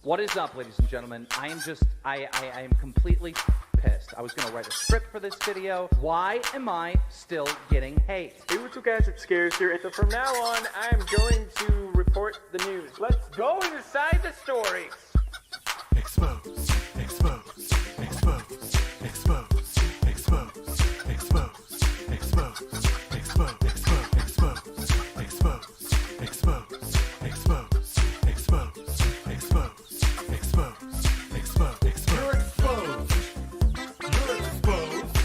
What is up, ladies and gentlemen? I am completely pissed. I was going to write a script for this video. Why am I still getting hate? Hey, what's up, guys? It's Scarce here, and from now on, I am going to report the news. Let's go inside the stories. Expose, expose, expose, expose, expose, expose, expose, expose, expose, expose, expose, expose, expose, expose, expose, expose. You're exposed. You're exposed.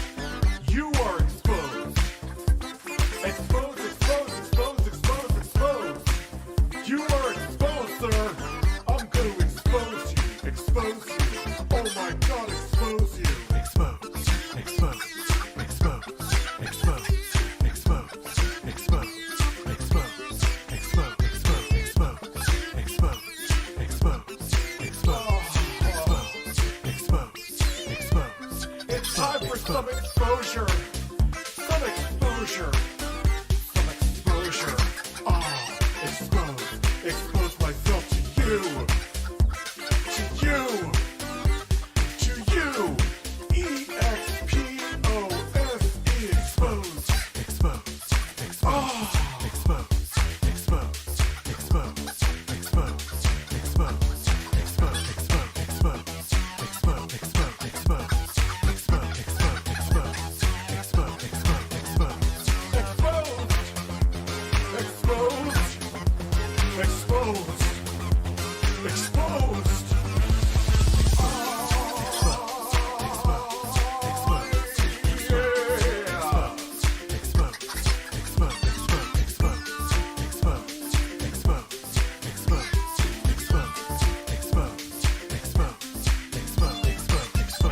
You are exposed. Expose, expose, expose, expose, expose. You are exposed, sir. I'm going to expose you. Expose you. Oh my God, expose you. Expose, expose, expose, expose, expose, expose, expose, expose, expose, expose, expose. It's time for some exposure. Some exposure. Some exposure. Ah, expose. Expose myself to you. To you. To you. E-X-P-O-S-E. Expose. Expose. Expose. Ah. Expose. Expose. Expose. Expose. Expose. Expose. Expose. Expose. Expose. Expose. Expose.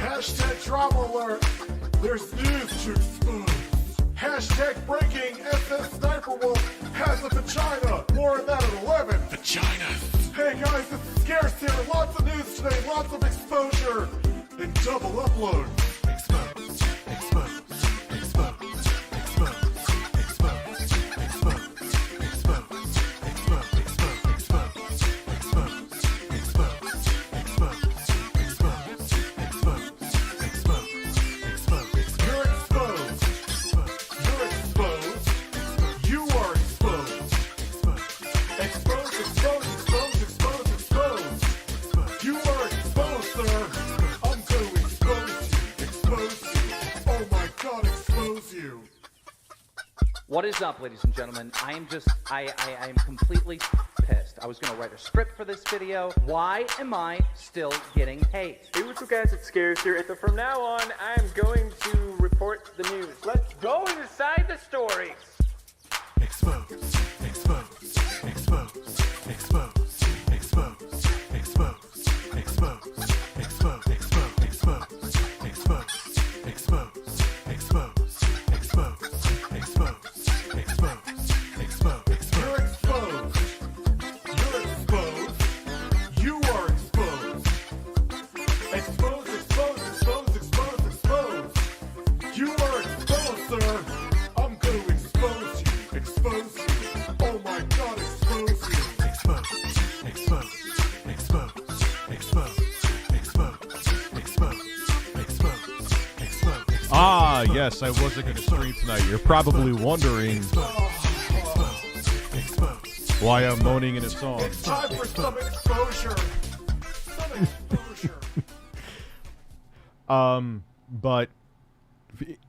Hashtag drama alert. There's news to expose. Hashtag breaking. SS Sniper Wolf has a vagina. More on that at 11. Vaginas. Hey guys, this is Scarce here. Lots of news today. Lots of exposure. And double upload. Expose. Expose. Expose. Expose. Expose. Expose. Expose. Expose. You're exposed. You're exposed. You are exposed. Expose, expose, expose, expose, expose. You are exposed, sir. I'm going to expose you. Expose you. Oh my God, expose you. What is up, ladies and gentlemen? I am completely pissed. I was going to write a script for this video. Why am I still getting hate? Hey, what's up, guys? It's Scarce here, and from now on, I am going to report the news. Let's go inside the stories. Expose, expose, expose, expose, expose, expose, expose, expose, expose, expose, expose, expose, expose, expose, expose. You're exposed. You're exposed. You are exposed. Expose, expose, expose, expose, expose. You are exposed, sir. I'm going to expose you. Expose you. Oh my God, expose you. Expose. Expose. Expose. Expose. Expose. Expose. Expose. Expose. Ah, yes, I wasn't going to stream tonight. You're probably wondering why I'm moaning in a song. It's time for some exposure. Some exposure. But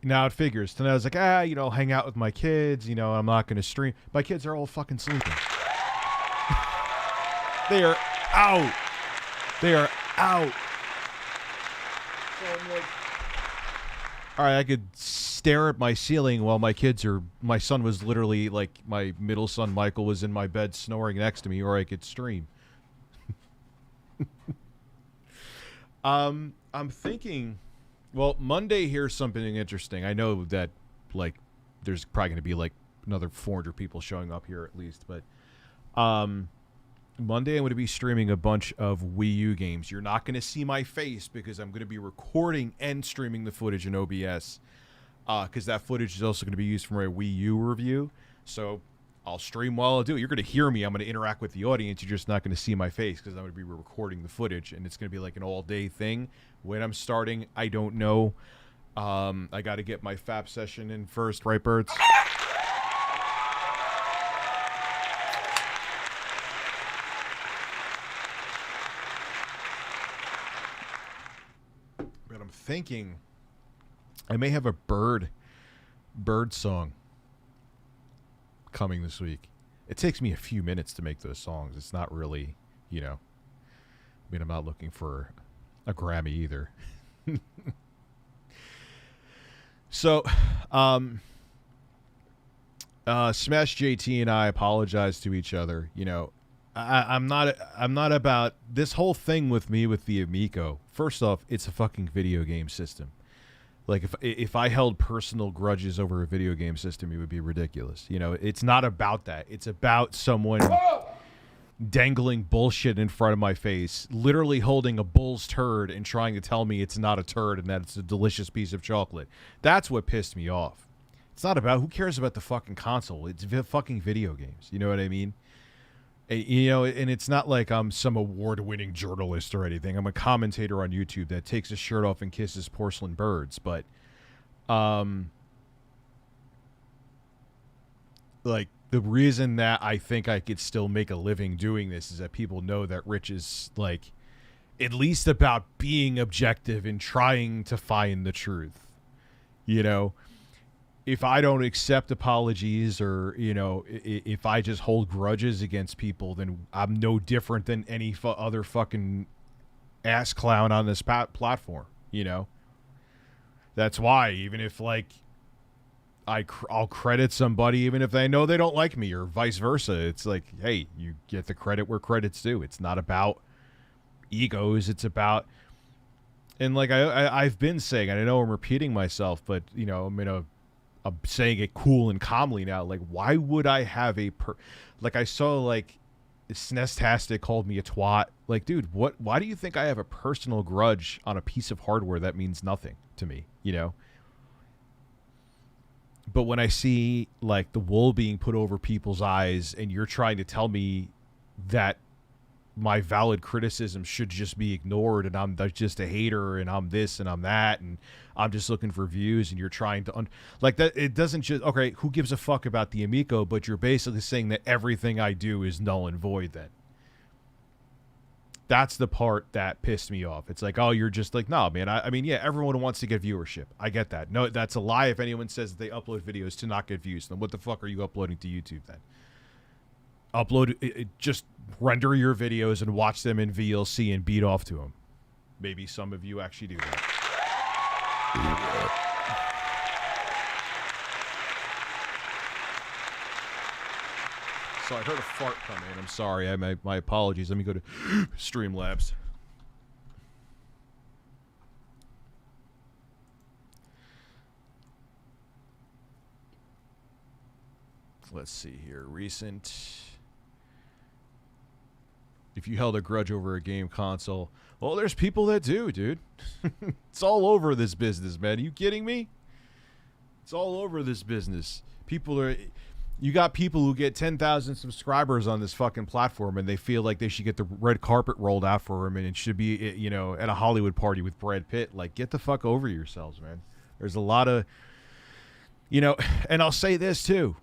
now it figures. Tonight I was like, hang out with my kids. I'm not going to stream. My kids are all fucking sleeping. They are out. They are out. So I'm like, all right, I could stare at my ceiling while my son was literally, like, my middle son, Michael, was in my bed snoring next to me, or I could stream. I'm thinking, well, Monday, here's something interesting. I know that, like, there's probably going to be, like, another 400 people showing up here at least, but Monday I'm going to be streaming a bunch of Wii U games. You're not going to see my face because I'm going to be recording and streaming the footage in OBS because that footage is also going to be used for my Wii U review. So I'll stream while I do it. You're going to hear me. I'm going to interact with the audience. You're just not going to see my face because I'm going to be recording the footage, and it's going to be like an all-day thing. When I'm starting, I don't know. I got to get my FAP session in first, right, Birds? But I'm thinking I may have a bird song coming this week. It takes me a few minutes to make those songs. It's not really, you know, I mean, I'm not looking for a Grammy either. So, Smash JT and I apologize to each other. You know, I'm not about this whole thing with me with the Amico. First off, it's a fucking video game system. Like if I held personal grudges over a video game system, it would be ridiculous. You know, it's not about that. It's about someone dangling bullshit in front of my face, literally holding a bull's turd and trying to tell me it's not a turd and that it's a delicious piece of chocolate. That's what pissed me off. It's not about, who cares about the fucking console? It's fucking video games. You know what I mean? You know, and it's not like I'm some award-winning journalist or anything. I'm a commentator on YouTube that takes his shirt off and kisses porcelain birds. But, like, the reason that I think I could still make a living doing this is that people know that Rich is, like, at least about being objective and trying to find the truth. You know? If I don't accept apologies or, you know, if I just hold grudges against people, then I'm no different than any other fucking ass clown on this platform, you know? That's why, even if, like, I'll credit somebody even if I know they don't like me or vice versa. It's like, hey, you get the credit where credit's due. It's not about egos. It's about... And, like, I've been saying, and I know I'm repeating myself, but, you know, I'm saying it cool and calmly now. Like, why would I have like, I saw, like, Snestastic called me a twat. Like, dude, why do you think I have a personal grudge on a piece of hardware that means nothing to me, you know? But when I see, like, the wool being put over people's eyes and you're trying to tell me that my valid criticism should just be ignored and I'm just a hater and I'm this and I'm that and I'm just looking for views and you're trying to like that, it doesn't just, okay, who gives a fuck about the Amico, but you're basically saying that everything I do is null and void then. That's the part that pissed me off. It's like, oh, you're just like, no, man, I mean, yeah, everyone wants to get viewership. I get that. No, that's a lie if anyone says that they upload videos to not get views. Then what the fuck are you uploading to YouTube then? Just render your videos and watch them in VLC and beat off to them. Maybe some of you actually do that. So I heard a fart come in. I'm sorry. My apologies. Let me go to StreamLabs. Let's see here. Recent... If you held a grudge over a game console, well, there's people that do, dude. It's all over this business, man. Are you kidding me? It's all over this business. You got people who get 10,000 subscribers on this fucking platform and they feel like they should get the red carpet rolled out for them and it should be, you know, at a Hollywood party with Brad Pitt. Like, get the fuck over yourselves, man. There's a lot of, you know, and I'll say this too.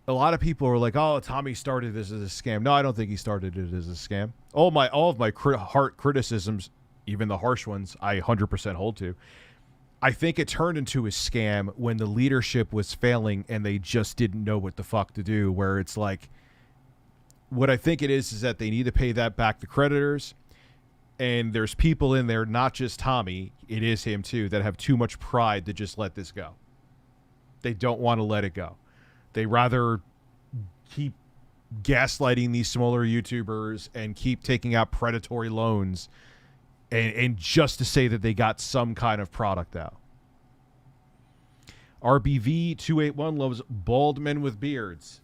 A lot of people are like, oh, Tommy started this as a scam. No, I don't think he started it as a scam. All of my hard criticisms, even the harsh ones, I 100% hold to. I think it turned into a scam when the leadership was failing and they just didn't know what the fuck to do, where it's like, what I think it is that they need to pay that back to creditors. And there's people in there, not just Tommy, it is him too, that have too much pride to just let this go. They don't want to let it go. They rather keep gaslighting these smaller YouTubers and keep taking out predatory loans and just to say that they got some kind of product out. RBV281 loves bald men with beards.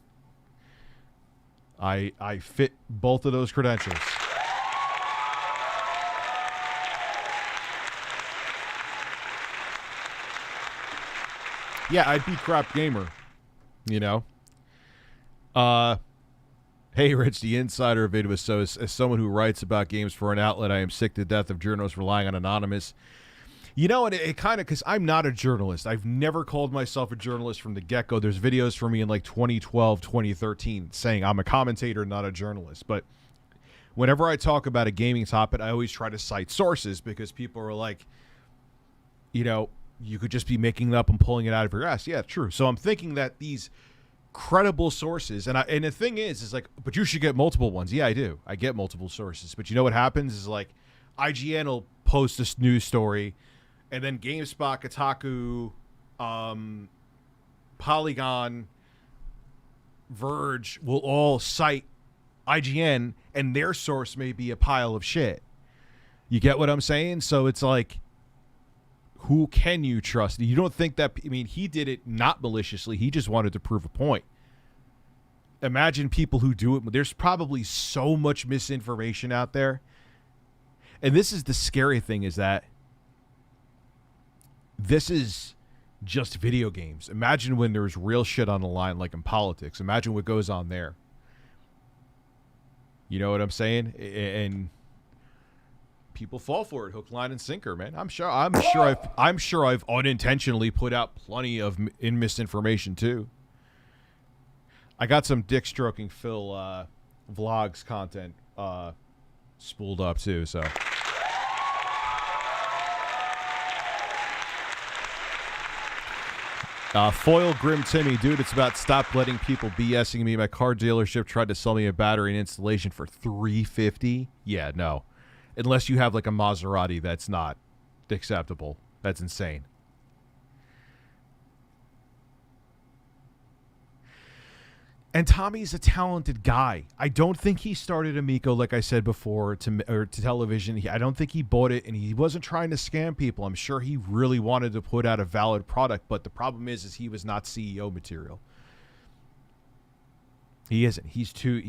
I fit both of those credentials. Yeah, I'd be crap gamer. You know, Hey, Rich, the insider video was so, as someone who writes about games for an outlet, I am sick to death of journalists relying on anonymous. You know, and it kind of, because I'm not a journalist. I've never called myself a journalist from the get-go. There's videos for me in like 2012, 2013 saying I'm a commentator, not a journalist. But whenever I talk about a gaming topic, I always try to cite sources because people are like, you know, you could just be making it up and pulling it out of your ass. Yeah, true. So I'm thinking that these credible sources, and the thing is like, but you should get multiple ones. Yeah, I do. I get multiple sources. But you know what happens is like IGN will post this news story, and then GameSpot, Kotaku, Polygon, Verge will all cite IGN, and their source may be a pile of shit. You get what I'm saying? So it's like, who can you trust? You don't think that, I mean, he did it not maliciously. He just wanted to prove a point. Imagine people who do it. There's probably so much misinformation out there. And this is the scary thing, is that this is just video games. Imagine when there's real shit on the line, like in politics. Imagine what goes on there. You know what I'm saying? And people fall for it, hook, line, and sinker, man. I'm sure I've unintentionally put out plenty of misinformation too. I got some dick stroking Phil vlogs content spooled up too, so. Foil Grim Timmy, dude, it's about stop letting people BSing me. My car dealership tried to sell me a battery and installation for $350. Yeah, no. Unless you have like a Maserati, that's not acceptable. That's insane. And Tommy's a talented guy. I don't think he started Amico, like I said before, to television. I don't think he bought it, and he wasn't trying to scam people. I'm sure he really wanted to put out a valid product, but the problem is he was not CEO material. He isn't. He's too.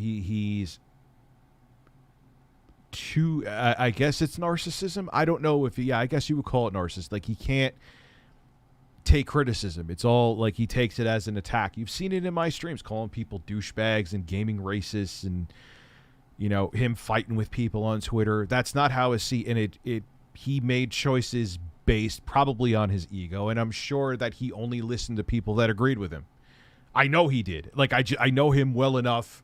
I guess it's narcissism. I don't know if. Yeah, I guess you would call it narcissist. Like, he can't take criticism. It's all like he takes it as an attack. You've seen it in my streams, calling people douchebags and gaming racists, and you know, him fighting with people on Twitter. That's not how he made choices based probably on his ego, and I'm sure that he only listened to people that agreed with him. I know he did. Like, I know him well enough,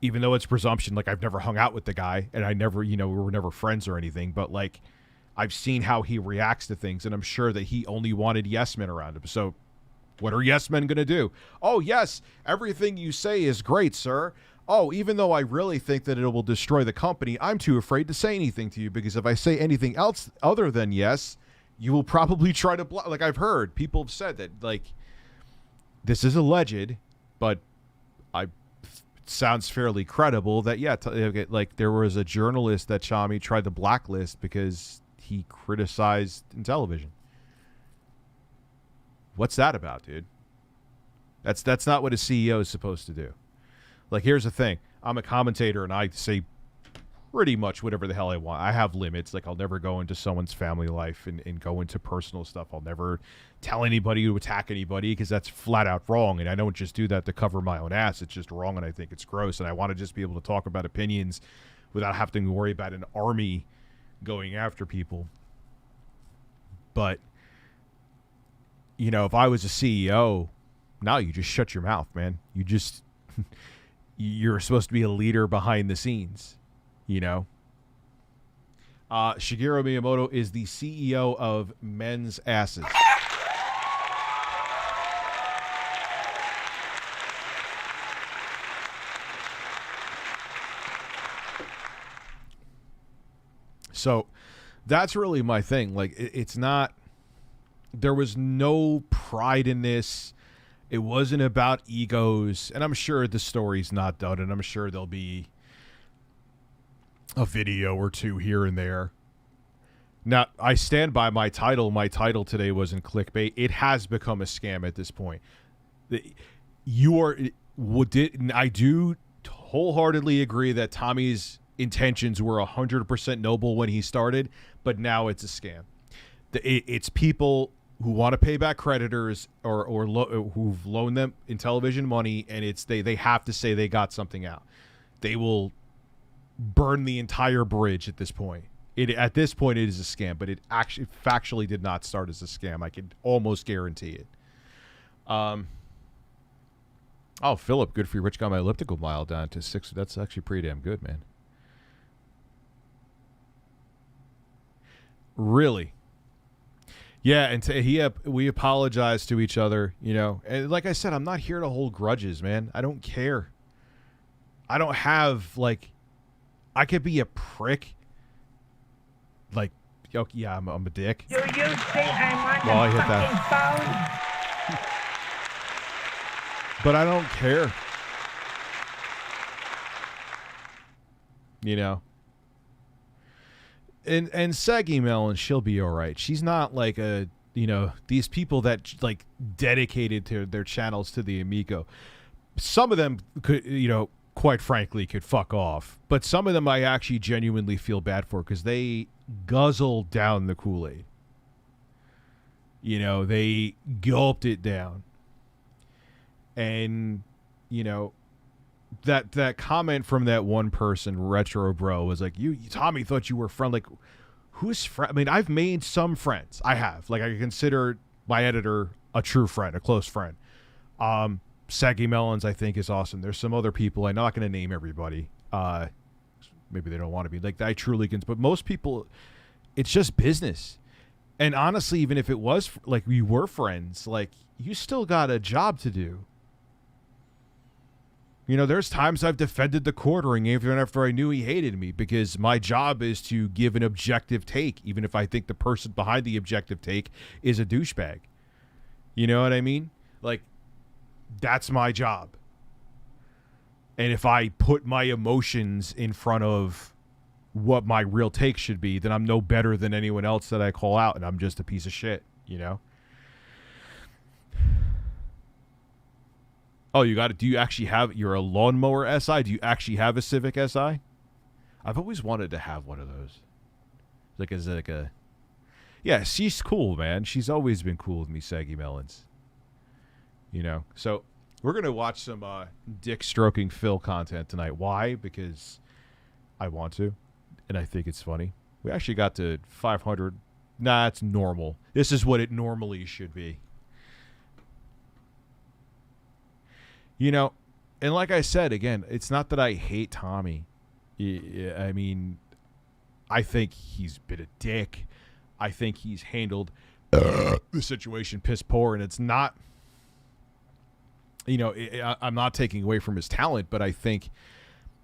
even though it's presumption. Like, I've never hung out with the guy, and I never, you know, we were never friends or anything, but like, I've seen how he reacts to things, and I'm sure that he only wanted yes men around him. So what are yes men going to do? Oh, yes, everything you say is great, sir. Oh, even though I really think that it will destroy the company, I'm too afraid to say anything to you, because if I say anything else other than yes, you will probably try to block. Like, I've heard people have said that, like, this is alleged, but it sounds fairly credible that, yeah, like, there was a journalist that Chami tried to blacklist because he criticized Intellivision. What's that about, dude? That's not what a CEO is supposed to do. Like, here's the thing. I'm a commentator, and I say pretty much whatever the hell I want. I have limits. Like, I'll never go into someone's family life and go into personal stuff. I'll never tell anybody to attack anybody, because that's flat out wrong. And I don't just do that to cover my own ass. It's just wrong, and I think it's gross. And I want to just be able to talk about opinions without having to worry about an army going after people. But, you know, if I was a CEO, no, you just shut your mouth, man. You just, you're supposed to be a leader behind the scenes, you know. Shigeru Miyamoto is the CEO of Men's Asses. So that's really my thing. Like, it's not, there was no pride in this. It wasn't about egos. And I'm sure the story's not done, and I'm sure there'll be a video or two here and there. Now, I stand by my title. My title today wasn't clickbait. It has become a scam at this point. I do wholeheartedly agree that Tommy's intentions were 100% noble when he started, but now it's a scam. It's people who want to pay back creditors or who've loaned them Intellivision money, and they have to say they got something out. They will burn the entire bridge at this point. At this point, it is a scam, but it actually factually did not start as a scam. I can almost guarantee it. Oh, Philip, good for you. Rich got my elliptical mile down to 6. That's actually pretty damn good, man. Really? Yeah, and we apologize to each other, you know. And like I said, I'm not here to hold grudges, man. I don't care. I don't have, like, I could be a prick. Like, yeah, I'm a dick. Do you think I'm on Well, I the hit fucking that. But I don't care. You know. And Saggy Melon, she'll be all right. She's not like a, you know, these people that like dedicated to their channels to the Amico. Some of them could, you know, quite frankly, could fuck off. But some of them I actually genuinely feel bad for because they guzzle down the Kool-Aid. You know, they gulped it down. And, you know, that comment from that one person, Retro Bro, was like, you Tommy thought you were friend. Like, who's friend? I mean, I've made some friends. I have. Like, I consider my editor a true friend, a close friend. Saggy Melons, I think, is awesome. There's some other people. I'm not going to name everybody. Maybe they don't want to be. Like, I truly can. But most people, it's just business. And honestly, even if it was, like, we were friends, like, you still got a job to do. You know, there's times I've defended the quartering even after I knew he hated me because my job is to give an objective take, even if I think the person behind the objective take is a douchebag. You know what I mean? Like, that's my job. And if I put my emotions in front of what my real take should be, then I'm no better than anyone else that I call out, and I'm just a piece of shit, you know? Oh, you got it. Do you actually have, you're a lawnmower SI? Do you actually have a Civic SI? I've always wanted to have one of those. Like a, yeah, she's cool, man. She's always been cool with me, Saggy Melons. You know? So, we're going to watch some dick stroking Phil content tonight. Why? Because I want to, and I think it's funny. We actually got to 500. Nah, it's normal. This is what it normally should be. You know, and like I said, again, it's not that I hate Tommy. I mean, I think he's been a dick. I think he's handled the situation piss poor, and it's not, you know, I'm not taking away from his talent, but I think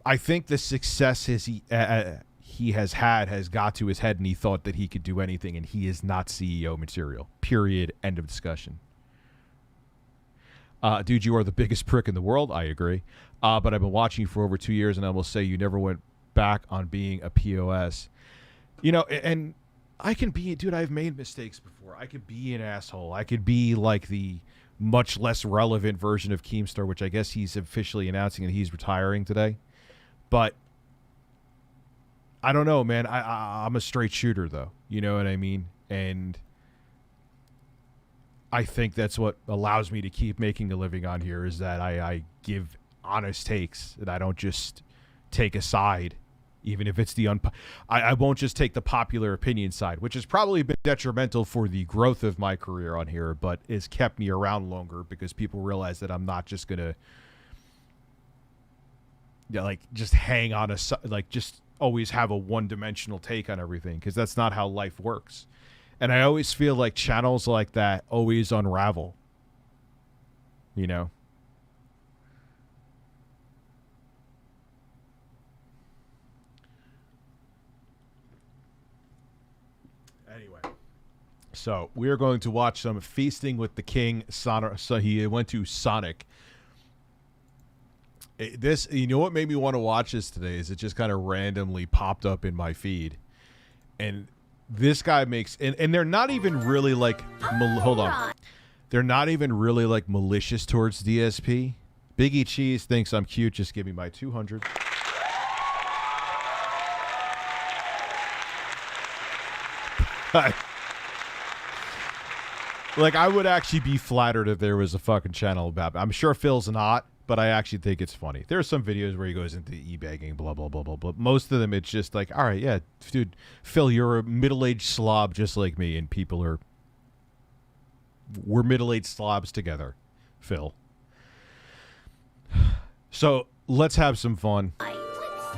the success he has had has got to his head, and he thought that he could do anything, and he is not CEO material. Period. End of discussion. Dude, you are the biggest prick in the world. I agree. But I've been watching you for over 2 years, and I will say you never went back on being a POS. You know, and I can be, dude, I've made mistakes before. I could be an asshole. I could be like the much less relevant version of Keemstar, which I guess he's officially announcing that he's retiring today. But I don't know, man. I'm a straight shooter, though. You know what I mean? And I think that's what allows me to keep making a living on here is that I give honest takes and I don't just take a side, even if it's the I won't just take the popular opinion side, which has probably been detrimental for the growth of my career on here, but has kept me around longer because people realize that I'm not just gonna, yeah, like just hang on like just always have a one-dimensional take on everything, because that's not how life works. And I always feel like channels like that always unravel, you know? Anyway, so we are going to watch some Feasting with the King. So he went to Sonic. This, you know what made me want to watch this today is it just kind of randomly popped up in my feed. And this guy makes, and they're not even really like, hold on. They're not even really like malicious towards DSP. Biggie Cheese thinks I'm cute. Just give me my 200. Like, I would actually be flattered if there was a fucking channel about it. I'm sure Phil's not, but I actually think it's funny. There are some videos where he goes into e-begging, blah, blah, blah, blah, blah. Most of them, it's just like, all right, yeah, dude, Phil, you're a middle-aged slob just like me, and we're middle-aged slobs together, Phil. So, let's have some fun. Let's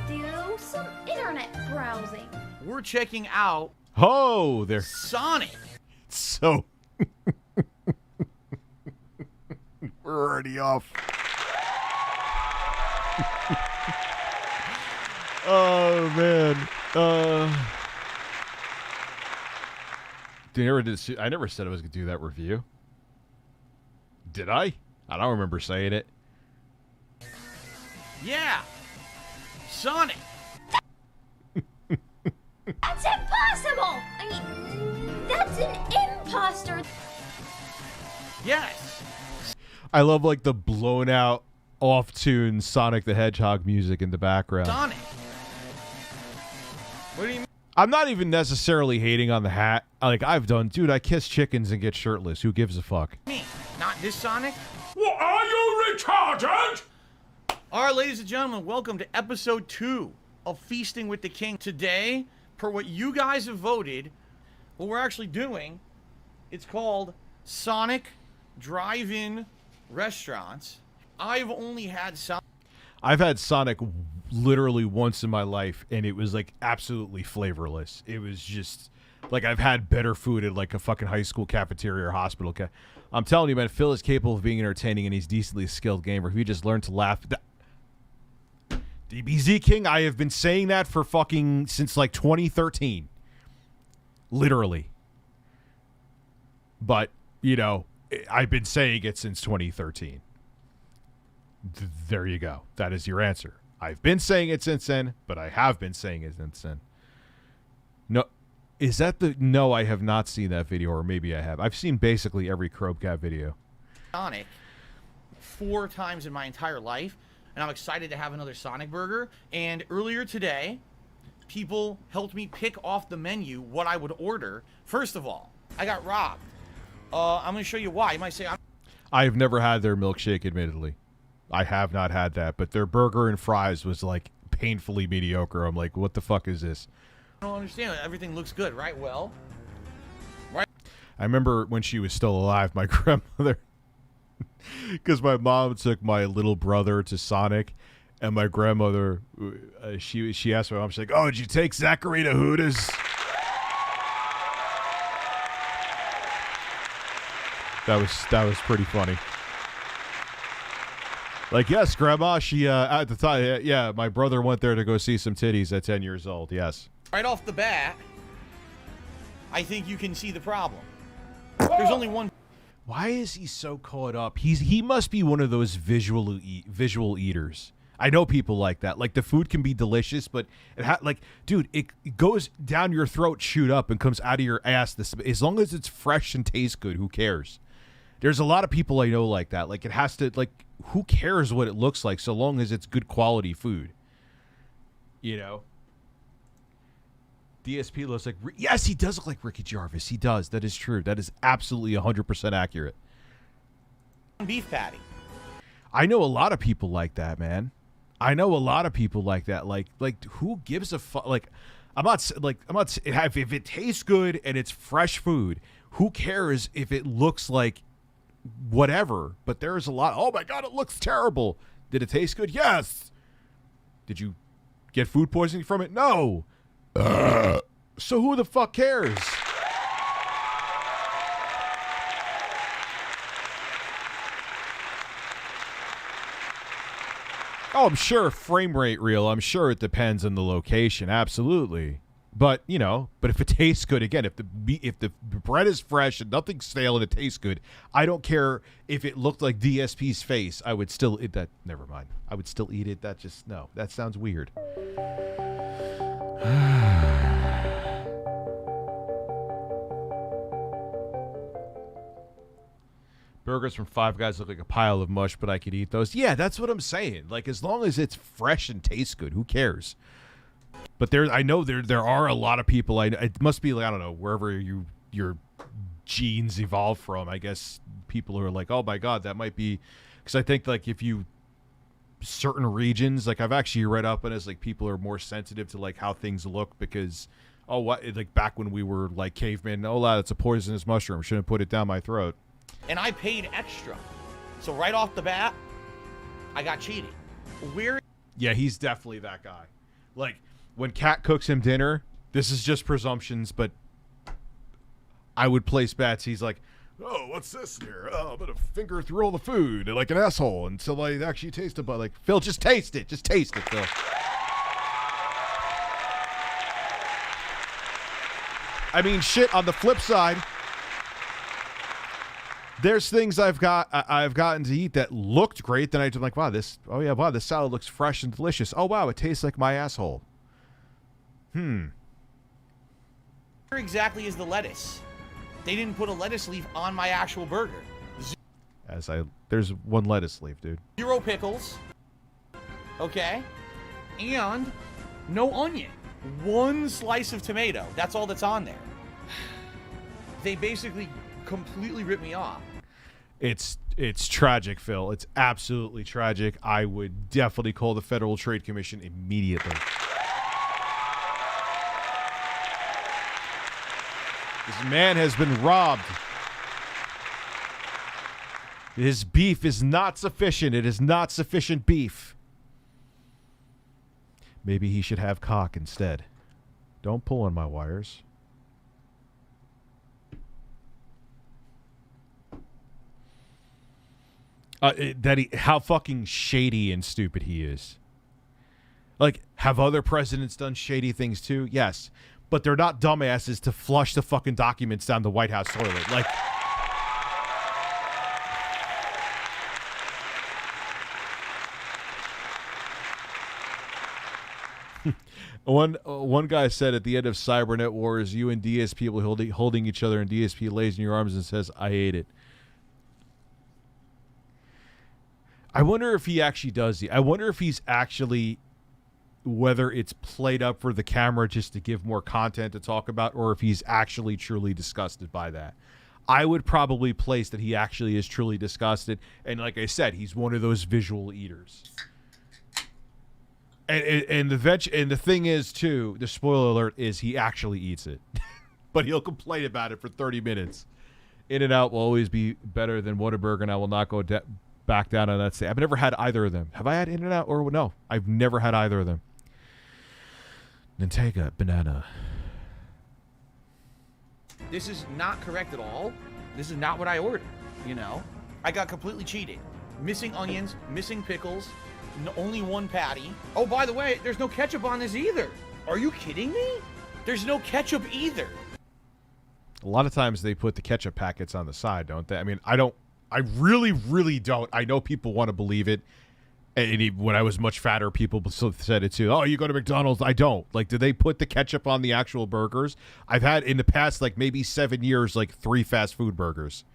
do some internet browsing. We're checking out Oh, there. Sonic. So, we're already off. Oh, man. I never said I was going to do that review. Did I? I don't remember saying it. Yeah. Sonic. That's impossible! I mean, that's an imposter. Yes. I love, like, the blown out, off-tune Sonic the Hedgehog music in the background. Sonic. What do you mean? I'm not even necessarily hating on the hat. Like, I've done, dude, I kiss chickens and get shirtless. Who gives a fuck? Not this Sonic? What, are you retarded? All right, ladies and gentlemen, welcome to episode 2 of Feasting with the King. Today, per what you guys have voted, what we're actually doing, it's called Sonic Drive-In Restaurants. I've only had Sonic. I've had Sonic literally once in my life, and it was, like, absolutely flavorless. It was just, like, I've had better food at, like, a fucking high school cafeteria or hospital. I'm telling you, man, Phil is capable of being entertaining, and he's decently skilled gamer. If you just learn to laugh. DBZ King, I have been saying that for fucking since, like, 2013. Literally. But, you know, I've been saying it since 2013. There you go. That is your answer. I've been saying it since then, but I have been saying it since then. No, is that the... No, I have not seen that video, or maybe I have. I've seen basically every Crobcat video. Sonic 4 times in my entire life, and I'm excited to have another Sonic burger. And earlier today, people helped me pick off the menu what I would order. First of all, I got robbed. I'm going to show you why. You might say, I've never had their milkshake, admittedly. I have not had that, but their burger and fries was, like, painfully mediocre. I'm like, what the fuck is this? I don't understand. Everything looks good, right? Well, right. I remember when she was still alive, my grandmother, because my mom took my little brother to Sonic, and my grandmother, she asked my mom, she's like, oh, did you take Zachary to Hooters? That was pretty funny. Like, yes, Grandma, she, at the time, yeah, my brother went there to go see some titties at 10 years old, yes. Right off the bat, I think you can see the problem. There's only one. Why is he so caught up? He must be one of those visual eaters. I know people like that. Like, the food can be delicious, but like, dude, it goes down your throat, shoot up, and comes out of your ass. As long as it's fresh and tastes good, who cares? There's a lot of people I know like that. Like, it has to, like, who cares what it looks like so long as it's good quality food? You know? DSP looks like... Yes, he does look like Ricky Jarvis. He does. That is true. That is absolutely 100% accurate. Beef patty. I know a lot of people like that, man. I know a lot of people like that. Like who gives a fuck? Like, if it tastes good and it's fresh food, who cares if it looks like whatever? But there's a lot. Oh my God, it looks terrible. Did it taste good? Yes. Did you get food poisoning from it? No. So who the fuck cares? Oh, I'm sure frame rate real. I'm sure it depends on the location. Absolutely. But, you know, if it tastes good, again, if the bread is fresh and nothing's stale and it tastes good, I don't care if it looked like DSP's face. I would still eat that. Never mind. I would still eat it. No, that sounds weird. Burgers from Five Guys look like a pile of mush, but I could eat those. Yeah, that's what I'm saying. Like, as long as it's fresh and tastes good, who cares? But I know there are a lot of people. It must be, like, I don't know, wherever your genes evolved from. I guess people are like, oh my God, that might be, because I think like if you certain regions, like I've actually read up on it, as like people are more sensitive to like how things look because like back when we were like cavemen, oh that's a poisonous mushroom, shouldn't put it down my throat. And I paid extra, so right off the bat, I got cheated. Yeah, he's definitely that guy. Like when Kat cooks him dinner, this is just presumptions, but I would place bets. He's like, oh, what's this here? Oh, I'm gonna finger through all the food like an asshole until I actually taste it. But like, Phil, just taste it. Just taste it, Phil. I mean, shit. On the flip side, there's things I've gotten to eat that looked great. Then I'm like, wow, this salad looks fresh and delicious. Oh wow, it tastes like my asshole. Where exactly is the lettuce? They didn't put a lettuce leaf on my actual burger. There's one lettuce leaf, dude. 0 pickles. Okay. And no onion. 1 slice of tomato. That's all that's on there. They basically completely ripped me off. It's tragic, Phil. It's absolutely tragic. I would definitely call the Federal Trade Commission immediately. This man has been robbed. His beef is not sufficient. It is not sufficient beef. Maybe he should have cock instead. Don't pull on my wires. How fucking shady and stupid he is. Like, have other presidents done shady things too? Yes. But they're not dumbasses to flush the fucking documents down the White House toilet. Like, one guy said at the end of Cybernet Wars, you and DSP will holding each other, and DSP lays in your arms and says, I hate it. I wonder if he actually does. I wonder if he's actually, whether it's played up for the camera just to give more content to talk about, or if he's actually truly disgusted by that. I would probably place that he actually is truly disgusted. And like I said, he's one of those visual eaters. And the thing is, too, the spoiler alert is he actually eats it. But he'll complain about it for 30 minutes. In-N-Out will always be better than Whataburger, and I will not go back down on that. I've never had either of them. Have I had In-N-Out or no? I've never had either of them. Nintega banana. This is not correct at all. This is not what I ordered, you know? I got completely cheated. Missing onions, missing pickles, only 1 patty. Oh, by the way, there's no ketchup on this either. Are you kidding me? There's no ketchup either. A lot of times they put the ketchup packets on the side, don't they? I mean, I don't. I really, really don't. I know people want to believe it. And when I was much fatter, people said it too. Oh, you go to McDonald's. I don't. Like, do they put the ketchup on the actual burgers? I've had in the past, like maybe 7 years, like 3 fast food burgers.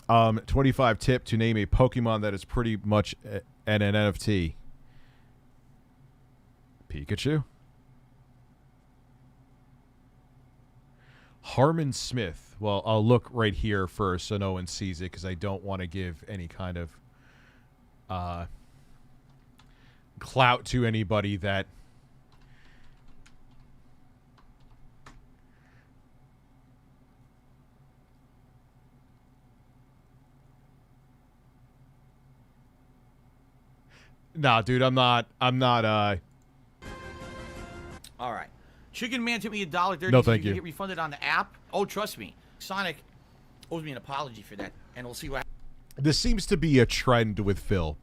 25 tip to name a Pokemon that is pretty much an NFT. Pikachu. Harmon Smith. Well, I'll look right here first so no one sees it because I don't want to give any kind of clout to anybody that nah, dude, I'm not All right. Chicken Man took me $1.30. No, so thank you. you. Get refunded on the app. Oh, trust me. Sonic owes me an apology for that, and we'll see what this seems to be a trend with Phil.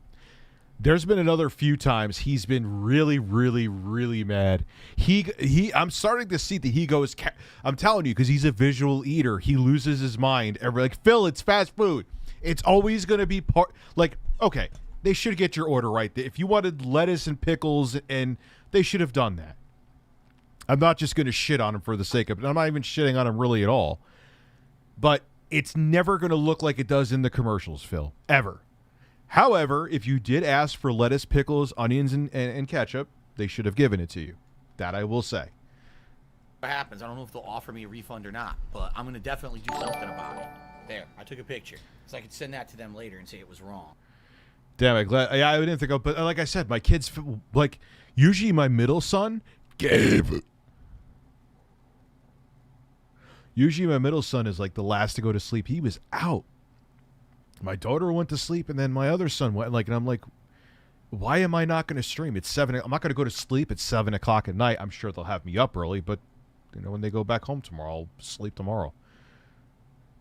There's been another few times he's been really, really, really mad. I'm starting to see that he goes. I'm telling you, because he's a visual eater, he loses his mind. And we're like, Phil, it's fast food. It's always going to be part. Like, okay, they should get your order right. If you wanted lettuce and pickles, and they should have done that. I'm not just going to shit on him for the sake of it. I'm not even shitting on him really at all. But it's never going to look like it does in the commercials, Phil. Ever. However, if you did ask for lettuce, pickles, onions, and ketchup, they should have given it to you. That I will say. what happens. I don't know if they'll offer me a refund or not, but I'm going to definitely do something about it. There, I took a picture. So I could send that to them later and say it was wrong. Damn it. Glad. Yeah, I didn't think of, but like I said, my kids, like, usually my middle son, Gabe. Usually my middle son is like the last to go to sleep. He was out. My daughter went to sleep, and then my other son went. Like, and I'm like, why am I not going to stream? It's 7. I'm not going to go to sleep at 7 o'clock at night. I'm sure they'll have me up early, but you know, when they go back home tomorrow, I'll sleep tomorrow.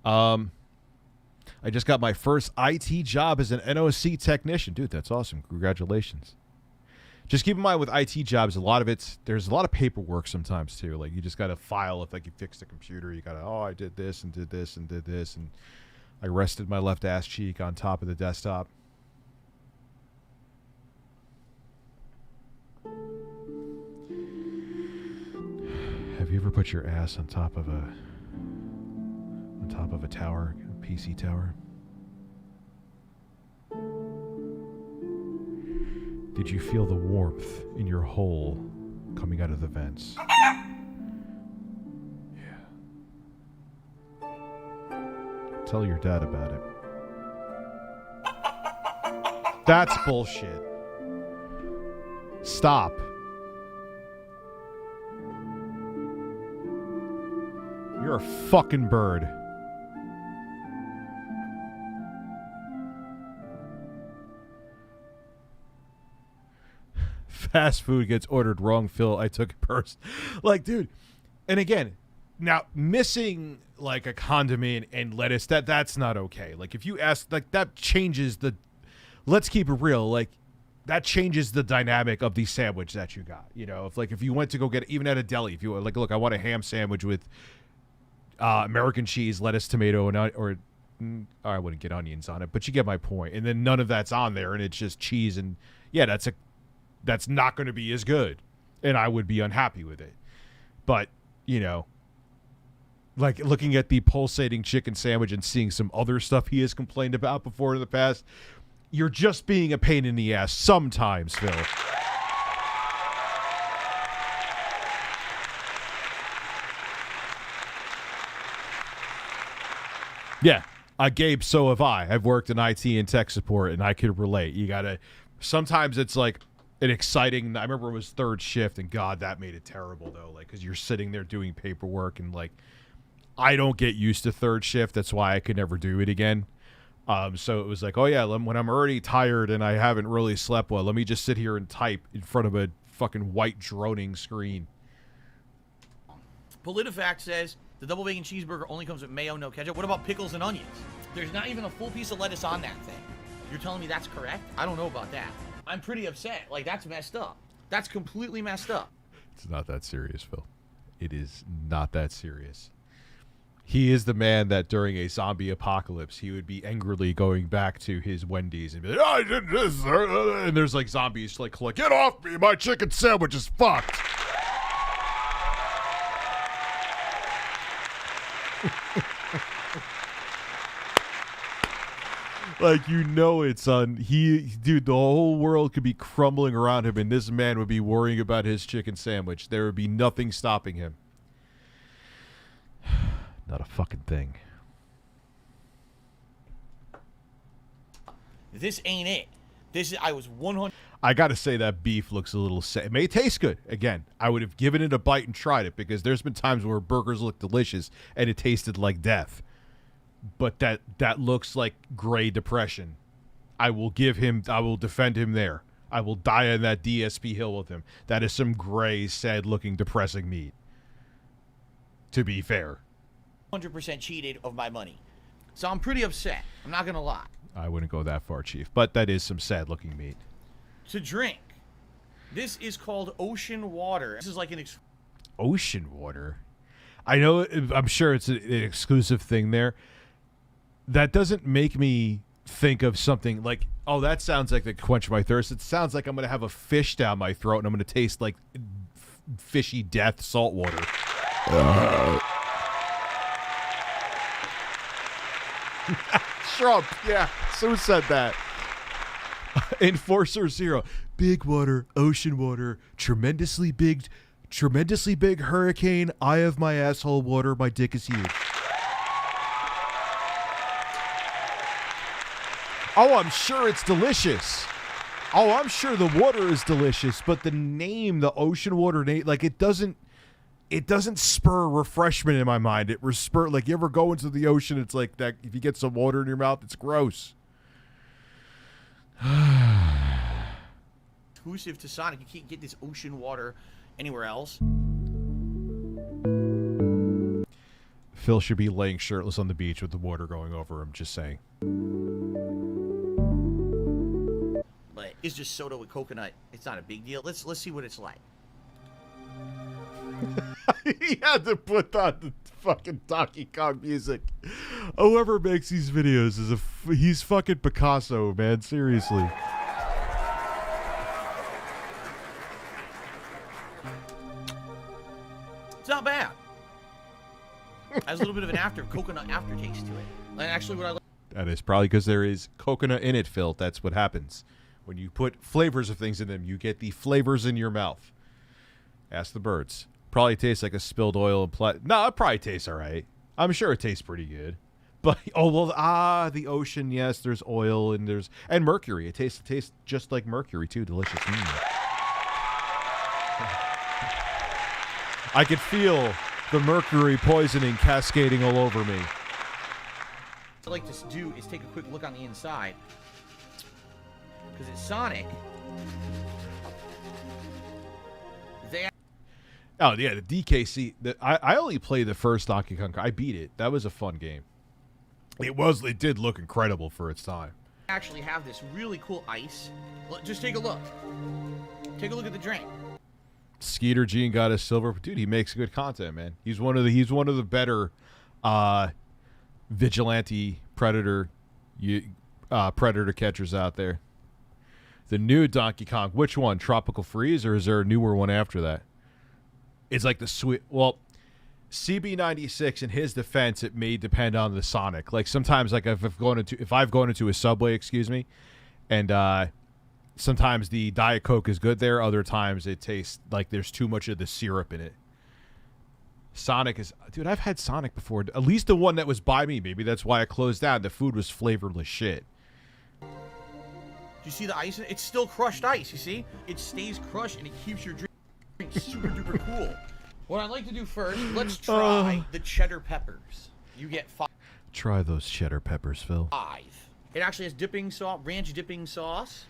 I just got my first IT job as an NOC technician. Dude, that's awesome. Congratulations. Just keep in mind with IT jobs, there's a lot of paperwork sometimes too. Like you just got to file if like you fixed a computer, you got to, I did this and did this and did this. And I rested my left ass cheek on top of the desktop. Have you ever put your ass on top of a tower, a PC tower? Did you feel the warmth in your hole coming out of the vents? Yeah. Tell your dad about it. That's bullshit. Stop. You're a fucking bird. Fast food gets ordered wrong, Phil. I took it first. Like, dude. And again, now missing like a condiment and lettuce, that's not okay. Like if you ask, like that changes the, let's keep it real. Like that changes the dynamic of the sandwich that you got. You know, if you went to go get, even at a deli, if you were like, look, I want a ham sandwich with American cheese, lettuce, tomato, and I wouldn't get onions on it, but you get my point. And then none of that's on there, and it's just cheese, and yeah, that's not going to be as good, and I would be unhappy with it. But you know, like looking at the pulsating chicken sandwich and seeing some other stuff he has complained about before in the past, you're just being a pain in the ass sometimes, Phil. Yeah, Gabe, so have I. I've worked in IT and tech support, and I could relate. You gotta, sometimes it's like an exciting, I remember it was third shift, and God, that made it terrible, though, like, because you're sitting there doing paperwork, and, like, I don't get used to third shift. That's why I could never do it again. So it was like, oh, yeah, when I'm already tired and I haven't really slept well, let me just sit here and type in front of a fucking white droning screen. PolitiFact says the double bacon cheeseburger only comes with mayo, no ketchup. What about pickles and onions? There's not even a full piece of lettuce on that thing. You're telling me that's correct? I don't know about that. I'm pretty upset. Like, that's messed up. That's completely messed up. It's not that serious, Phil. It is not that serious. He is the man that during a zombie apocalypse, he would be angrily going back to his Wendy's and be like, oh, I did this. And there's like zombies like, get off me. My chicken sandwich is fucked. Like, you know, it's on. Dude, the whole world could be crumbling around him, and this man would be worrying about his chicken sandwich. There would be nothing stopping him. Not a fucking thing. This ain't it. This is. I was 100. I gotta say that beef looks a little. It may taste good. Again, I would have given it a bite and tried it because there's been times where burgers look delicious and it tasted like death. But that looks like gray depression. I will defend him there. I will die on that DSP hill with him. That is some gray, sad-looking, depressing meat. To be fair. 100% cheated of my money. So I'm pretty upset. I'm not going to lie. I wouldn't go that far, Chief. But that is some sad-looking meat. To drink. This is called ocean water. This is like an... Ocean water? I know, I'm sure it's an exclusive thing there. That doesn't make me think of something like, oh, that sounds like to quench my thirst. It sounds like I'm going to have a fish down my throat and I'm going to taste like fishy death salt water. Trump, yeah. So said that. Enforcer Zero. Big water, ocean water, tremendously big tremendously big hurricane, eye of my asshole water, my dick is huge. Oh, I'm sure it's delicious. Oh, I'm sure the water is delicious, but the name, the ocean water name, like it doesn't spur refreshment in my mind. It spur, like, you ever go into the ocean, it's like that, if you get some water in your mouth, it's gross. Exclusive to Sonic. You can't get this ocean water anywhere else. Phil should be laying shirtless on the beach with the water going over him, just saying. But it's just soda with coconut. It's not a big deal. Let's see what it's like. He had to put on the fucking Donkey Kong music. Whoever makes these videos he's fucking Picasso, man. Seriously. It's not bad. Has a little bit of an coconut aftertaste to it. And actually, what I like. That is probably because there is coconut in it, Phil. That's what happens. When you put flavors of things in them, you get the flavors in your mouth. Ask the birds. Probably tastes like a spilled oil and no, it probably tastes all right. I'm sure it tastes pretty good. But the ocean, yes, there's oil and mercury. It tastes just like mercury too. Delicious. I could feel the mercury poisoning cascading all over me. What I like to do is take a quick look on the inside. Because it's Sonic. Oh, yeah, the DKC. I only played the first Donkey Kong. I beat it. That was a fun game. It did look incredible for its time. Actually have this really cool ice. Just take a look. Take a look at the drink. Skeeter Gene got his silver. Dude, he makes good content, man. He's one of the better vigilante predator catchers out there. The new Donkey Kong, which one? Tropical Freeze, or is there a newer one after that? It's like the CB96, in his defense, it may depend on the Sonic. Like sometimes, like if I've gone into a Subway, and sometimes the Diet Coke is good there. Other times it tastes like there's too much of the syrup in it. Sonic is, dude, I've had Sonic before. At least the one that was by me. Maybe that's why I closed down. The food was flavorless shit. Do you see the ice? It's still crushed ice, you see? It stays crushed and it keeps your drink super duper cool. What I'd like to do first, let's try the cheddar peppers. You get 5. Try those cheddar peppers, Phil. It actually has dipping sauce, ranch dipping sauce.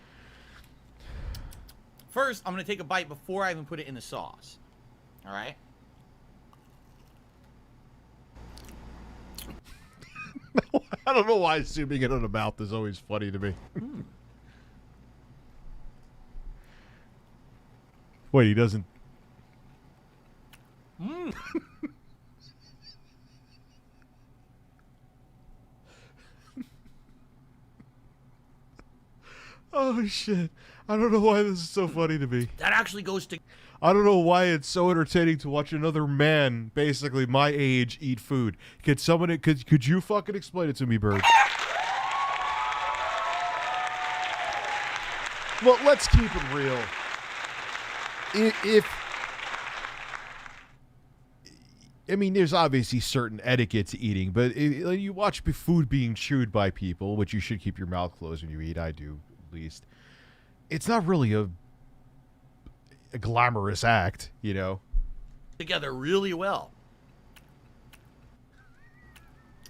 First, I'm going to take a bite before I even put it in the sauce. All right? I don't know why zooming it on the mouth is always funny to me. Wait, he doesn't. Oh, shit. I don't know why this is so funny to me. That actually goes to... I don't know why it's so entertaining to watch another man, basically my age, eat food. Could you fucking explain it to me, Bird? Well, let's keep it real. I mean, there's obviously certain etiquette to eating, but you watch food being chewed by people, which you should keep your mouth closed when you eat. I do, at least. It's not really a glamorous act, you know. Together really well.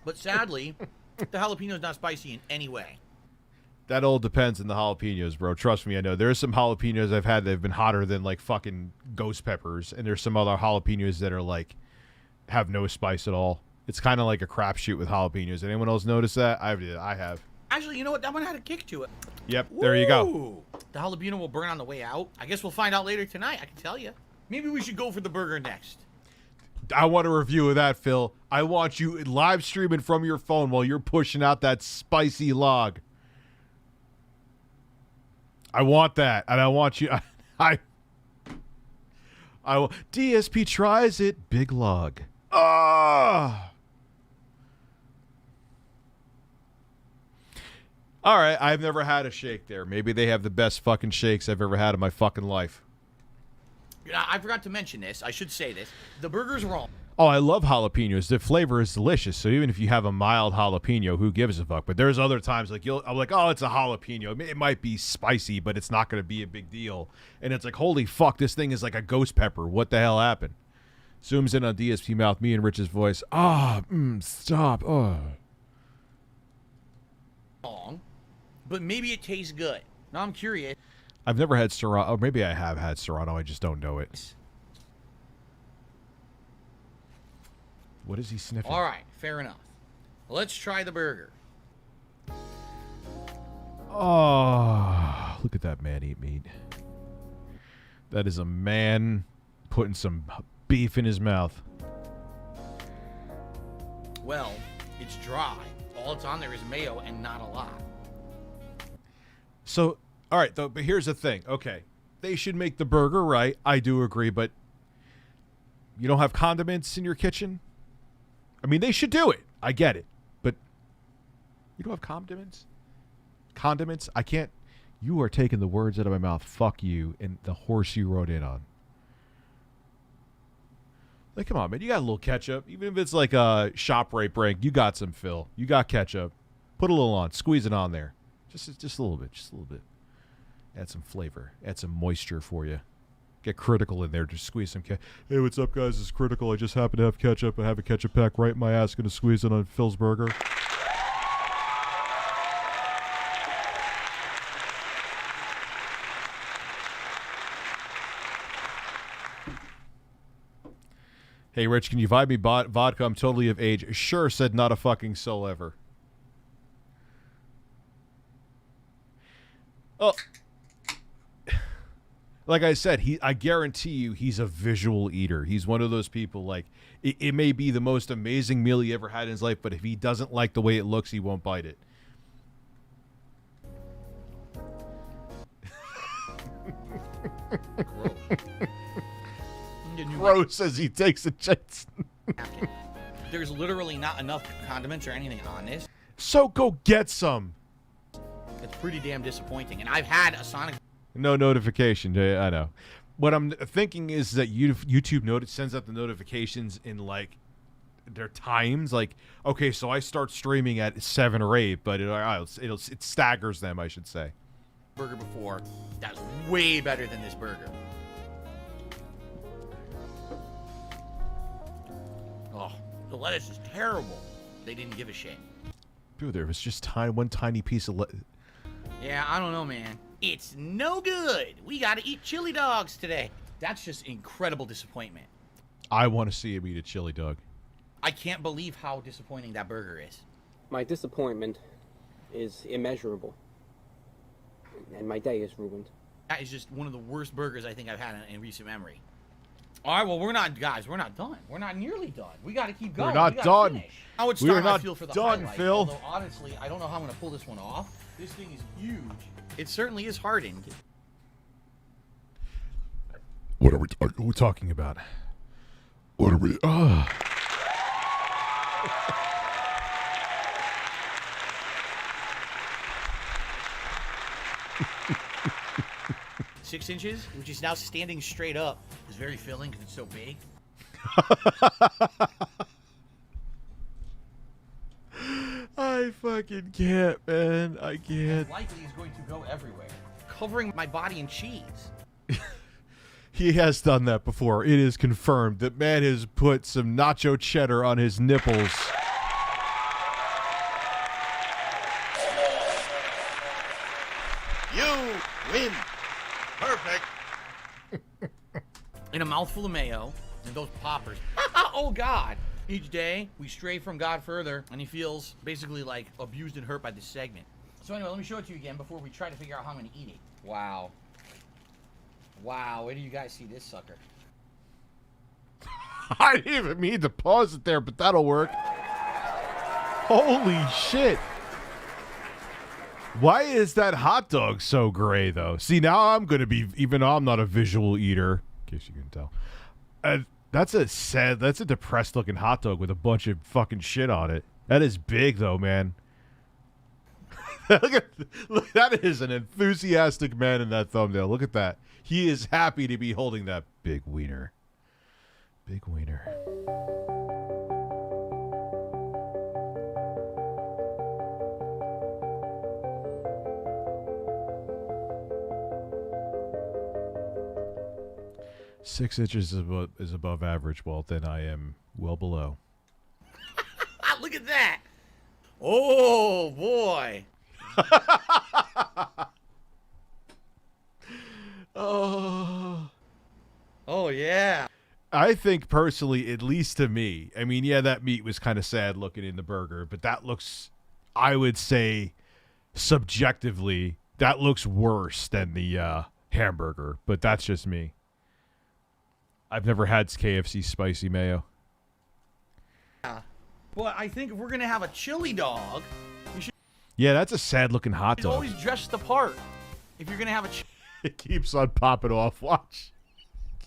But sadly, the jalapeno is not spicy in any way. That all depends on the jalapenos, bro. Trust me, I know. There's some jalapenos I've had that have been hotter than, like, fucking ghost peppers, and there's some other jalapenos that are, like, have no spice at all. It's kind of like a crapshoot with jalapenos. Anyone else notice that? I have. Actually, you know what? That one had a kick to it. Yep, there you go. Ooh. The jalapeno will burn on the way out. I guess we'll find out later tonight, I can tell you. Maybe we should go for the burger next. I want a review of that, Phil. I want you live streaming from your phone while you're pushing out that spicy log. I want that, and I want you... DSP tries it, big log. Ah! All right, I've never had a shake there. Maybe they have the best fucking shakes I've ever had in my fucking life. I forgot to mention this. I should say this. The burger's wrong. Oh, I love jalapenos. The flavor is delicious. So even if you have a mild jalapeno, who gives a fuck? But there's other times like I'm like, oh, it's a jalapeno. It might be spicy, but it's not going to be a big deal. And it's like, holy fuck, this thing is like a ghost pepper. What the hell happened? Zooms in on DSP mouth, me and Rich's voice. Stop. Wrong, but maybe it tastes good. Now I'm curious. I've never had Serrano. Or maybe I have had Serrano. I just don't know it. What is he sniffing? All right, fair enough. Let's try the burger. Oh, look at that man eat meat. That is a man putting some beef in his mouth. Well, it's dry. All it's on there is mayo and not a lot. So, all right, though, but here's the thing. Okay, they should make the burger right. I do agree, but you don't have condiments in your kitchen? I mean, they should do it. I get it. But you don't have condiments? Condiments? I can't. You are taking the words out of my mouth. Fuck you and the horse you rode in on. Like, come on, man. You got a little ketchup. Even if it's like a ShopRite brand, you got some, Phil. You got ketchup. Put a little on. Squeeze it on there. Just a little bit. Just a little bit. Add some flavor. Add some moisture for you. Get critical in there. Just squeeze some ketchup. Hey, what's up, guys? It's Critical. I just happen to have ketchup. I have a ketchup pack right in my ass. Gonna squeeze it on Phil's burger. Hey, Rich, can you vibe me vodka? I'm totally of age. Sure, said not a fucking soul ever. Oh. Like I said, I guarantee you he's a visual eater. He's one of those people, like, it may be the most amazing meal he ever had in his life, but if he doesn't like the way it looks, he won't bite it. Gross as he takes a chance. There's literally not enough condiments or anything on this. So go get some. It's pretty damn disappointing. And I've had a Sonic... No notification. I know. What I'm thinking is that YouTube sends out the notifications in, like, their times. Like, okay, so I start streaming at 7 or 8, but it staggers them, I should say. Burger before. That's way better than this burger. Oh, the lettuce is terrible. They didn't give a shit. Dude, there was just one tiny piece of Yeah, I don't know, man. It's no good. We gotta eat chili dogs today. That's just incredible disappointment. I want to see him eat a chili dog. I can't believe how disappointing that burger is. My disappointment is immeasurable. And my day is ruined. That is just one of the worst burgers I think I've had in recent memory. All right, well, we're not done. We're not nearly done. We got to keep going. We're not done. Finish. Now it's We are starting not to feel for the done, highlights, Phil. Although, honestly, I don't know how I'm going to pull this one off. This thing is huge. It certainly is hardened. What are we talking about? What are we... 6 inches, which is now standing straight up, is very filling because it's so big. I fucking can't, man. I can't. Likely is going to go everywhere, covering my body in cheese. He has done that before. It is confirmed that man has put some nacho cheddar on his nipples. You win. Perfect. In a mouthful of mayo and those poppers. Oh, God. Each day, we stray from God further, and he feels basically like abused and hurt by this segment. So anyway, let me show it to you again before we try to figure out how I'm going to eat it. Wow. Wow, where do you guys see this sucker? I didn't even mean to pause it there, but that'll work. Holy shit. Why is that hot dog so gray, though? See, now I'm going to be, even though I'm not a visual eater, in case you can tell. That's a depressed looking hot dog with a bunch of fucking shit on it. That is big, though, man. Look, that is an enthusiastic man in that thumbnail. Look at that. He is happy to be holding that big wiener. Big wiener. Six inches is above average, Walt, and I am well below. Look at that. Oh, boy. Oh. Oh, yeah. I think personally, at least to me, I mean, yeah, that meat was kind of sad looking in the burger, but that looks, I would say, subjectively, that looks worse than the hamburger, but that's just me. I've never had KFC spicy mayo. Well, I think if we're going to have a chili dog, we should Yeah, that's a sad looking hot dog. always dress the part. If you're going to have a It keeps on popping off. Watch.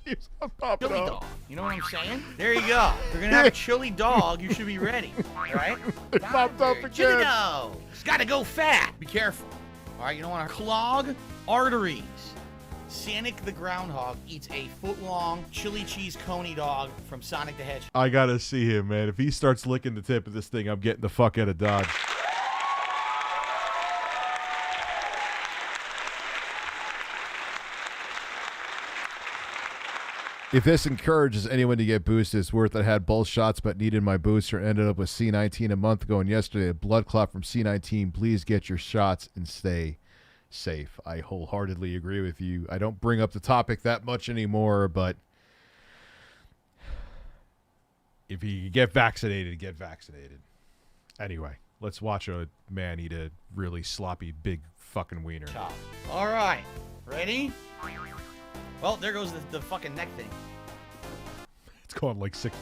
It keeps on popping chili off. dog, you know what I'm saying? There you go. If you're going to have a chili dog, you should be ready. All right? It popped up Chili again. dog. It's got to go fat. Be careful. All right, you don't want to clog arteries. Sonic the Groundhog eats a foot-long chili cheese coney dog from Sonic the Hedgehog. I gotta see him, man. If he starts licking the tip of this thing, I'm getting the fuck out of Dodge. If this encourages anyone to get boosted, it's worth it. I had both shots but needed my booster. Ended up with C19 a month ago, and yesterday a blood clot from C19. Please get your shots and stay safe. I wholeheartedly agree with you. I don't bring up the topic that much anymore, but if you can get vaccinated, get vaccinated. Anyway, let's watch a man eat a really sloppy, big fucking wiener. All right, ready? Well, there goes the fucking neck thing. It's going like 6.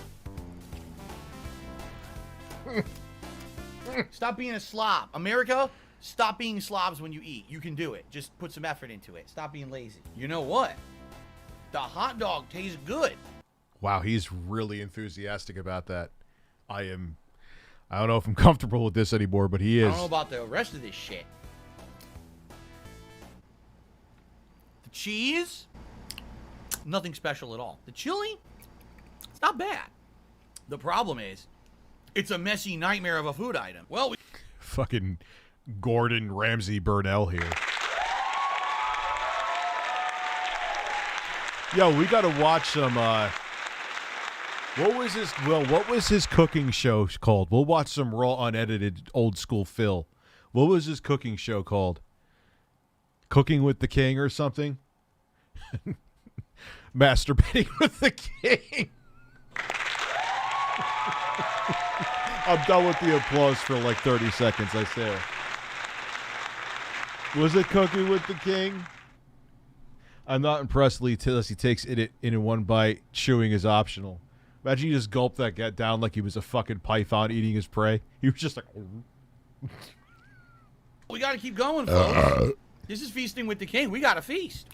Stop being a slob. America, stop being slobs when you eat. You can do it. Just put some effort into it. Stop being lazy. You know what? The hot dog tastes good. Wow, he's really enthusiastic about that. I don't know if I'm comfortable with this anymore, but he I is. don't know about the rest of this shit. The cheese, nothing special at all. The chili, it's not bad. The problem is, it's a messy nightmare of a food item. Well, Fucking Gordon Ramsay Burnell here. Yo, we gotta watch some what was his cooking show called? We'll watch some raw, unedited, old school Phil. What was his cooking show called? Cooking with the King or something? Masturbating with the King. I'm done with the applause for like 30 seconds, I swear. Was it Cooking with the King? I'm not impressed unless he takes it in one bite. Chewing is optional. Imagine you just gulp that guy down like he was a fucking python eating his prey. He was just like... we got to keep going, folks. This is Feasting with the King. We got to feast.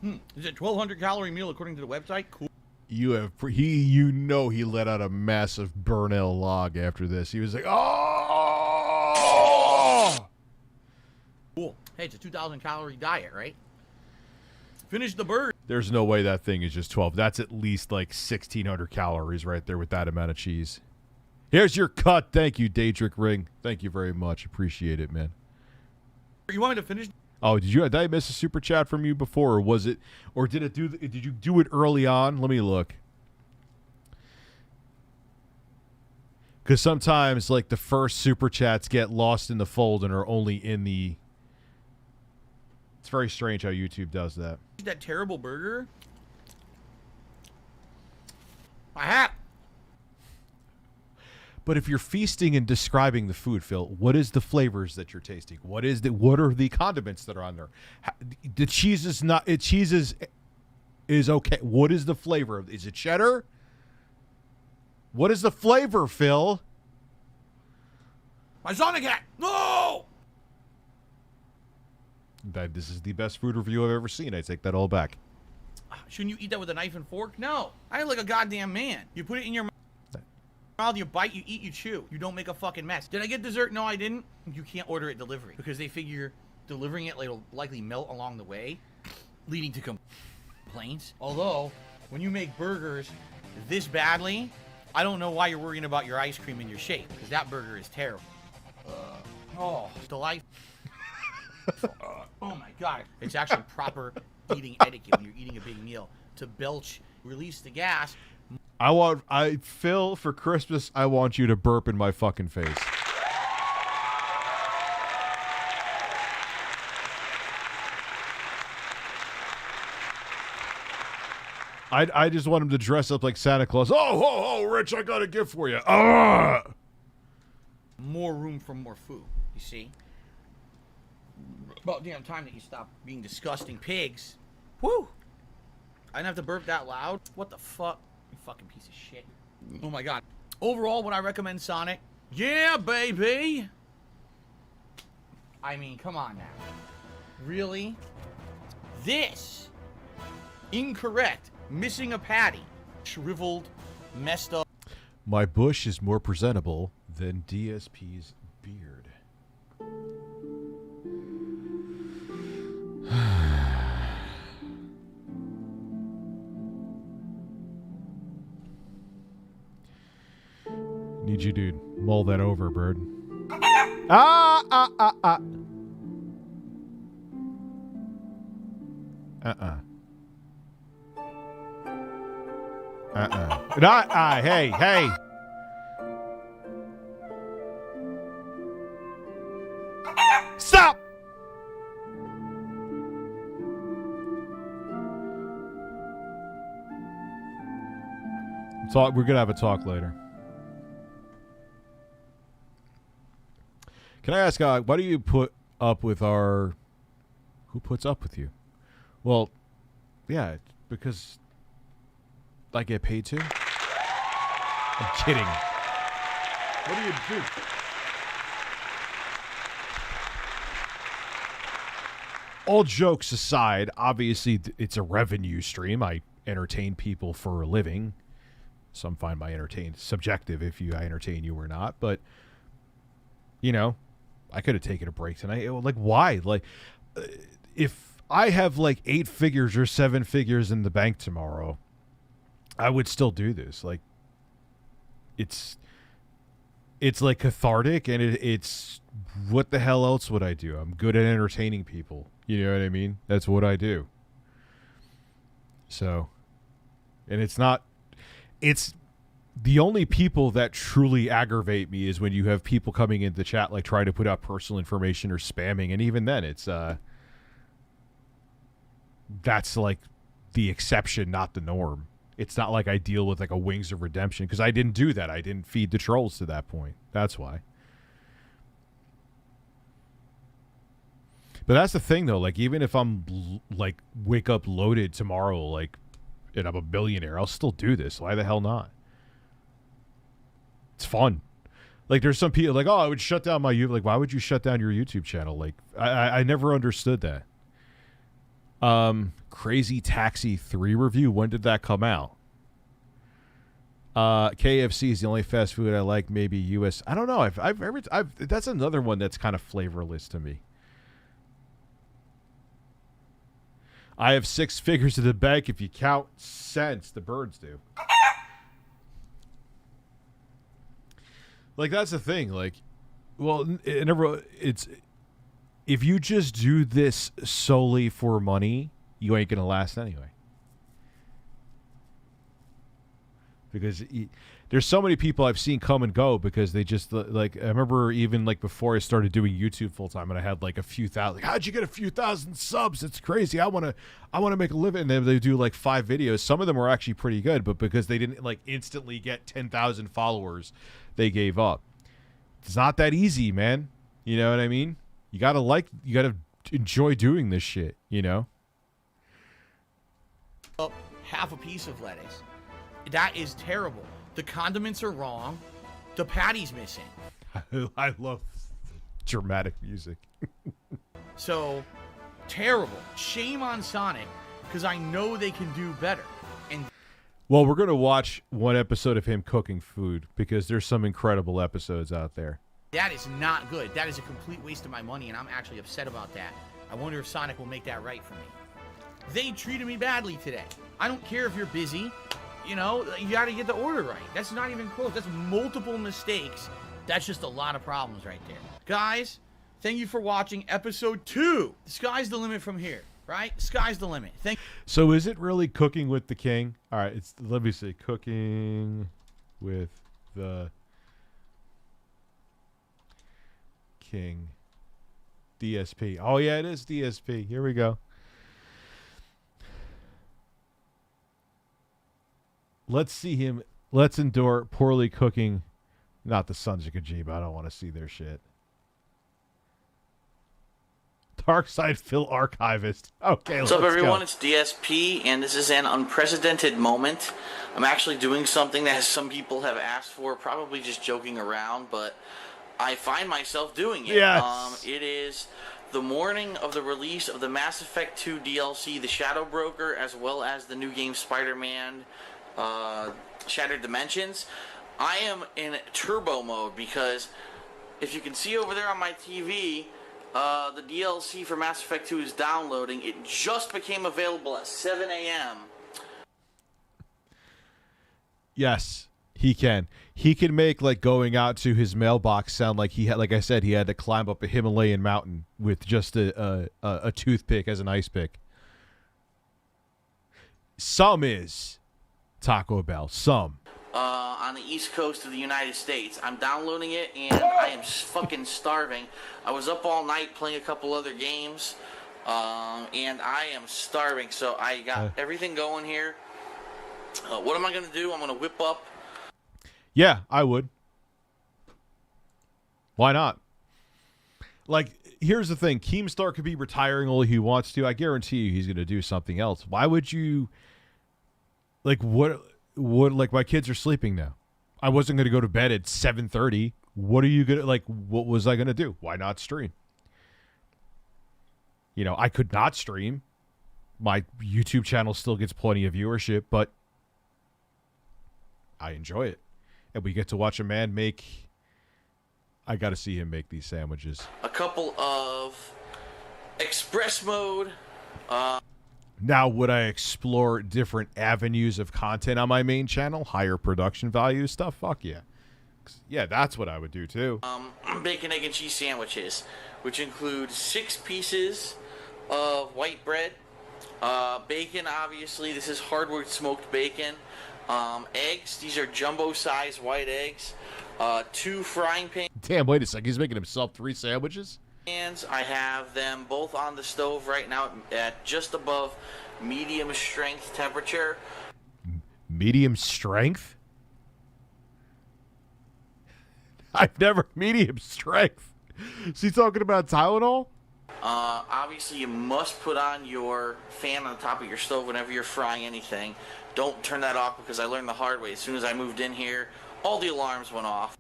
Is it 1,200 calorie meal according to the website? Cool. He let out a massive Burnell log after this. He was like, oh! Cool. Hey, it's a 2,000 calorie diet, right? Finish the bird. There's no way that thing is just 12. That's at least like 1,600 calories right there with that amount of cheese. Here's your cut. Thank you, Daedric Ring. Thank you very much. Appreciate it, man. You want me to finish? Oh, did I miss a super chat from you before, or was it, or did you do it early on? Let me look. Because sometimes, like, the first super chats get lost in the fold and are only in the... It's very strange how YouTube does that. That terrible burger? I have. But if you're feasting and describing the food, Phil, what is the flavors that you're tasting? What are the condiments that are on there? The cheese is not. Cheese is okay. What is the flavor? Is it cheddar? What is the flavor, Phil? My Sonic hat. No. This is the best food review I've ever seen. I take that all back. Shouldn't you eat that with a knife and fork? No. I look like a goddamn man. You put it in your mouth. You bite, you eat, you chew. You don't make a fucking mess. Did I get dessert? No, I didn't. You can't order it delivery because they figure delivering it will likely melt along the way, leading to complaints. Although, when you make burgers this badly, I don't know why you're worrying about your ice cream and your shake, because that burger is terrible. Oh, it's delightful. Oh my god. It's actually proper eating etiquette when you're eating a big meal to belch, release the gas. Phil, for Christmas, I want you to burp in my fucking face. I just want him to dress up like Santa Claus. Oh, Rich, I got a gift for you. More room for more food, you see? About damn time that you stop being disgusting pigs. Woo! I didn't have to burp that loud. What the fuck? You fucking piece of shit. Oh my god. Overall, would I recommend Sonic? Yeah, baby! I mean, come on now. Really? This? Incorrect. Missing a patty. Shriveled, messed up. My bush is more presentable than DSP's beard. Need you to mull that over, bird. Uh-uh. Hey. Stop! We're gonna have a talk later. Can I ask, why do you put up with our... Who puts up with you? Well, yeah, because I get paid to. I'm kidding. What do you do? All jokes aside, obviously it's a revenue stream. I entertain people for a living. Some find my entertain subjective if I entertain you or not, but you know, I could have taken a break tonight. Like, why? Like, if I have like 8 figures or 7 figures in the bank tomorrow, I would still do this. Like, it's like cathartic, and it's what the hell else would I do? I'm good at entertaining people. You know what I mean? That's what I do. So, and it's the only people that truly aggravate me is when you have people coming into the chat like trying to put out personal information or spamming, and even then it's that's like the exception, not the norm. It's not like I deal with like a Wings of Redemption, because I didn't do that. I didn't feed the trolls to that point. That's why. But that's the thing though, like even if I'm like wake up loaded tomorrow, like, and I'm a billionaire, I'll still do this. Why the hell not? It's fun. Like there's some people like, oh, I would shut down my YouTube. Like, why would you shut down your YouTube channel? Like, I never understood that. Crazy Taxi 3 review. When did that come out? KFC is the only fast food I like. Maybe US. I don't know. I've that's another one that's kind of flavorless to me. I have 6 figures in the bank if you count cents. The birds do. Like, that's the thing. Like, well, it's if you just do this solely for money, you ain't gonna last anyway. Because there's so many people I've seen come and go because they just, like, I remember even like before I started doing YouTube full time and I had like a few thousand. Like, how'd you get a few thousand subs? It's crazy. I wanna make a living. And then they do like 5 videos. Some of them were actually pretty good, but because they didn't like instantly get 10,000 followers, they gave up. It's not that easy, man. You know what I mean? You gotta enjoy doing this shit, you know? Half a piece of lettuce. That is terrible. The condiments are wrong. The patty's missing. I love dramatic music. So, terrible. Shame on Sonic, because I know they can do better. And Well, we're going to watch one episode of him cooking food because there's some incredible episodes out there. That is not good. That is a complete waste of my money, and I'm actually upset about that. I wonder if Sonic will make that right for me. They treated me badly today. I don't care if you're busy. You know, you got to get the order right. That's not even close. That's multiple mistakes. That's just a lot of problems right there. Guys, thank you for watching episode 2. The sky's the limit from here, right? Sky's the limit. So is it really Cooking with the King? All right, let me see. Cooking with the King. DSP. Oh, yeah, it is DSP. Here we go. Let's see him. Let's endure poorly cooking. Not the Sons of Kojima. I don't want to see their shit. Darkside Phil Archivist. Okay, What's up, everyone? It's DSP, and this is an unprecedented moment. I'm actually doing something that some people have asked for, probably just joking around, but I find myself doing it. Yes. It is the morning of the release of the Mass Effect 2 DLC, The Shadow Broker, as well as the new game Spider-Man Shattered Dimensions. I am in turbo mode because if you can see over there on my TV, the DLC for Mass Effect 2 is downloading. It just became available at 7 a.m. Yes, he can. He can make like going out to his mailbox sound like he had, like I said, he had to climb up a Himalayan mountain with just a toothpick as an ice pick. Some is Taco Bell. Some. On the east coast of the United States. I'm downloading it, and I am fucking starving. I was up all night playing a couple other games, and I am starving. So I got everything going here. What am I going to do? I'm going to whip up. Yeah, I would. Why not? Like, here's the thing. Keemstar could be retiring all he wants to. I guarantee you he's going to do something else. Why would you... Like, what like, my kids are sleeping now. I wasn't going to go to bed at 7:30. What are you going to... Like, what was I going to do? Why not stream? You know, I could not stream. My YouTube channel still gets plenty of viewership, but I enjoy it. And we get to watch a man make... I got to see him make these sandwiches. A couple of express mode. Now, would I explore different avenues of content on my main channel? Higher production value stuff? Fuck yeah. Yeah, that's what I would do too. Bacon, egg, and cheese sandwiches, which include 6 pieces of white bread. Bacon, obviously. This is hardwood smoked bacon. Eggs. These are jumbo-sized white eggs. 2 frying pans. Damn, wait a second. He's making himself 3 sandwiches? I have them both on the stove right now at just above medium strength temperature. Medium strength? I've never... Medium strength? Is he talking about Tylenol? Obviously, you must put on your fan on the top of your stove whenever you're frying anything. Don't turn that off because I learned the hard way. As soon as I moved in here, all the alarms went off.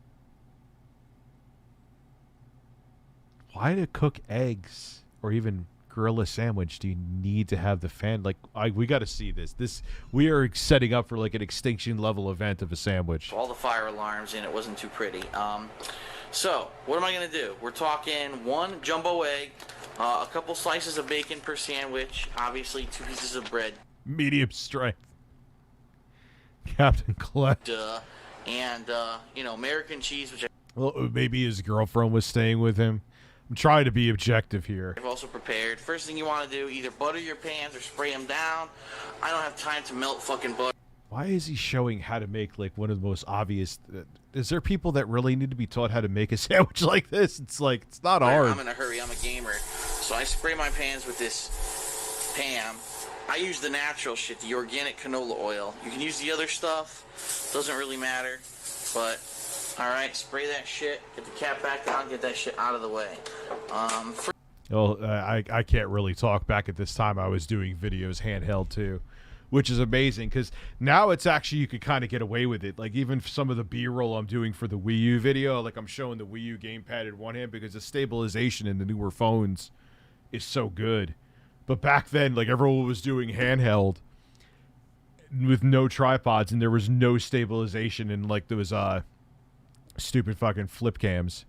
Why to cook eggs or even grill a sandwich do you need to have the fan? Like, we got to see this. We are setting up for like an extinction level event of a sandwich. All the fire alarms, and it wasn't too pretty. So what am I gonna do? We're talking 1 jumbo egg, a couple slices of bacon per sandwich, obviously 2 pieces of bread. Medium strength. Captain Clay. And you know, American cheese, which Well, maybe his girlfriend was staying with him. I'm trying to be objective here. I've also prepared. First thing you want to do, either butter your pans or spray them down. I don't have time to melt fucking butter. Why is he showing how to make like one of the most obvious... Is there people that really need to be taught how to make a sandwich like this? It's like, it's not hard. I'm in a hurry. I'm a gamer. So I spray my pans with this Pam. I use the natural shit, the organic canola oil. You can use the other stuff. Doesn't really matter. But... Alright, spray that shit, get the cap back on, get that shit out of the way. Well, I can't really talk back at this time. I was doing videos handheld too, which is amazing because now it's actually, you could kind of get away with it. Like even some of the B-roll I'm doing for the Wii U video, like I'm showing the Wii U gamepad in one hand because the stabilization in the newer phones is so good. But back then, like everyone was doing handheld. with no tripods, and there was no stabilization, and like there was stupid fucking flip cams.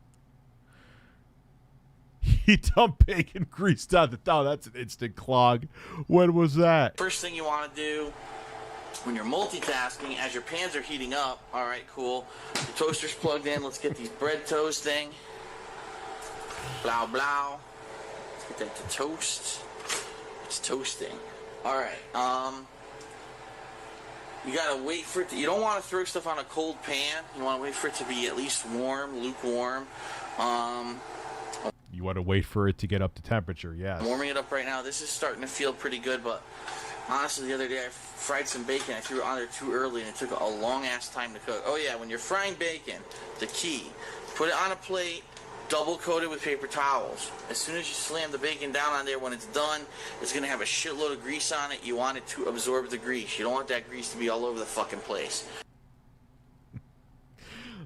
He dumped bacon grease down the... Oh, that's an instant clog. When was that? First thing you want to do when you're multitasking, as your pans are heating up, all right, cool. The toaster's plugged in. Let's get these bread toasting. Blow, blow. Let's get that to toast. It's toasting. All right. You gotta wait for it to... You don't want to throw stuff on a cold pan. You want to wait for it to be at least warm, lukewarm. You want to wait for it to get up to temperature, yes. I'm warming it up right now. This is starting to feel pretty good, but honestly, the other day I fried some bacon. I threw it on there too early, and it took a long-ass time to cook. Oh, yeah, when you're frying bacon, the key, put it on a plate, double-coat it with paper towels. As soon as you slam the bacon down on there, when it's done, it's going to have a shitload of grease on it. You want it to absorb the grease. You don't want that grease to be all over the fucking place.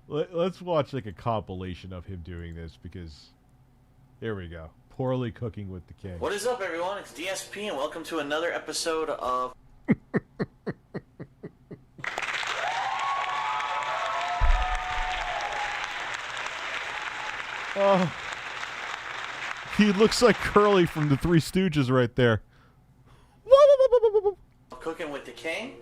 Let's watch like a compilation of him doing this, because... Here we go. Poorly cooking with the king. What is up, everyone? It's DSP, and welcome to another episode of... Oh, he looks like Curly from the Three Stooges right there. Cooking with the King.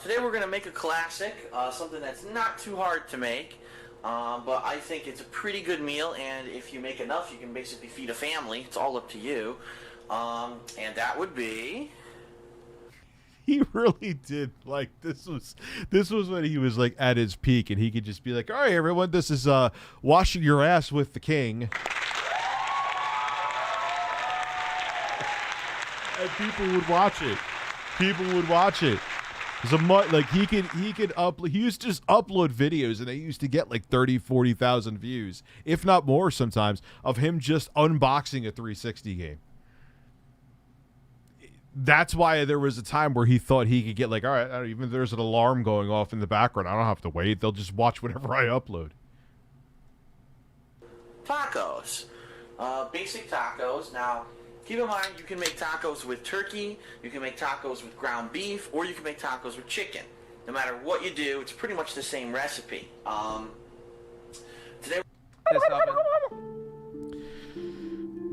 Today we're going to make a classic, something that's not too hard to make. But I think it's a pretty good meal, and if you make enough, you can basically feed a family. It's all up to you. And that would be... He really did. Like, this was when he was, like, at his peak, and he could just be like, all right, everyone, this is washing your ass with the king. And people would watch it. People would watch it. Like he could upload. He used to just upload videos, and they used to get like 30,000, 40,000 views, if not more sometimes, of him just unboxing a 360 game. That's why there was a time where he thought he could get like, all right, even if there's an alarm going off in the background, I don't have to wait. They'll just watch whatever I upload. Tacos. Basic tacos. Now, keep in mind, you can make tacos with turkey, you can make tacos with ground beef, or you can make tacos with chicken. No matter what you do, it's pretty much the same recipe. Today...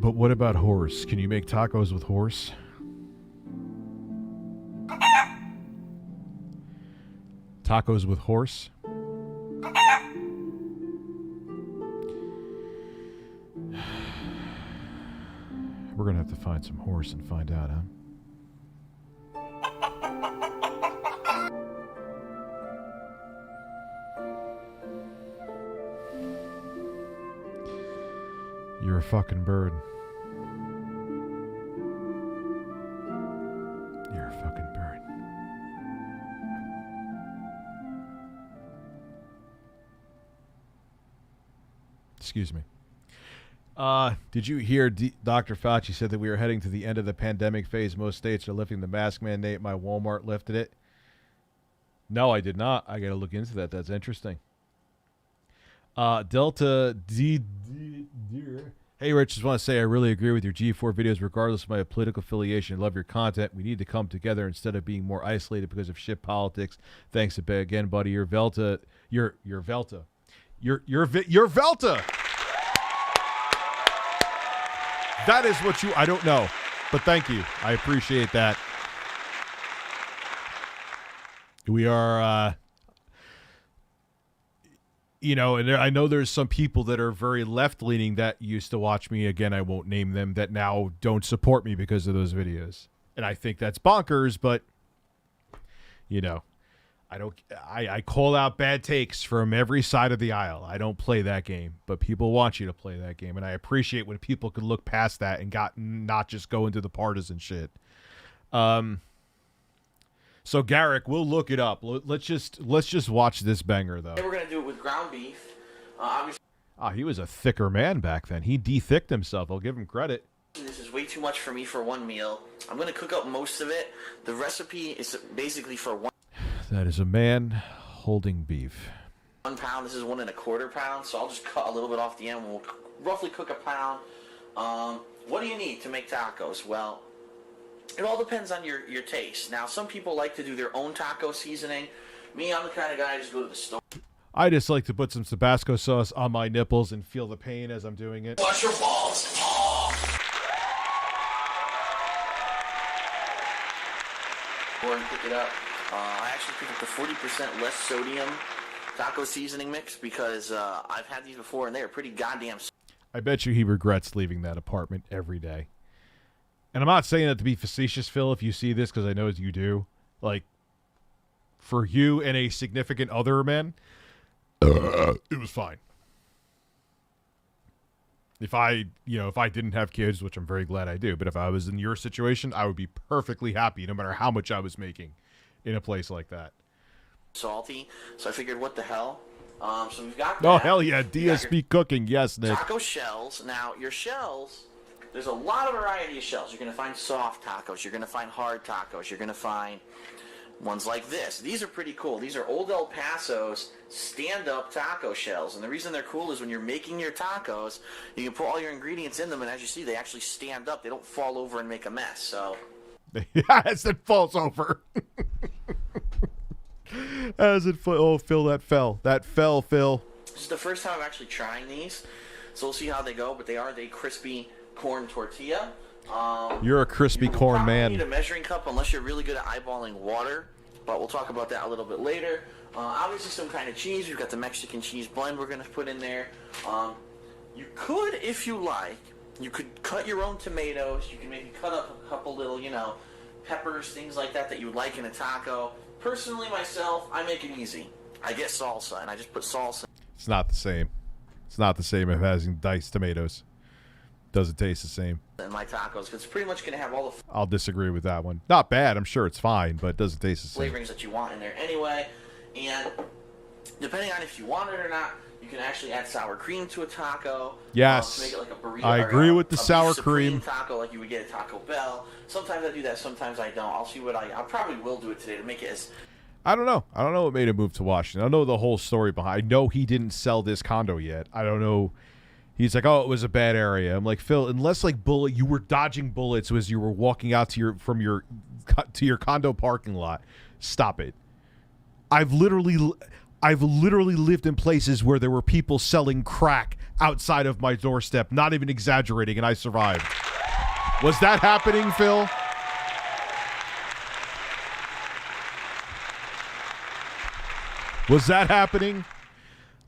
But what about horse? Can you make tacos with horse? Tacos with horse? We're going to have to find some horse and find out, huh? You're a fucking bird. You're a fucking bird. Excuse me. Did you hear Dr. Fauci said that we are heading to the end of the pandemic phase? Most states are lifting the mask mandate. My Walmart lifted it. No, I did not. I got to look into that. That's interesting. Delta D. Hey, Rich, just want to say I really agree with your G4 videos regardless of my political affiliation. I love your content. We need to come together instead of being more isolated because of shit politics. Thanks again, buddy. You're Velta. You're Velta. You're Velta. That is what you... I don't know, but thank you. I appreciate that. We are, and I know there's some people that are very left-leaning that used to watch me. Again, I won't name them, that now don't support me because of those videos. And I think that's bonkers, but, I call out bad takes from every side of the aisle. I don't play that game, but people want you to play that game, and I appreciate when people could look past that and not just go into the partisan shit. So Garrick, we'll look it up. Let's just watch this banger though. We're gonna do it with ground beef. He was a thicker man back then. He de-thicked himself. I'll give him credit. This is way too much for me for one meal. I'm gonna cook up most of it. The recipe is basically for one. That is a man holding beef. 1 pound. This is 1 1/4 pounds. So I'll just cut a little bit off the end. We'll roughly cook a pound. What do you need to make tacos? Well, it all depends on your taste. Now, some people like to do their own taco seasoning. Me, I'm the kind of guy I just go to the store. I just like to put some Tabasco sauce on my nipples and feel the pain as I'm doing it. Wash your balls. Or pick it up. I actually picked up the 40% less sodium taco seasoning mix because I've had these before and they are pretty goddamn. I bet you he regrets leaving that apartment every day. And I'm not saying that to be facetious, Phil, if you see this, because I know you do. Like, for you and a significant other, man, it was fine. If I didn't have kids, which I'm very glad I do, but if I was in your situation, I would be perfectly happy no matter how much I was making in a place like that. Salty, so I figured, what the hell? So we've got Oh, that. hell yeah, DSP cooking, yes, Nick. Taco shells. Now, your shells, there's a lot of variety of shells. You're going to find soft tacos. You're going to find hard tacos. You're going to find ones like this. These are pretty cool. These are Old El Paso's stand-up taco shells. And the reason they're cool is when you're making your tacos, you can put all your ingredients in them, and as you see, they actually stand up. They don't fall over and make a mess. So, As it falls over. As it oh, Phil, that fell. That fell, Phil. This is the first time I'm actually trying these, so we'll see how they go, but they are the crispy corn tortilla. You're a crispy corn man. You need a measuring cup unless you're really good at eyeballing water, but we'll talk about that a little bit later. Obviously some kind of cheese. We've got the Mexican cheese blend we're going to put in there. You could, if you like, you could cut your own tomatoes. You can maybe cut up a couple little, peppers, things like that you would like in a taco. Personally, myself, I make it easy. I get salsa, and I just put salsa. It's not the same. It's not the same as having diced tomatoes. Doesn't taste the same. In my tacos, because it's pretty much going to have all the I'll disagree with that one. Not bad. I'm sure it's fine, but it doesn't taste the same. flavorings that you want in there anyway. And depending on if you want it or not, you can actually add sour cream to a taco. Yes. To make it like a burrito. I agree with the a sour beef supreme cream. taco like you would get at Taco Bell. Sometimes I do that, sometimes I don't. I'll see what I probably will do it today to make it as... I don't know. I don't know what made him move to Washington. I don't know the whole story behind. I know he didn't sell this condo yet. I don't know. He's like, oh, it was a bad area. I'm like, Phil, unless like you were dodging bullets as you were walking out to your condo parking lot. Stop it. I've literally lived in places where there were people selling crack outside of my doorstep. Not even exaggerating, and I survived. Was that happening, Phil? Was that happening?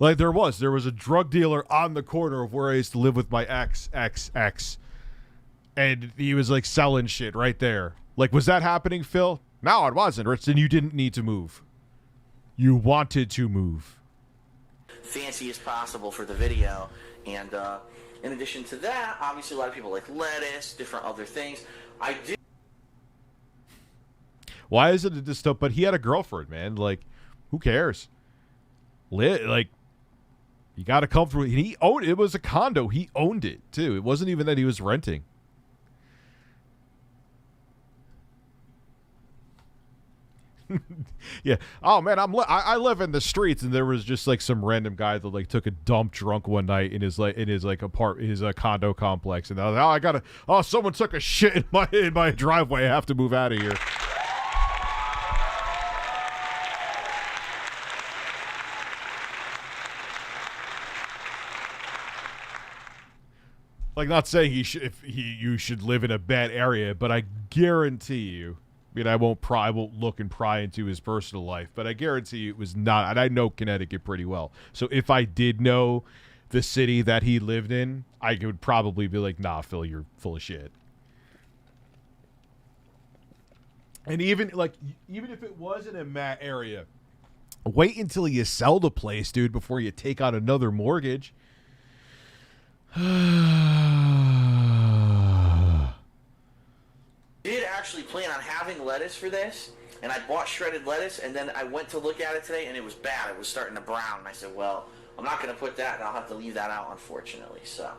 Like, there was a drug dealer on the corner of where I used to live with my ex, and he was like selling shit right there. Like, was that happening, Phil? No, it wasn't, Rich, and you didn't need to move. You wanted to move. Fancy as possible for the video. And in addition to that, obviously a lot of people like lettuce, different other things. I do. Why is it this stuff? But he had a girlfriend, man. Like, who cares? Like, you got to come through. He owned it. Was a condo. He owned it too. It wasn't even that he was renting. Yeah. Oh man, I live in the streets, and there was just like some random guy that like took a dump drunk one night in his condo complex, and I was like, someone took a shit in my driveway. I have to move out of here. Like, not saying you should live in a bad area, but I guarantee you. I mean, I won't look and pry into his personal life, but I guarantee you it was not. And I know Connecticut pretty well, so if I did know the city that he lived in, I would probably be like, "Nah, Phil, you're full of shit." And even if it wasn't a Matt area, wait until you sell the place, dude, before you take on another mortgage. Did actually plan on having lettuce for this, and I bought shredded lettuce, and then I went to look at it today, and it was bad. It was starting to brown, and I said, well, I'm not going to put that, and I'll have to leave that out, unfortunately. So,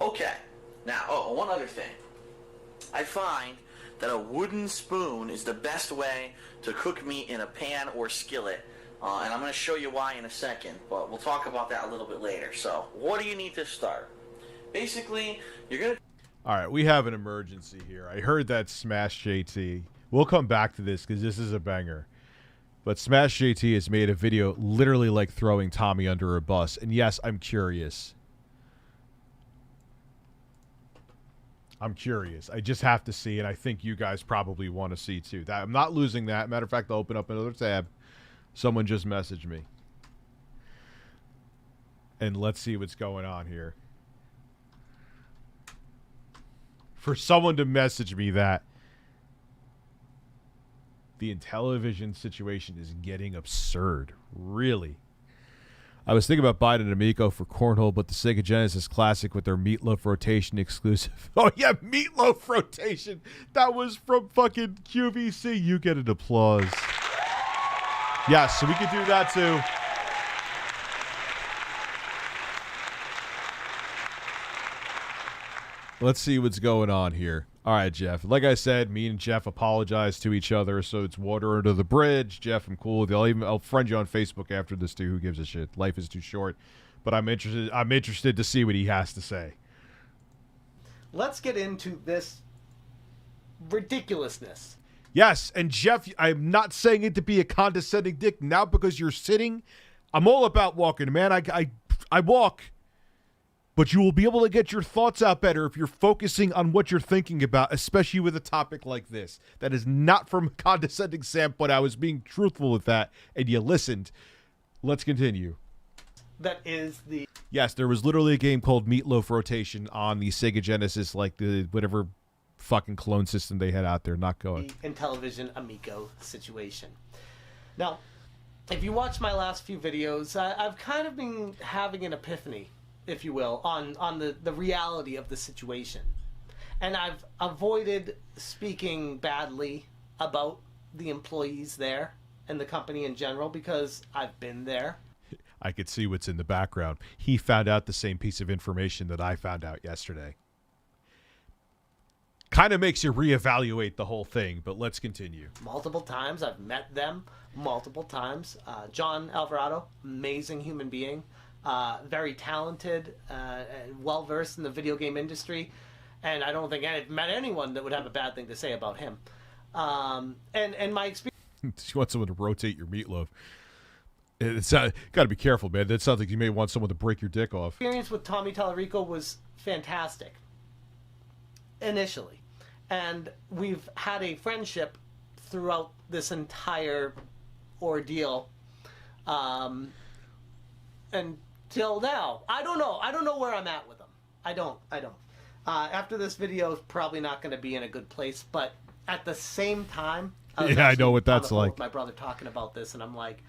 okay. Now, one other thing. I find that a wooden spoon is the best way to cook meat in a pan or skillet, and I'm going to show you why in a second, but we'll talk about that a little bit later. So, what do you need to start? Basically, you're going to... All right, we have an emergency here. I heard that Smash JT. We'll come back to this because this is a banger. But Smash JT has made a video literally like throwing Tommy under a bus. And yes, I'm curious. I'm curious. I just have to see, and I think you guys probably want to see too. That I'm not losing that. Matter of fact, I'll open up another tab. Someone just messaged me. And let's see what's going on here. For someone to message me that the Intellivision situation is getting absurd. Really. I was thinking about buying an Amico for Cornhole, but the Sega Genesis Classic with their Meatloaf Rotation exclusive. Oh, yeah, Meatloaf Rotation. That was from fucking QVC. You get an applause. Yes, so we could do that too. Let's see what's going on here. All right, Jeff. Like I said, me and Jeff apologize to each other, so it's water under the bridge. Jeff, I'm cool with you. I'll friend you on Facebook after this too. Who gives a shit? Life is too short. But I'm interested to see what he has to say. Let's get into this ridiculousness. Yes, and Jeff, I'm not saying it to be a condescending dick now because you're sitting. I'm all about walking, man. I walk. But you will be able to get your thoughts out better if you're focusing on what you're thinking about, especially with a topic like this. That is not from a condescending standpoint. I was being truthful with that, and you listened. Let's continue. That is the... Yes, there was literally a game called Meatloaf Rotation on the Sega Genesis, like the whatever fucking clone system they had out there. Not going. The Intellivision Amico situation. Now, if you watch my last few videos, I've kind of been having an epiphany, if you will, on the reality of the situation. And I've avoided speaking badly about the employees there and the company in general because I've been there. I could see what's in the background. He found out the same piece of information that I found out yesterday. Kind of makes you reevaluate the whole thing, but let's continue. Multiple times. I've met them multiple times. John Alvarado, amazing human being. Very talented, and well-versed in the video game industry, and I don't think I've met anyone that would have a bad thing to say about him. And my experience... You want someone to rotate your meatloaf. It's got to be careful, man. That sounds like you may want someone to break your dick off. Experience with Tommy Tallarico was fantastic, initially. And we've had a friendship throughout this entire ordeal. Until now. I don't know where I'm at with them. I don't. After this video is probably not going to be in a good place, but at the same time, I know what that's like. With my brother talking about this, and I'm like,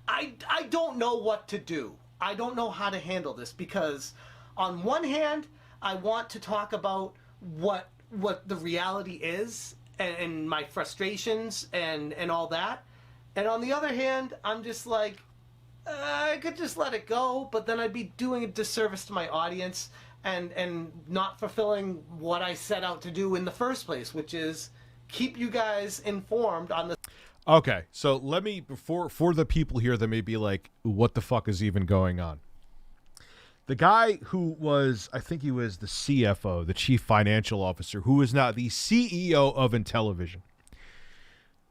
I don't know what to do. I don't know how to handle this because on one hand, I want to talk about what the reality is and my frustrations and all that. And on the other hand, I'm just like, I could just let it go, but then I'd be doing a disservice to my audience and not fulfilling what I set out to do in the first place, which is keep you guys informed on the... Okay, so let me, for the people here that may be like, what the fuck is even going on? The guy who was, I think he was the CFO, the Chief Financial Officer, who is now the CEO of Intellivision.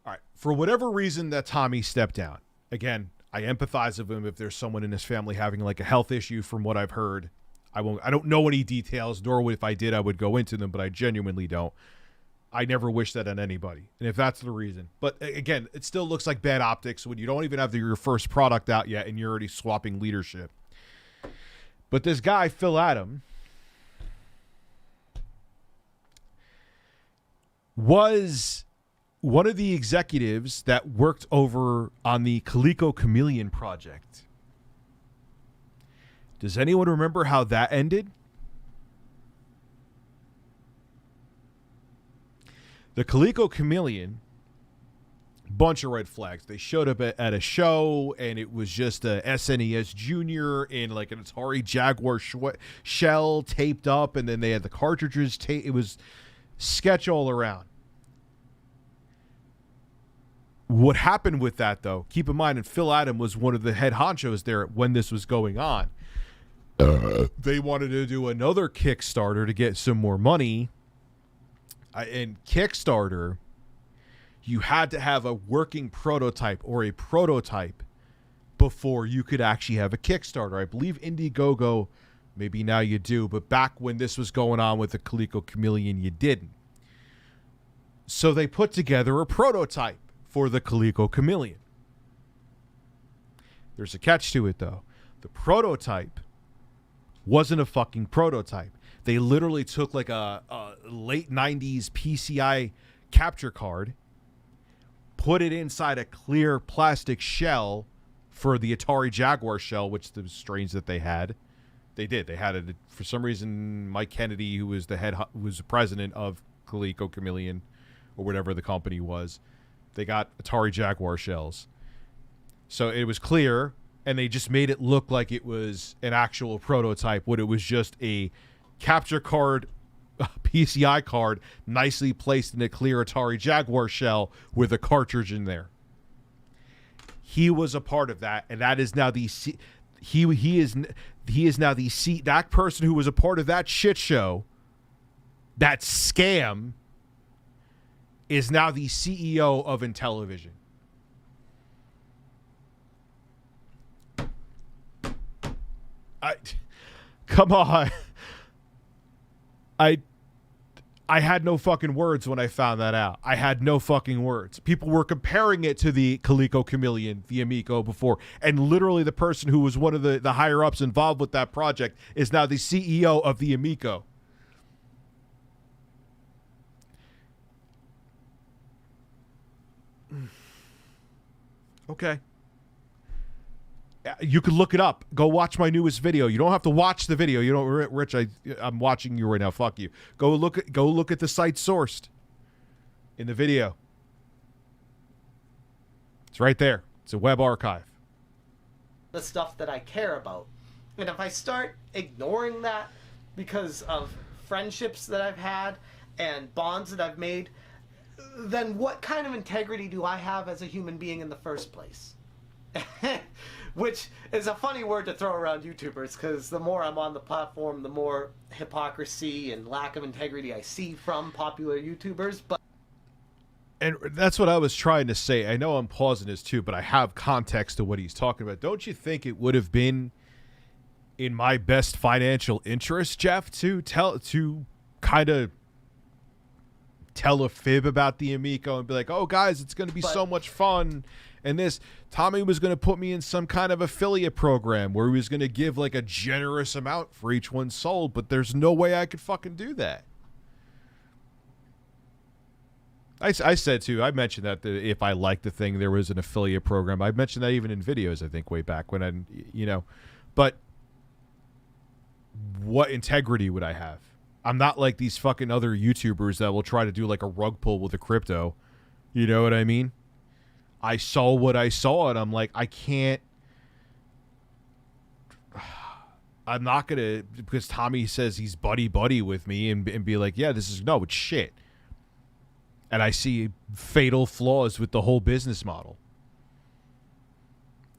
All right, for whatever reason that Tommy stepped down, again, I empathize with him if there's someone in his family having like a health issue from what I've heard. I don't know any details, nor if I did, I would go into them, but I genuinely don't. I never wish that on anybody. And if that's the reason. But again, it still looks like bad optics when you don't even have your first product out yet and you're already swapping leadership. But this guy, Phil Adam, was one of the executives that worked over on the Coleco Chameleon project. Does anyone remember how that ended? The Coleco Chameleon, bunch of red flags. They showed up at a show, and it was just a SNES Junior in like an Atari Jaguar shell taped up, and then they had the cartridges taped. It was sketch all around. What happened with that, though, keep in mind, and Phil Adam was one of the head honchos there when this was going on. They wanted to do another Kickstarter to get some more money. And Kickstarter, you had to have a working prototype or a prototype before you could actually have a Kickstarter. I believe Indiegogo, maybe now you do, but back when this was going on with the Calico Chameleon, you didn't. So they put together a prototype for the Calico Chameleon. There's a catch to it, though. The prototype wasn't a fucking prototype. They literally took like a late 90s PCI capture card, put it inside a clear plastic shell for the Atari Jaguar shell, which the strains that they had. They did. They had it for some reason. Mike Kennedy, who was the president of Calico Chameleon, or whatever the company was, they got Atari Jaguar shells. So it was clear, and they just made it look like it was an actual prototype, when it was just a capture card, PCI card, nicely placed in a clear Atari Jaguar shell with a cartridge in there. He was a part of that, and that is now the he is now that person who was a part of that shit show, that scam, is now the CEO of Intellivision. Come on. I had no fucking words when I found that out. I had no fucking words. People were comparing it to the Calico Chameleon, the Amico, before, and literally the person who was one of the higher-ups involved with that project is now the CEO of the Amico. Okay. You can look it up. Go watch my newest video. You don't have to watch the video. You don't, Rich. I'm watching you right now. Fuck you. Go look at the site sourced in the video. It's right there. It's a web archive. The stuff that I care about, and if I start ignoring that because of friendships that I've had and bonds that I've made, then what kind of integrity do I have as a human being in the first place? Which is a funny word to throw around YouTubers, because the more I'm on the platform, the more hypocrisy and lack of integrity I see from popular YouTubers. And that's what I was trying to say. I know I'm pausing this too, but I have context to what he's talking about. Don't you think it would have been in my best financial interest, Jeff, to kind of tell a fib about the Amico and be like, oh, guys, it's going to be so much fun. And Tommy was going to put me in some kind of affiliate program where he was going to give like a generous amount for each one sold, but there's no way I could fucking do that. I said too, I mentioned that if I liked the thing, there was an affiliate program. I mentioned that even in videos, I think, way back when but what integrity would I have? I'm not like these fucking other YouTubers that will try to do like a rug pull with a crypto. You know what I mean? I saw what I saw, and I'm like, I can't. I'm not going to, because Tommy says he's buddy with me and be like, yeah, it's shit. And I see fatal flaws with the whole business model.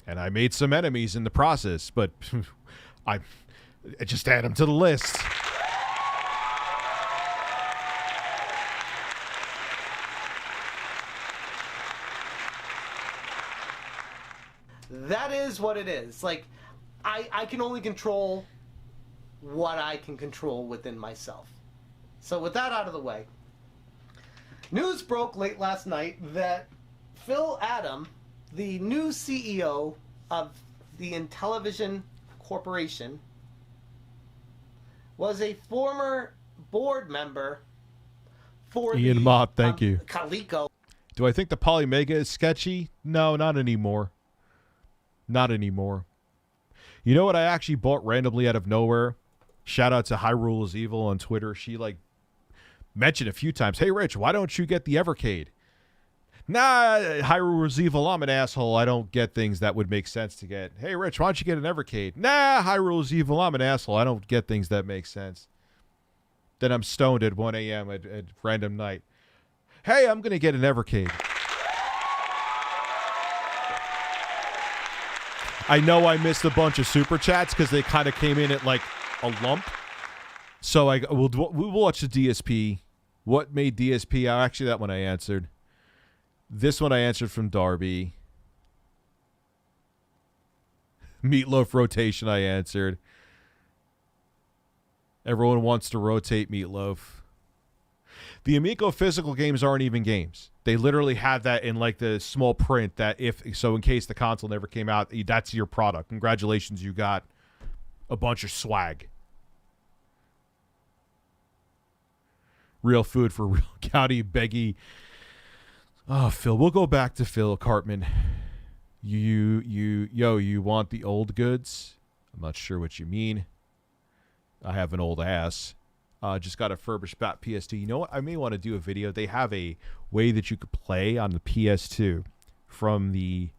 And I made some enemies in the process, but I just add them to the list. That is what it is. Like, I can only control what I can control within myself. So with that out of the way, news broke late last night that Phil Adam, the new CEO of the Intellivision Corporation, was a former board member for Ian Mott, thank you. Calico. Do I think the Polymega is sketchy? No, not anymore. Not anymore. You know what I actually bought randomly out of nowhere? Shout out to Hyrule is Evil on Twitter. She mentioned a few times, hey Rich, why don't you get the Evercade? Nah, Hyrule is Evil, I'm an asshole. I don't get things that would make sense to get. Hey Rich, why don't you get an Evercade? Nah, Hyrule is Evil, I'm an asshole. I don't get things that make sense. Then I'm stoned at 1 a.m. at random night. Hey, I'm going to get an Evercade. I know I missed a bunch of super chats because they kind of came in at like a lump. So we'll watch the DSP. What made DSP? Actually, that one I answered. This one I answered from Darby. Meatloaf rotation I answered. Everyone wants to rotate Meatloaf. The Amico physical games aren't even games. They literally have that in like the small print that in case the console never came out, that's your product. Congratulations, you got a bunch of swag. Real food for real county beggy. Oh, Phil, we'll go back to Phil Cartman. You want the old goods? I'm not sure what you mean. I have an old ass. Just got a furbished bat PS2. You know what? I may want to do a video. They have a way that you could play on the PS2 from the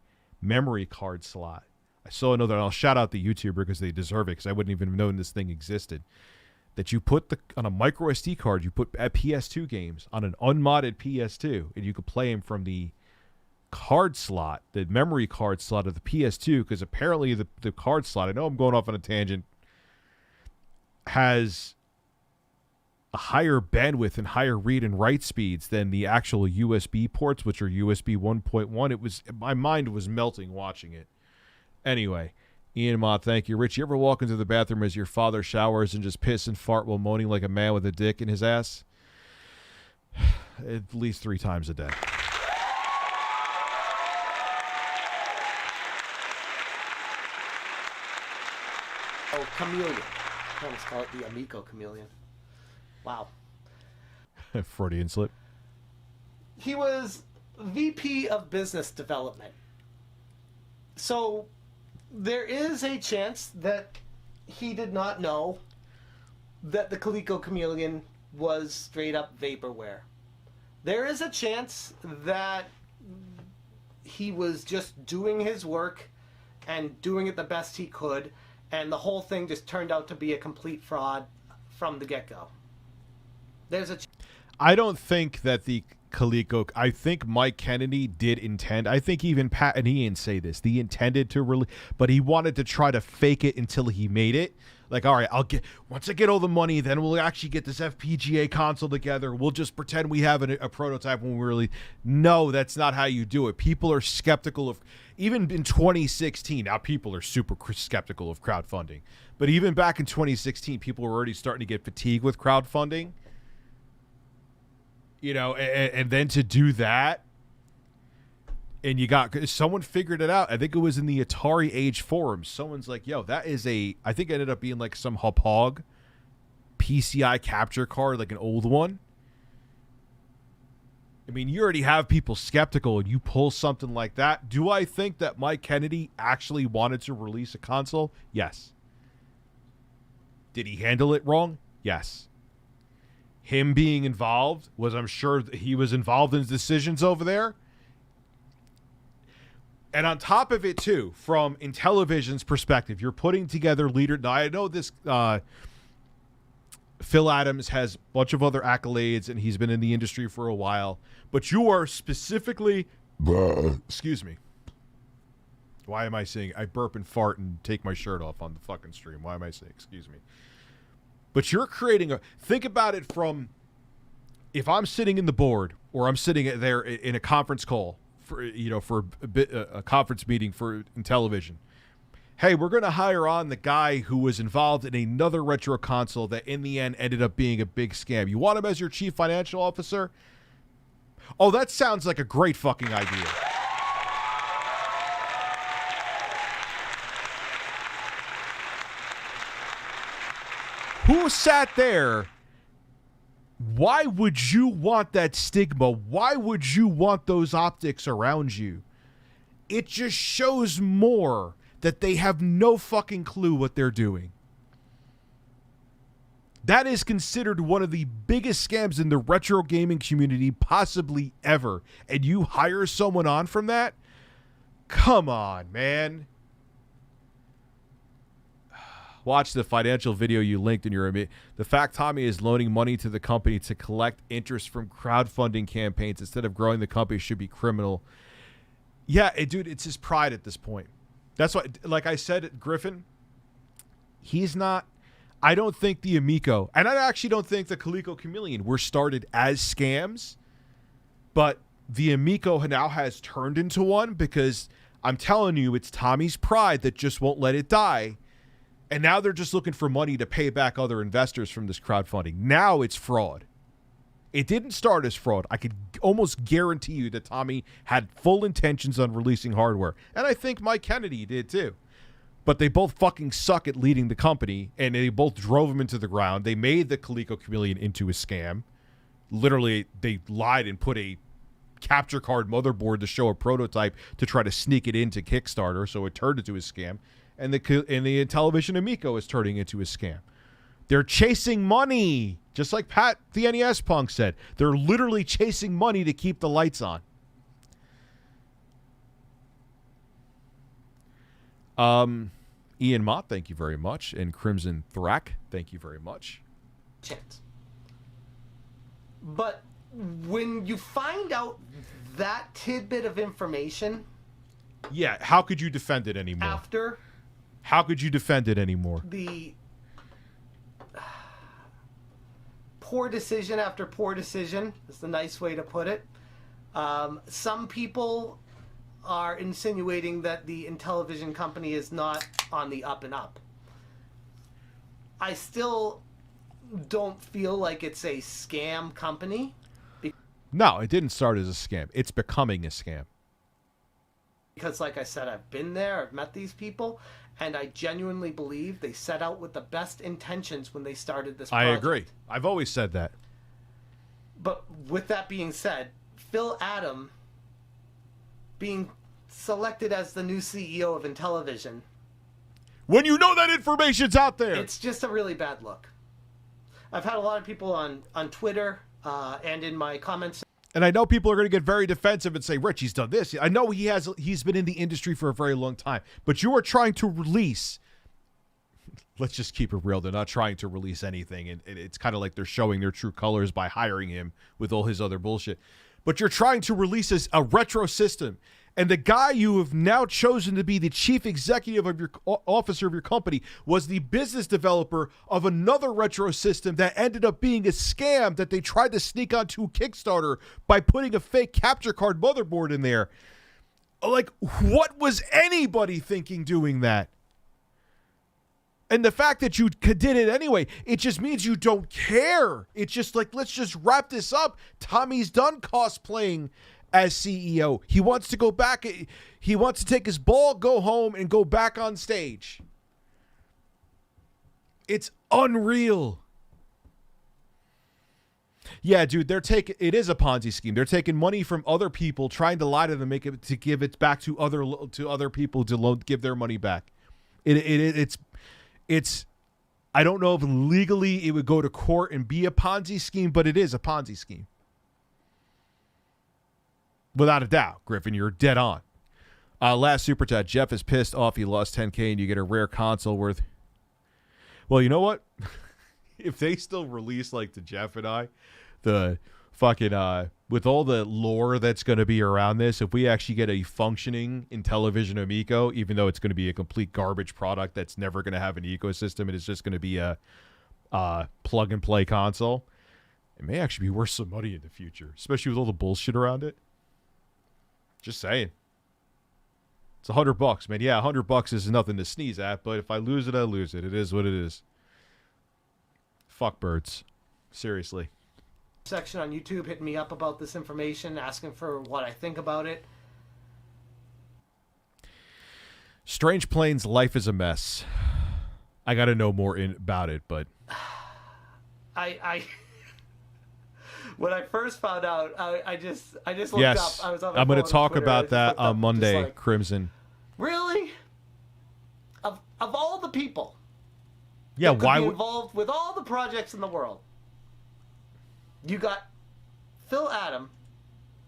memory card slot. I saw another, and I'll shout out the YouTuber because they deserve it because I wouldn't even have known this thing existed. That you put on a micro SD card, you put PS2 games on an unmodded PS2, and you could play them from the card slot, the memory card slot of the PS2, because apparently the card slot, I know I'm going off on a tangent, has a higher bandwidth and higher read and write speeds than the actual USB ports, which are USB 1.1. My mind was melting watching it. Anyway, Ian Mott, thank you. Rich, you ever walk into the bathroom as your father showers and just piss and fart while moaning like a man with a dick in his ass? At least 3 times a day. Oh, chameleon. Let's call it the Amico chameleon. Wow. Freudian slip. He was VP of Business Development. So there is a chance that he did not know that the Coleco chameleon was straight up vaporware. There is a chance that he was just doing his work and doing it the best he could, and the whole thing just turned out to be a complete fraud from the get-go. I don't think that the Coleco, I think Mike Kennedy did intend, I think even Pat and Ian say this, he intended to release, but he wanted to try to fake it until he made it. Like, all right, once I get all the money, then we'll actually get this FPGA console together. We'll just pretend we have a prototype when we really, no, that's not how you do it. People are skeptical of, even in 2016, now people are super skeptical of crowdfunding, but even back in 2016, people were already starting to get fatigued with crowdfunding. You know, and then to do that, and someone figured it out. I think it was in the Atari Age forums. Someone's like, yo, that is I think it ended up being like some Hauppauge PCI capture card, like an old one. I mean, you already have people skeptical, and you pull something like that. Do I think that Mike Kennedy actually wanted to release a console? Yes. Did he handle it wrong? Yes. Him being involved, I'm sure he was involved in his decisions over there. And on top of it, too, from Intellivision's perspective, you're putting together leader. Now, I know this Phil Adams has a bunch of other accolades, and he's been in the industry for a while. But you are specifically, excuse me. Why am I saying I burp and fart and take my shirt off on the fucking stream? Why am I saying excuse me? But you're creating think about it from, if I'm sitting in the board or I'm sitting there in a conference call for a conference meeting for Intellivision. Hey, we're going to hire on the guy who was involved in another retro console that in the end ended up being a big scam. You want him as your chief financial officer? Oh, that sounds like a great fucking idea. Who sat there? Why would you want that stigma? Why would you want those optics around you? It just shows more that they have no fucking clue what they're doing. That is considered one of the biggest scams in the retro gaming community possibly ever. And you hire someone on from that? Come on, man. Watch the financial video you linked in your... The fact Tommy is loaning money to the company to collect interest from crowdfunding campaigns instead of growing the company should be criminal. Yeah, dude, it's his pride at this point. That's why, like I said, Griffin, he's not. I don't think the Amico, and I actually don't think the Coleco Chameleon were started as scams, but the Amico now has turned into one because I'm telling you, it's Tommy's pride that just won't let it die. And now they're just looking for money to pay back other investors from this crowdfunding. Now it's fraud. It didn't start as fraud. I could almost guarantee you that Tommy had full intentions on releasing hardware. And I think Mike Kennedy did too. But they both fucking suck at leading the company, and they both drove him into the ground. They made the Coleco Chameleon into a scam. Literally, they lied and put a capture card motherboard to show a prototype to try to sneak it into Kickstarter, so it turned into a scam. And the Intellivision Amico is turning into a scam. They're chasing money, just like Pat the NES Punk said. They're literally chasing money to keep the lights on. Ian Mott, thank you very much. And Crimson Thrak, thank you very much. Chance. But when you find out that tidbit of information... Yeah, how could you defend it anymore? After... How could you defend it anymore? The poor decision after poor decision is the nice way to put it. Some people are insinuating that the Intellivision company is not on the up and up. I still don't feel like it's a scam company. No, it didn't start as a scam. It's becoming a scam. Because, like I said, I've been there, I've met these people, and I genuinely believe they set out with the best intentions when they started this project. I agree. I've always said that. But with that being said, Phil Adam being selected as the new CEO of Intellivision, when you know that information's out there, it's just a really bad look. I've had a lot of people on Twitter and in my comments. And I know people are going to get very defensive and say, Rich, he's done this. I know he's been in the industry for a very long time. But you are trying to release, let's just keep it real, they're not trying to release anything. And it's kind of like they're showing their true colors by hiring him with all his other bullshit. But you're trying to release a retro system. And the guy you have now chosen to be the chief executive of your officer of your company was the business developer of another retro system that ended up being a scam that they tried to sneak onto Kickstarter by putting a fake capture card motherboard in there. Like, what was anybody thinking doing that? And the fact that you did it anyway, it just means you don't care. It's just like, let's just wrap this up. Tommy's done cosplaying as CEO. He wants to go back. He wants to take his ball, go home, and go back on stage. It's unreal. Yeah, dude, it is a Ponzi scheme. They're taking money from other people, trying to lie to them, to give it back to other people to give their money back. It's I don't know if legally it would go to court and be a Ponzi scheme, but it is a Ponzi scheme. Without a doubt, Griffin, you're dead on. Last super chat, Jeff is pissed off he lost $10K and you get a rare console worth. Well, you know what? If they still release like the Jeff and I, the fucking with all the lore that's going to be around this, if we actually get a functioning Intellivision Amico, even though it's going to be a complete garbage product that's never going to have an ecosystem and it's just going to be a plug and play console, it may actually be worth some money in the future, especially with all the bullshit around it. Just saying. It's $100, man. Yeah, $100 is nothing to sneeze at, but if I lose it, I lose it. It is what it is. Fuck birds. Seriously. Section on YouTube hitting me up about this information, asking for what I think about it. Strange Plains life is a mess. I got to know more about it, but I when I first found out, I just looked yes, up. I was on I'm going to talk Twitter, about that on Monday, like, Crimson. Really? Of all the people, yeah, that why could be would involved with all the projects in the world? You got Phil Adam.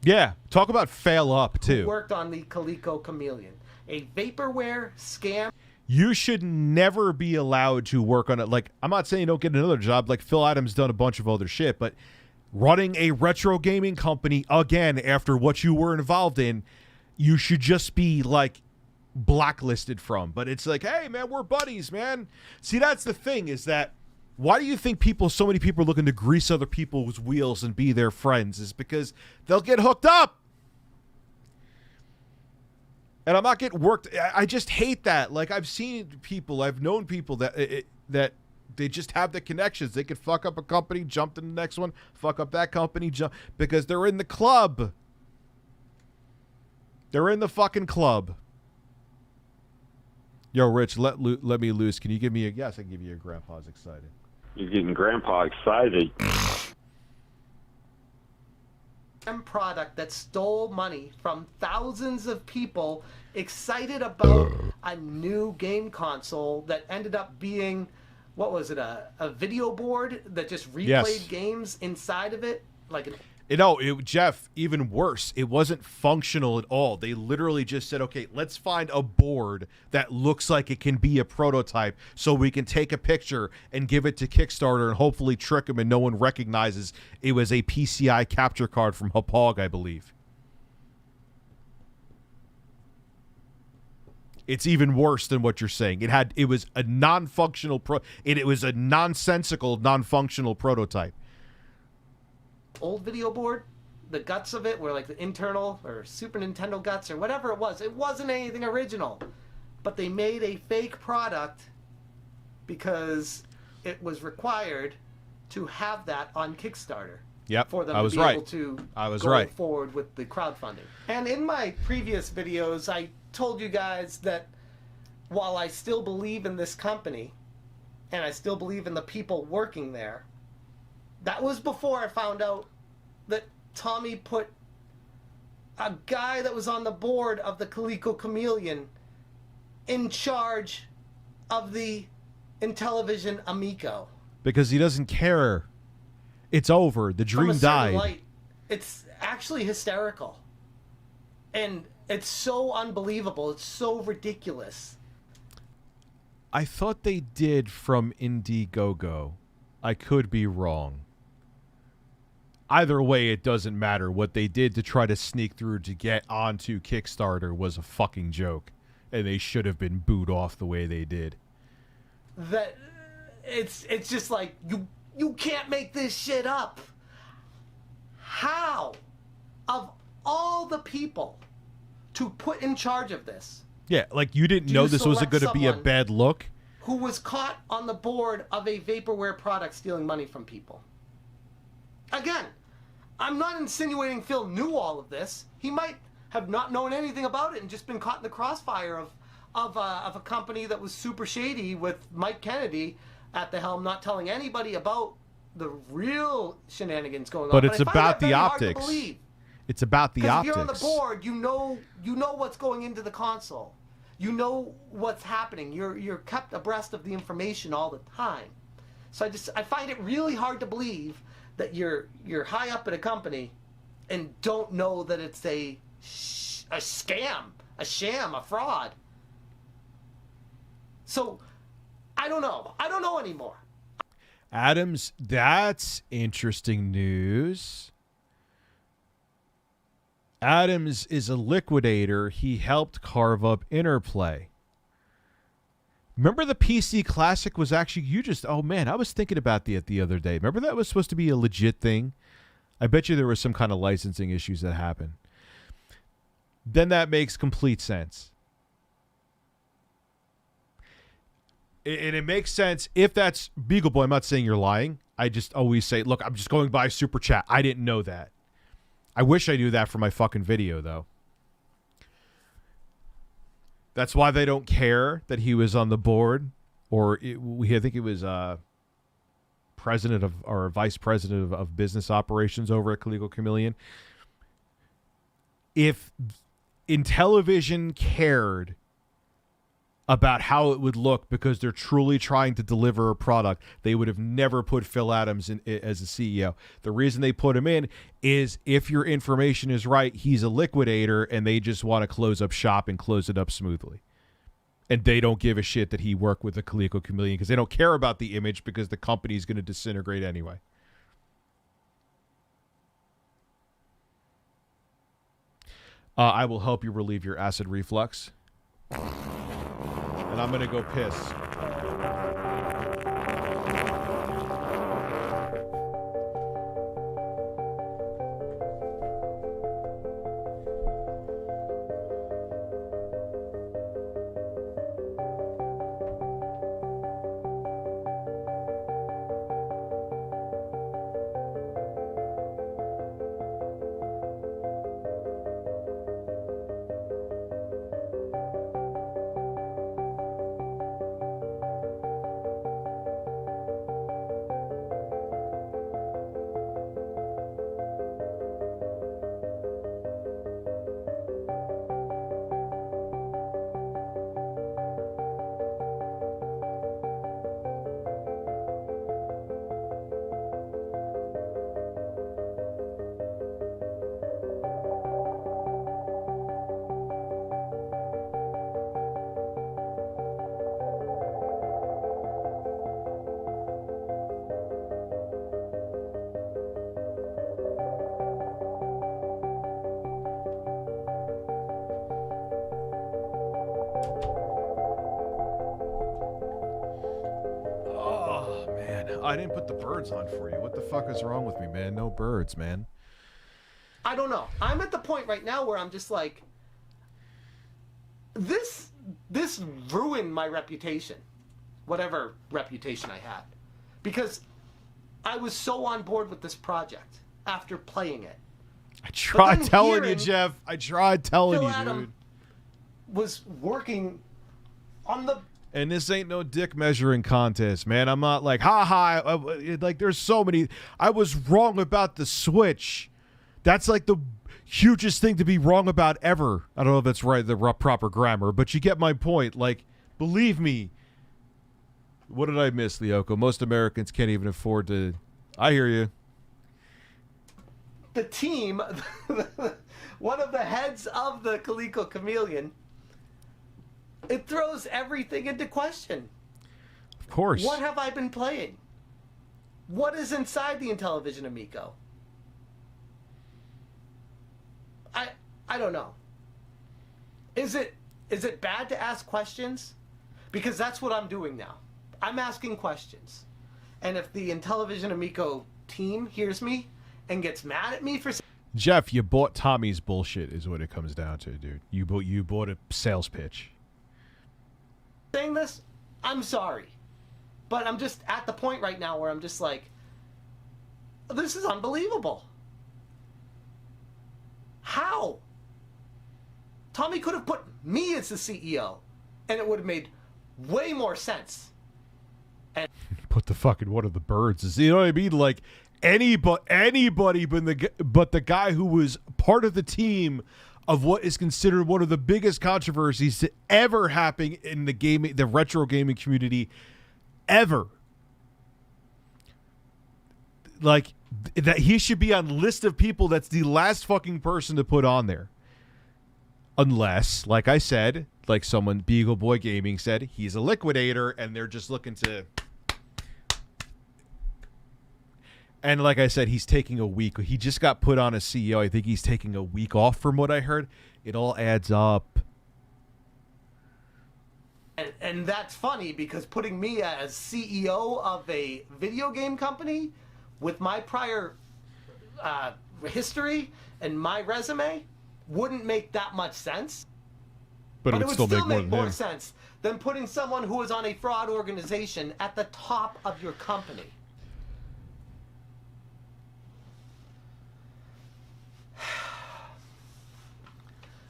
Yeah, talk about fail up too. Who worked on the Coleco Chameleon, a vaporware scam. You should never be allowed to work on it. Like, I'm not saying you don't get another job. Like, Phil Adams done a bunch of other shit, but running a retro gaming company again after what you were involved in, you should just be like blacklisted from. But it's like, hey, man, we're buddies, man. See, that's the thing, is that why do you think so many people are looking to grease other people's wheels and be their friends? Is because they'll get hooked up. And I'm not getting worked. I just hate that. Like, I've known people that that they just have the connections. They could fuck up a company, jump to the next one, fuck up that company, jump, because they're in the club. They're in the fucking club. Yo, Rich, let me loose. Can you give me a yes? I can give you a grandpa's excited. You're getting grandpa excited. Product that stole money from thousands of people excited about a new game console that ended up being, what was it, a video board that just replayed games inside of it? Like an Jeff, even worse. It wasn't functional at all. They literally just said, okay, let's find a board that looks like it can be a prototype so we can take a picture and give it to Kickstarter and hopefully trick them and no one recognizes it was a PCI capture card from Hapog, I believe. It's even worse than what you're saying. It was a non-functional it was a nonsensical, non-functional prototype. Old video board, the guts of it were like the internal or Super Nintendo guts or whatever it was. It wasn't anything original, but they made a fake product because it was required to have that on Kickstarter. Yep, for them I was to be right. able to I was go right. forward with the crowdfunding. And in my previous videos, I told you guys that while I still believe in this company and I still believe in the people working there, that was before I found out that Tommy put a guy that was on the board of the Coleco Chameleon in charge of the Intellivision Amico. Because he doesn't care. It's over. The dream From a certain died. light, it's actually hysterical. And it's so unbelievable. It's so ridiculous. I thought they did from Indiegogo. I could be wrong. Either way, it doesn't matter. What they did to try to sneak through to get onto Kickstarter was a fucking joke. And they should have been booed off the way they did. That it's just like you can't make this shit up. How, of all the people to put in charge of this, Yeah, like you didn't know this wasn't going to be a bad look. who was caught on the board of a vaporware product stealing money from people? Again, I'm not insinuating Phil knew all of this. He might have not known anything about it and just been caught in the crossfire of a company that was super shady with Mike Kennedy at the helm, not telling anybody about the real shenanigans going on. But it's I find about that the very hard to optics. believe. It's about the 'Cause optics. if you're on the board, you know what's going into the console. You know what's happening. You're kept abreast of the information all the time. So I find it really hard to believe that you're high up at a company and don't know that it's a scam, a sham, a fraud. So I don't know. I don't know anymore. Adams, that's interesting news. Adams is a liquidator. He helped carve up Interplay. Remember the PC Classic was actually, oh man, I was thinking about that the other day. Remember that was supposed to be a legit thing? I bet you there was some kind of licensing issues that happened. Then that makes complete sense. And it makes sense if that's Beagle Boy. I'm not saying you're lying. I just always say, look, I'm just going by Super Chat. I didn't know that. I wish I knew that for my fucking video, though. That's why they don't care that he was on the board. Or I think it was president of or vice president of business operations over at Coleco Chameleon. If Intellivision cared about how it would look because they're truly trying to deliver a product, they would have never put Phil Adams in as a CEO. The reason they put him in is if your information is right, he's a liquidator and they just want to close up shop and close it up smoothly. And they don't give a shit that he worked with the Coleco Chameleon because they don't care about the image because the company is going to disintegrate anyway. I will help you relieve your acid reflux. And I'm gonna go piss. I didn't put the birds on for you. What the fuck is wrong with me, man? No birds, man. I don't know. I'm at the point right now where I'm just like, this ruined my reputation, whatever reputation I had, because I was so on board with this project after playing it. I tried telling you, Jeff. I tried telling you, dude. Was working on the. And this ain't no dick measuring contest, man. I'm not like, like, there's so many. I was wrong about the Switch. That's like the hugest thing to be wrong about ever. I don't know if that's right, the proper grammar, but you get my point. Like, believe me. What did I miss, Lyoko? Most Americans can't even afford to. I hear you. The team, one of the heads of the Calico Chameleon, it throws everything into question. Of course. What have I been playing? What is inside the Intellivision Amico? I don't know. Is it bad to ask questions? Because that's what I'm doing now. I'm asking questions. And if the Intellivision Amico team hears me and gets mad at me for... Jeff, you bought Tommy's bullshit is what it comes down to, dude. You bought a sales pitch. Saying this, I'm sorry. But I'm just at the point right now where I'm just like, this is unbelievable. How? Tommy could have put me as the CEO, and it would have made way more sense. And put the fucking one of the birds. You know what I mean? Like anybody but the guy who was part of the team of what is considered one of the biggest controversies to ever happen in the retro gaming community ever. Like that he should be on list of people that's the last fucking person to put on there. Unless, like I said, like someone Beagle Boy Gaming said, he's a liquidator and they're just looking to. And like I said, he's taking a week. He just got put on as CEO. I think he's taking a week off from what I heard. It all adds up. And that's funny because putting me as CEO of a video game company with my prior history and my resume wouldn't make that much sense. But it would still make more sense than putting someone who is on a fraud organization at the top of your company.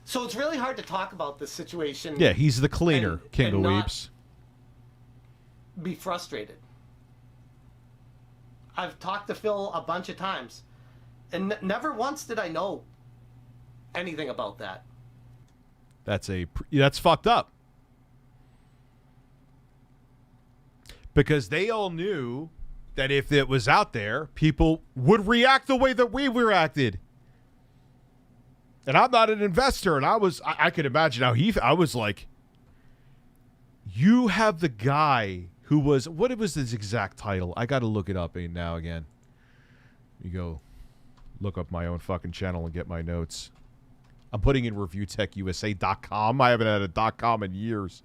So it's really hard to talk about this situation. Yeah, he's the cleaner, King of Weeps. Be frustrated. I've talked to Phil a bunch of times, and never once did I know anything about that. That's fucked up. Because they all knew that if it was out there, people would react the way that we reacted. And I'm not an investor, and I could imagine how I was like, you have the guy who was, what was his exact title? I got to look it up now again. You go look up my own fucking channel and get my notes. I'm putting in ReviewTechUSA.com. I haven't had a .com in years.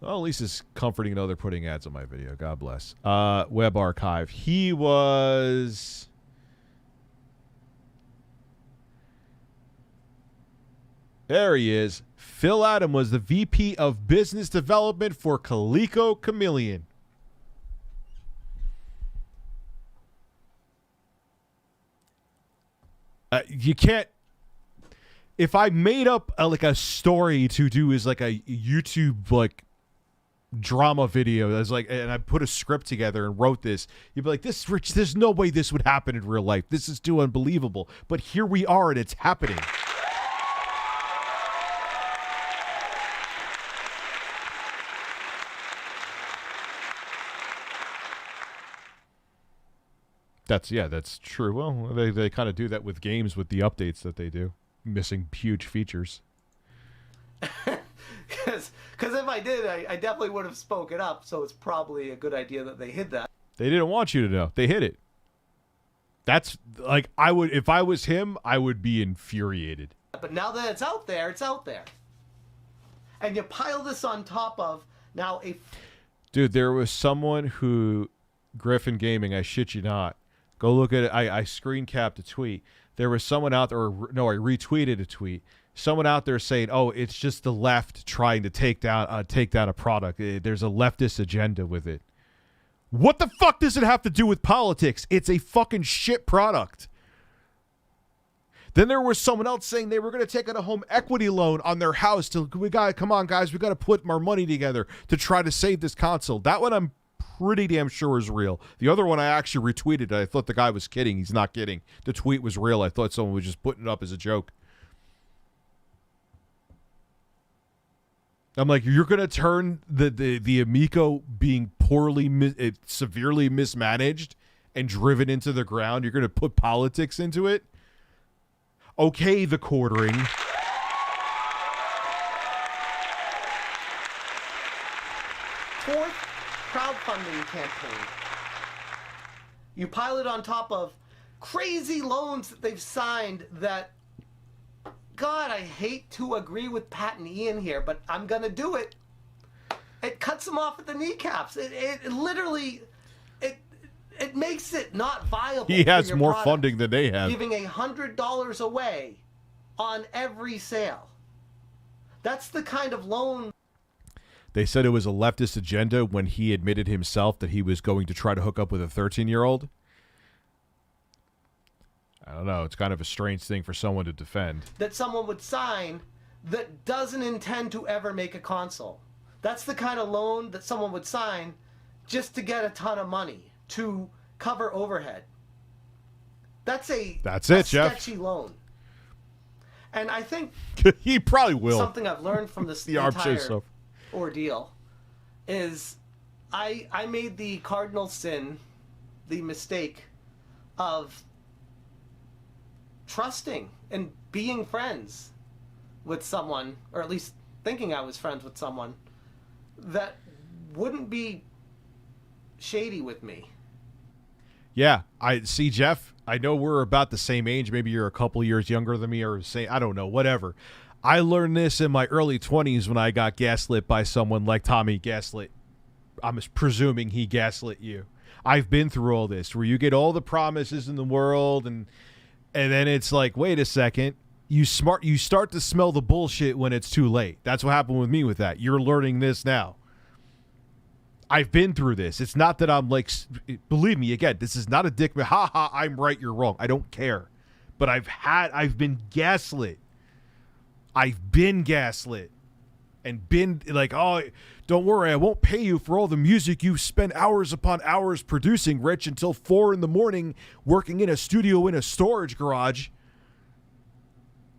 Well, at least it's comforting to know they're putting ads on my video. God bless. Web Archive. He was... There he is. Phil Adam was the VP of Business Development for Coleco Chameleon. You can't... If I made up a story to do as like a YouTube like drama video that's like, and I put a script together and wrote this, you'd be like, this Rich, there's no way this would happen in real life. This is too unbelievable. But here we are and it's happening. That's true. Well, they kind of do that with games with the updates that they do, missing huge features. Because if I did, I definitely would have spoken up, so it's probably a good idea that they hid that. They didn't want you to know. They hid it. That's like, I would, if I was him, I would be infuriated. But now that it's out there, it's out there. And you pile this on top of now a... Dude, there was someone who, Griffin Gaming, I shit you not, go look at it. I screen capped a tweet. There was someone out there, or no, I retweeted a tweet. Someone out there saying, "Oh, it's just the left trying to take down a product. There's a leftist agenda with it." What the fuck does it have to do with politics? It's a fucking shit product. Then there was someone else saying they were going to take out a home equity loan on their house. Come on, guys, we got to put our money together to try to save this console. That one I'm pretty damn sure is real. The other one I actually retweeted. I thought the guy was kidding. He's not kidding. The tweet was real. I thought someone was just putting it up as a joke. I'm like, you're going to turn the Amico being severely mismanaged and driven into the ground? You're going to put politics into it? Okay, the quartering. Fourth crowdfunding campaign. You pile it on top of crazy loans that they've signed that... God, I hate to agree with Pat and Ian here, but I'm going to do it. It cuts them off at the kneecaps. It literally, it makes it not viable. He has for your more product, funding than they have. Giving $100 away on every sale. That's the kind of loan. They said it was a leftist agenda when he admitted himself that he was going to try to hook up with a 13-year-old. I don't know. It's kind of a strange thing for someone to defend. That someone would sign that doesn't intend to ever make a console. That's the kind of loan that someone would sign just to get a ton of money to cover overhead. That's it, Jeff. Sketchy loan. And I think he probably will. Something I've learned from this the entire ordeal is I made the cardinal sin, the mistake of trusting and being friends with someone, or at least thinking I was friends with someone that wouldn't be shady with me. Yeah, I see, Jeff. I know we're about the same age. Maybe you're a couple years younger than me, or I don't know, whatever. I learned this in my early 20s when I got gaslit by someone like Tommy Gaslit. I'm presuming he gaslit you. I've been through all this, where you get all the promises in the world, and then it's like, wait a second, you start to smell the bullshit when it's too late. That's what happened with me with that. You're learning this now. I've been through this. It's not that I'm like, believe me, again, this is not a dick, ha ha, I'm right, you're wrong. I don't care. But I've been gaslit. I've been gaslit. And been like, oh, don't worry, I won't pay you for all the music you've spent hours upon hours producing, Rich, until 4 a.m. working in a studio in a storage garage.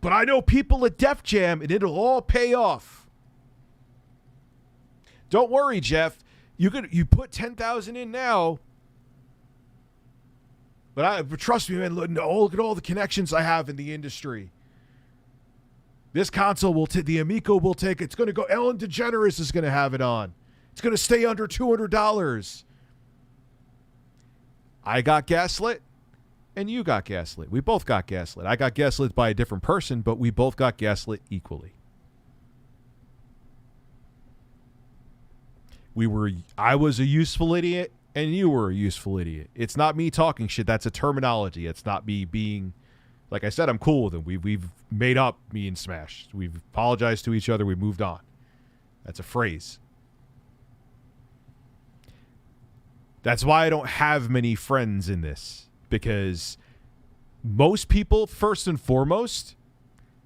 But I know people at Def Jam, and it'll all pay off. Don't worry, Jeff. You put $10,000 in now. But trust me, man, look at all the connections I have in the industry. This console the Amico will take, it's going to go, Ellen DeGeneres is going to have it on. It's going to stay under $200. I got gaslit. and you got gaslit. We both got gaslit. I got gaslit by a different person, but we both got gaslit equally. I was a useful idiot, and you were a useful idiot. It's not me talking shit. That's a terminology. It's not me being, like I said, I'm cool with him. We've made up, me and Smash. We've apologized to each other. We moved on. That's a phrase. That's why I don't have many friends in this, because most people, first and foremost,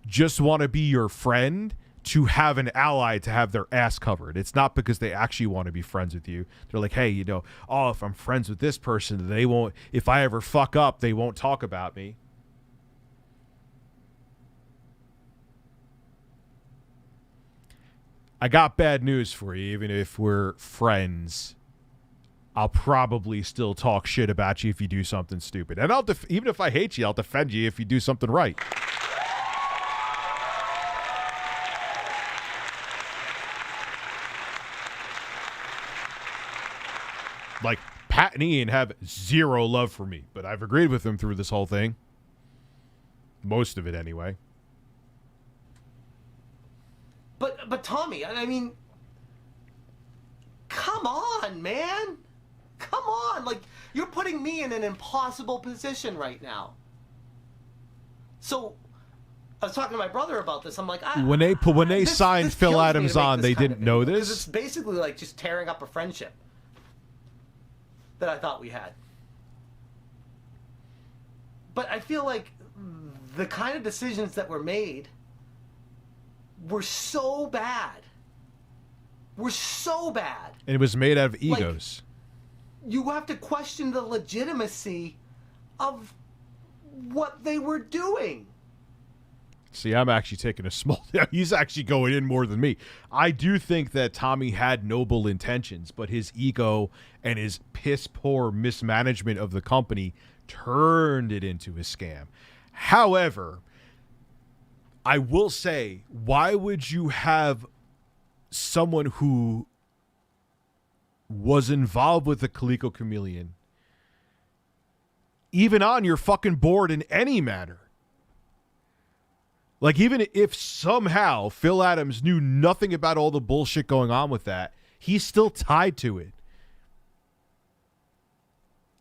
just want to be your friend to have an ally to have their ass covered. It's not because they actually want to be friends with you. They're like, hey, if I'm friends with this person, they won't, if I ever fuck up, they won't talk about me. I got bad news for you. Even if we're friends, I'll probably still talk shit about you if you do something stupid. And even if I hate you, I'll defend you if you do something right. Like, Pat and Ian have zero love for me, but I've agreed with them through this whole thing. Most of it, anyway. But Tommy, I mean, come on, man. Come on. Like, you're putting me in an impossible position right now. So, I was talking to my brother about this. I'm like, when they signed Phil Adams on, they didn't know this? Because it's basically like just tearing up a friendship that I thought we had. But I feel like the kind of decisions that were made were so bad. Were so bad. And it was made out of egos. Like, you have to question the legitimacy of what they were doing. See, I'm actually taking a small... He's actually going in more than me. I do think that Tommy had noble intentions, but his ego and his piss-poor mismanagement of the company turned it into a scam. However, I will say, why would you have someone who was involved with the Coleco Chameleon even on your fucking board in any manner? Like, even if somehow Phil Adams knew nothing about all the bullshit going on with that, he's still tied to it.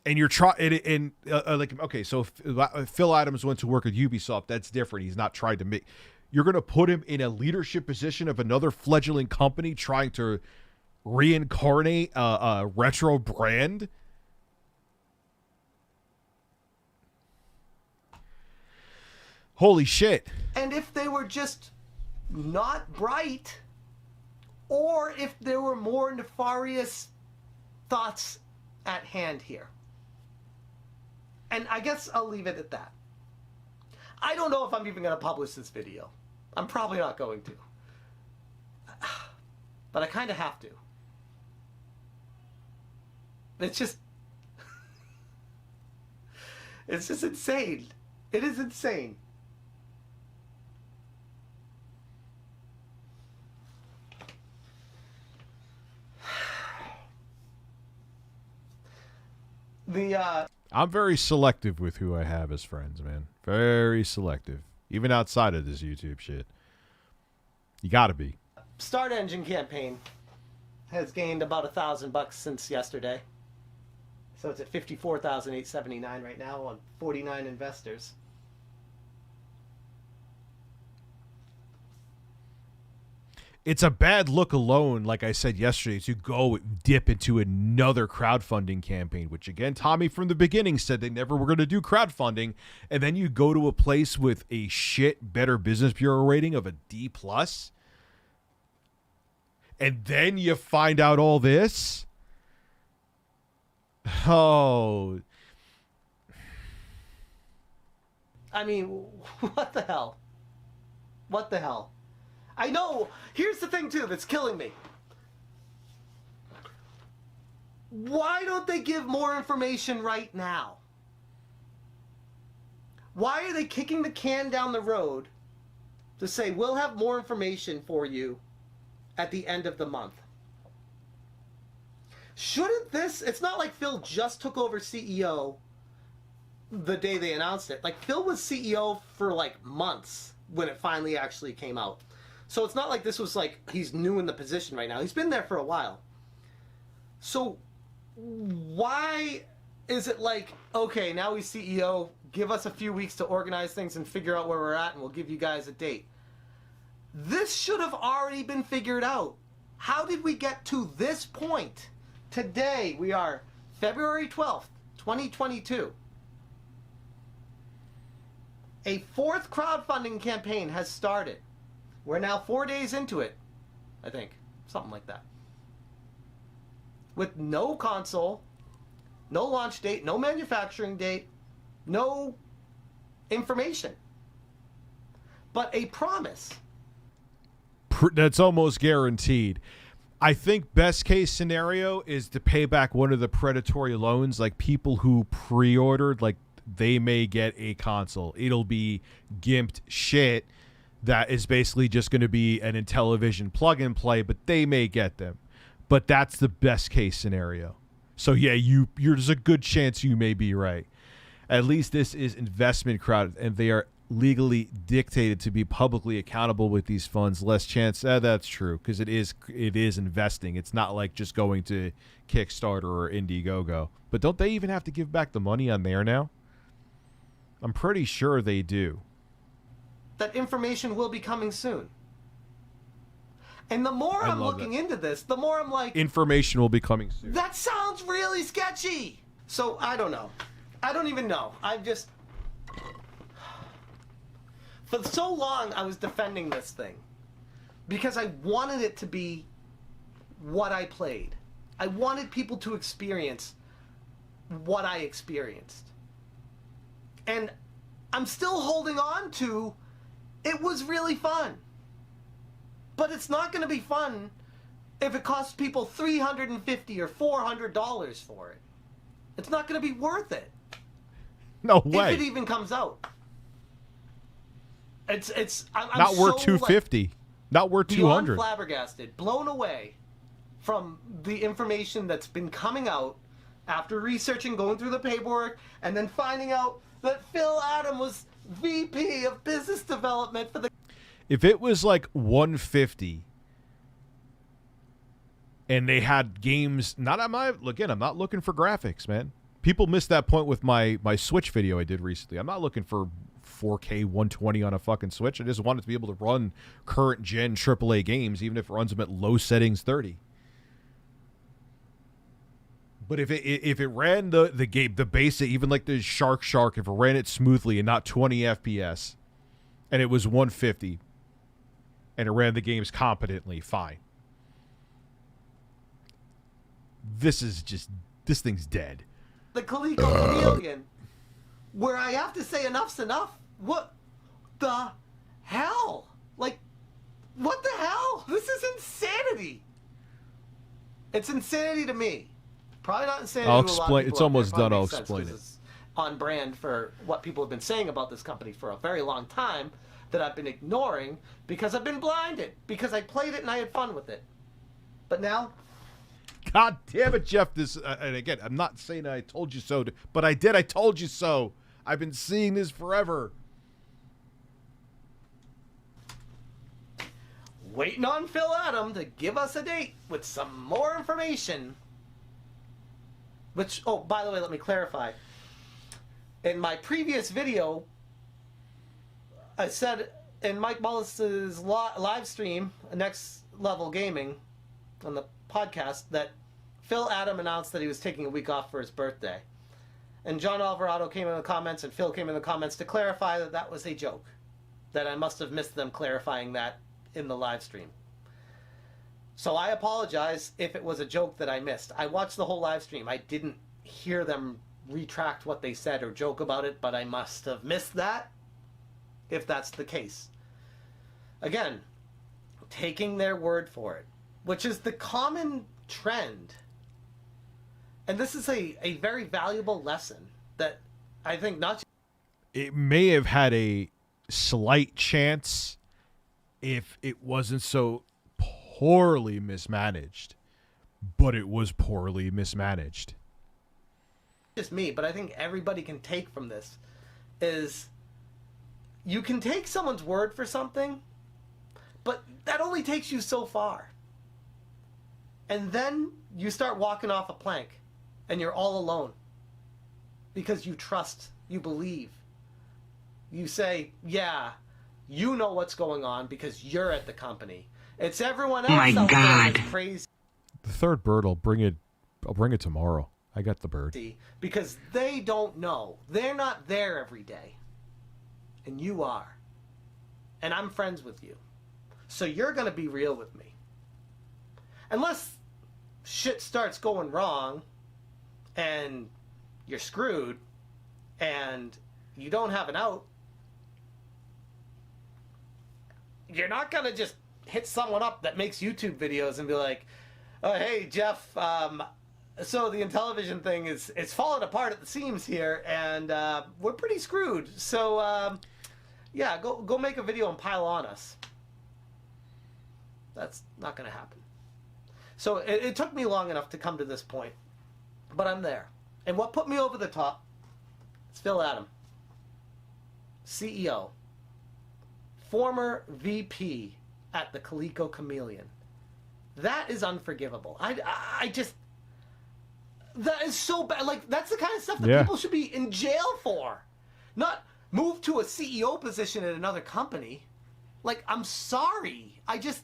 And you're trying, okay, so if Phil Adams went to work at Ubisoft, that's different. He's not trying to make, you're going to put him in a leadership position of another fledgling company trying to reincarnate a retro brand. Holy shit. And if they were just not bright, or if there were more nefarious thoughts at hand here. And I guess I'll leave it at that. I don't know if I'm even going to publish this video. I'm probably not going to. But I kind of have to. It's just... it's just insane. It is insane. I'm very selective with who I have as friends, man. Very selective. Even outside of this YouTube shit. You gotta be. Start Engine campaign has gained about $1,000 since yesterday. So it's at $54,879 right now on 49 investors. It's a bad look alone, like I said yesterday, to go dip into another crowdfunding campaign, which again, Tommy from the beginning said they never were going to do crowdfunding. And then you go to a place with a shit Better Business Bureau rating of a D+. And then you find out all this. Oh. I mean, what the hell? What the hell? I know. Here's the thing, too, that's killing me. Why don't they give more information right now? Why are they kicking the can down the road to say, we'll have more information for you at the end of the month? Shouldn't this... It's not like Phil just took over CEO the day they announced it. Like, Phil was CEO for like months when it finally actually came out. So it's not like this was like he's new in the position right now. He's been there for a while. So why is it like, okay, now he's CEO, give us a few weeks to organize things and figure out where we're at, and we'll give you guys a date? This should have already been figured out. How did we get to this point? Today, we are February 12th, 2022. A fourth crowdfunding campaign has started. We're now 4 days into it, I think. Something like that. With no console, no launch date, no manufacturing date, no information. But a promise. That's almost guaranteed. I think best case scenario is to pay back one of the predatory loans, like people who pre-ordered, like they may get a console. It'll be gimped shit that is basically just going to be an Intellivision plug and play, but they may get them. But that's the best case scenario. So yeah, there's a good chance you may be right. At least this is investment crowd, and they are legally dictated to be publicly accountable with these funds. Less chance that's true, because it is investing. It's not like just going to Kickstarter or Indiegogo. But don't they even have to give back the money on there now? I'm pretty sure they do. That information will be coming soon. And the more I'm looking into this, the more I'm like, information will be coming soon. That sounds really sketchy. So I don't know. I don't even know. I've just, for so long I was defending this thing because I wanted it to be what I played. I wanted people to experience what I experienced. And I'm still holding on to, it was really fun. But it's not going to be fun if it costs people $350 or $400 for it. It's not going to be worth it. No way. If it even comes out. I'm not worth so, $250. Like, not worth $200. Beyond flabbergasted, blown away from the information that's been coming out after researching, going through the paperwork, and then finding out that Phil Adam was VP of Business Development for the... If it was like $150 and they had games, I'm not looking for graphics, man. People missed that point with my Switch video I did recently. I'm not looking for 4K 120 on a fucking Switch. I just want it to be able to run current gen AAA games, even if it runs them at low settings 30. But if it ran the game, the basic, even like the Shark, if it ran it smoothly and not 20 FPS, and it was 150, and it ran the games competently, fine. This thing's dead. The Coleco Chameleon, where I have to say enough's enough. What the hell? Like, what the hell? This is insanity. It's insanity to me. Probably not insanity I'll to a lot of explain. people It's out almost there. done. I'll Makes sense explain 'cause it. It's on brand for what people have been saying about this company for a very long time that I've been ignoring because I've been blinded, because I played it and I had fun with it. But now... God damn it, Jeff. And again, I'm not saying I told you so, but I did. I told you so. I've been seeing this forever. Waiting on Phil Adam to give us a date with some more information. Which, oh, by the way, let me clarify. In my previous video, I said in Mike Mullis's live stream, Next Level Gaming, on the podcast, that Phil Adam announced that he was taking a week off for his birthday. And John Alvarado came in the comments and Phil came in the comments to clarify that that was a joke. That I must have missed them clarifying that in the live stream. So I apologize if it was a joke that I missed. I watched the whole live stream. I didn't hear them retract what they said or joke about it, but I must have missed that, if that's the case. Again, taking their word for it, which is the common trend. And this is a very valuable lesson that I think not... It may have had a slight chance if it wasn't so poorly mismanaged, but it was poorly mismanaged. just me, but I think everybody can take from this is you can take someone's word for something, but that only takes you so far. And then you start walking off a plank and you're all alone because you trust, you believe. You say, yeah, you know what's going on because you're at the company. It's everyone else out there that's crazy. The third bird, I'll bring it tomorrow. I got the bird. Because they don't know. They're not there every day. And you are. And I'm friends with you. So you're going to be real with me. Unless shit starts going wrong and you're screwed and you don't have an out, you're not going to just hit someone up that makes YouTube videos and be like, oh, hey, Jeff, so the Intellivision thing is falling apart at the seams here, and we're pretty screwed. So, yeah, go make a video and pile on us. That's not going to happen. So it took me long enough to come to this point, but I'm there. And what put me over the top is Phil Adam, CEO, former VP at the Coleco Chameleon. That is unforgivable. I just... That is so bad. Like, that's the kind of stuff that people should be in jail for. Not move to a CEO position at another company. Like, I'm sorry. I just...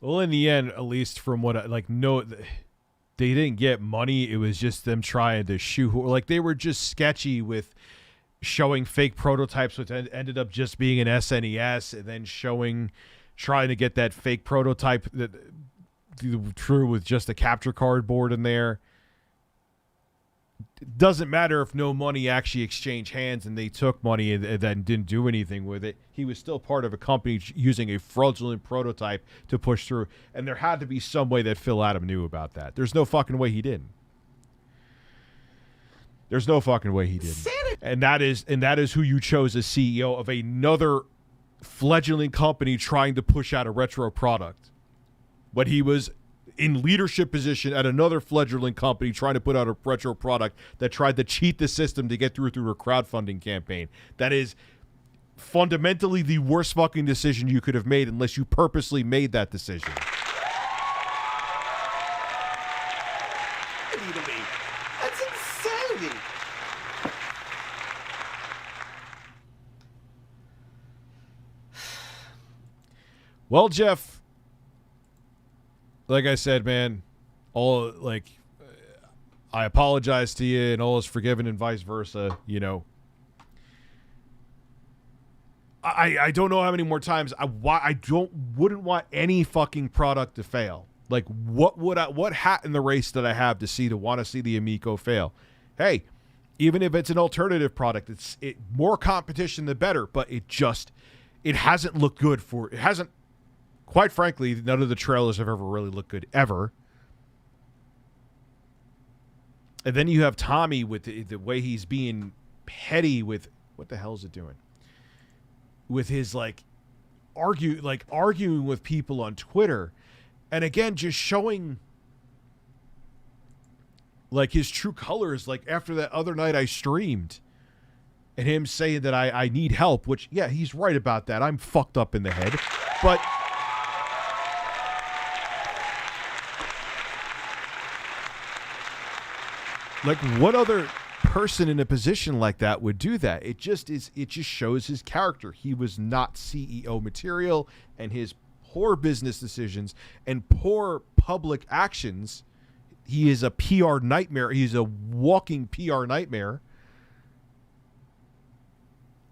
Well, in the end, at least from what they didn't get money. It was just them trying to shoehorn. Like, they were just sketchy with showing fake prototypes, which ended up just being an SNES, and then trying to get that fake prototype that true with just a capture card board in there. It doesn't matter if no money actually exchanged hands and they took money and then didn't do anything with it. He was still part of a company using a fraudulent prototype to push through, and there had to be some way that Phil Adam knew about that. There's no fucking way he didn't. There's no fucking way he didn't. And that is who you chose as CEO of another fledgling company trying to push out a retro product. When he was in leadership position at another fledgling company trying to put out a retro product that tried to cheat the system to get through a crowdfunding campaign. That is fundamentally the worst fucking decision you could have made unless you purposely made that decision. That's insanity. Well, Jeff, like I said, man, I apologize to you, and all is forgiven, and vice versa. You know, I don't know how many more times I wouldn't want any fucking product to fail. Like, what hat in the race did I have to want to see the Amico fail? Hey, even if it's an alternative product, it's more competition the better. But it hasn't looked good it hasn't. Quite frankly, none of the trailers have ever really looked good, ever. And then you have Tommy with the way he's being petty with... What the hell is it doing? With his, arguing with people on Twitter. And again, just showing, his true colors, after that other night I streamed. And him saying that I need help, which, yeah, he's right about that. I'm fucked up in the head. But... what other person in a position like that would do that? It just shows his character. He was not CEO material, and his poor business decisions and poor public actions. He is a PR nightmare. He's a walking PR nightmare.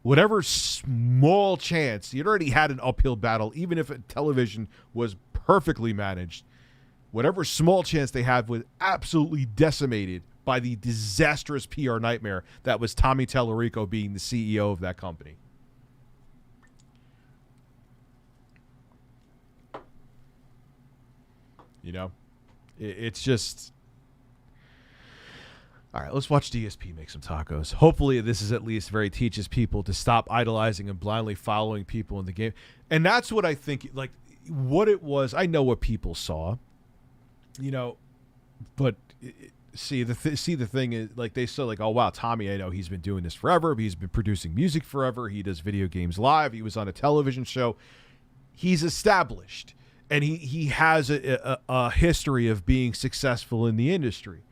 Whatever small chance, he already had an uphill battle, even if television was perfectly managed. Whatever small chance they had was absolutely decimated by the disastrous PR nightmare that was Tommy Tallarico being the CEO of that company. You know, it's just... All right, let's watch DSP make some tacos. Hopefully this is at least teaches people to stop idolizing and blindly following people in the game. And that's what I think, what it was. I know what people saw, you know, but See the thing is, like, they say, like, oh wow, Tommy, I know he's been doing this forever. He's been producing music forever. He does video games live. He was on a television show. He's established, and he has a history of being successful in the industry.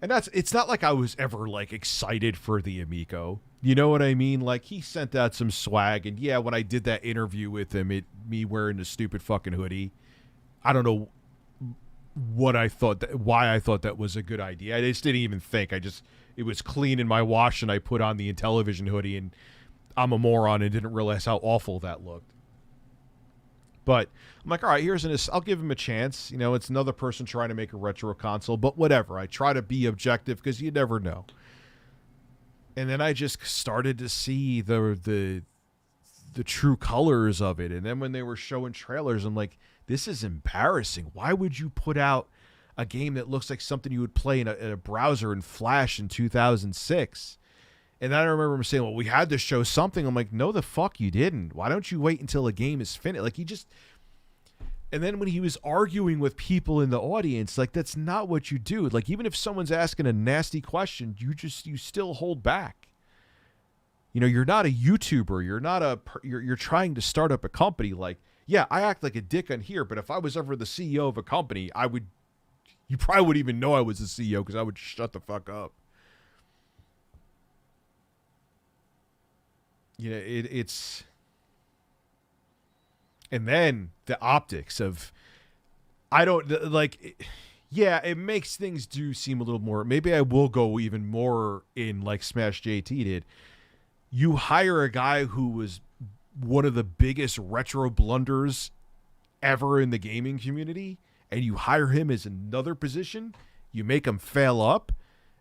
And it's not like I was ever like excited for the Amico. You know what I mean? Like, he sent out some swag, and yeah, when I did that interview with him, me wearing the stupid fucking hoodie, I don't know why I thought that was a good idea. I just didn't even think. It was clean in my wash, and I put on the Intellivision hoodie, and I'm a moron and didn't realize how awful that looked. But I'm like, all right, I'll give him a chance. You know, it's another person trying to make a retro console, but whatever. I try to be objective because you never know. And then I just started to see the true colors of it. And then when they were showing trailers, I'm like, this is embarrassing. Why would you put out a game that looks like something you would play in a browser in Flash in 2006? And then I remember him saying, well, we had to show something. I'm like, no, the fuck you didn't. Why don't you wait until a game is finished? Like, and then when he was arguing with people in the audience, like, that's not what you do. Like, even if someone's asking a nasty question, you still hold back. You know, you're not a YouTuber. You're trying to start up a company. Like, yeah, I act like a dick on here, but if I was ever the CEO of a company, you probably wouldn't even know I was the CEO because I would shut the fuck up. You know, it's... And then the optics of... Yeah, it makes things do seem a little more... Maybe I will go even more in like Smash JT did. You hire a guy who was one of the biggest retro blunders ever in the gaming community, and you hire him as another position, you make him fail up,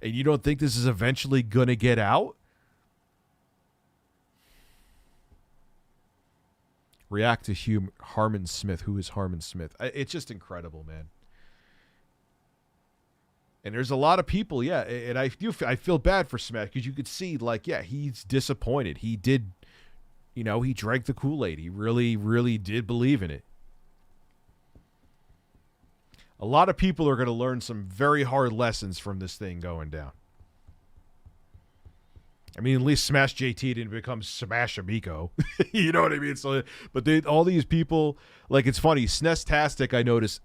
and you don't think this is eventually going to get out? React to Harmon Smith. Who is Harmon Smith? It's just incredible, man. And there's a lot of people, yeah, and I feel bad for Smash because you could see, like, yeah, he's disappointed. He did, you know, he drank the Kool-Aid. He really, really did believe in it. A lot of people are going to learn some very hard lessons from this thing going down. I mean, at least Smash JT didn't become Smash Amico. You know what I mean? So, but all these people, like, it's funny. SNES-tastic, I noticed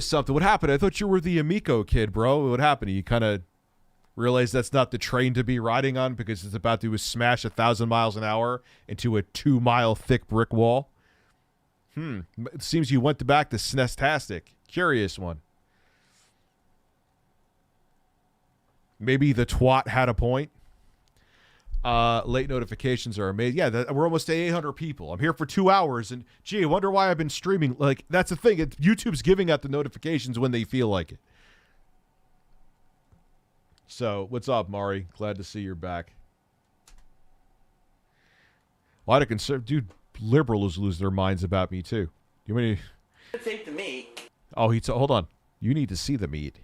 something. What happened? I thought you were the Amico kid, bro. What happened? You kind of realize that's not the train to be riding on because it's about to smash 1,000 miles an hour into a 2-mile thick brick wall? It seems you went back to SNES-tastic. Curious one. Maybe the twat had a point. Late notifications are amazing. Yeah, we're almost to 800 people. I'm here for 2 hours, and gee, I wonder why I've been streaming. Like, that's the thing. YouTube's giving out the notifications when they feel like it. So, what's up, Mari? Glad to see you're back. Why do liberals lose their minds about me too? You mean take the meat? Oh, hold on. You need to see the meat.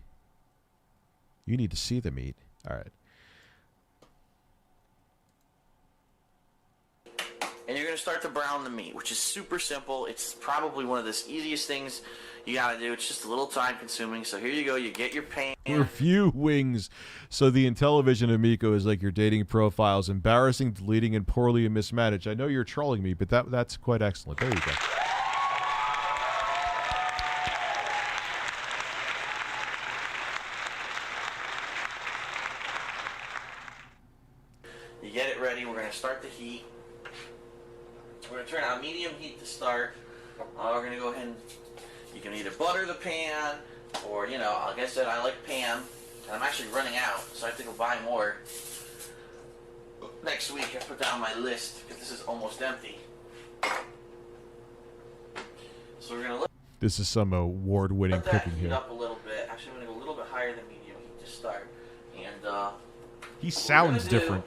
You need to see the meat. All right. And you're going to start to brown the meat, which is super simple. It's probably one of the easiest things you got to do. It's just a little time consuming. So here you go. You get your pan. Review wings. So the Intellivision Amico is like your dating profiles. Embarrassing, deleting, and poorly and mismanaged. I know you're trolling me, but that's quite excellent. There you go. You get it ready. We're going to start the heat. We're going to turn on medium heat to start. We're going to go ahead and you can either butter the pan or, you know, like I said, I like pan. And I'm actually running out, so I have to go buy more. Next week, I put down my list because this is almost empty. So we're going to This is some award-winning cooking heat here. Up a little bit. Actually, I'm going to go a little bit higher than medium heat to start. And he sounds different.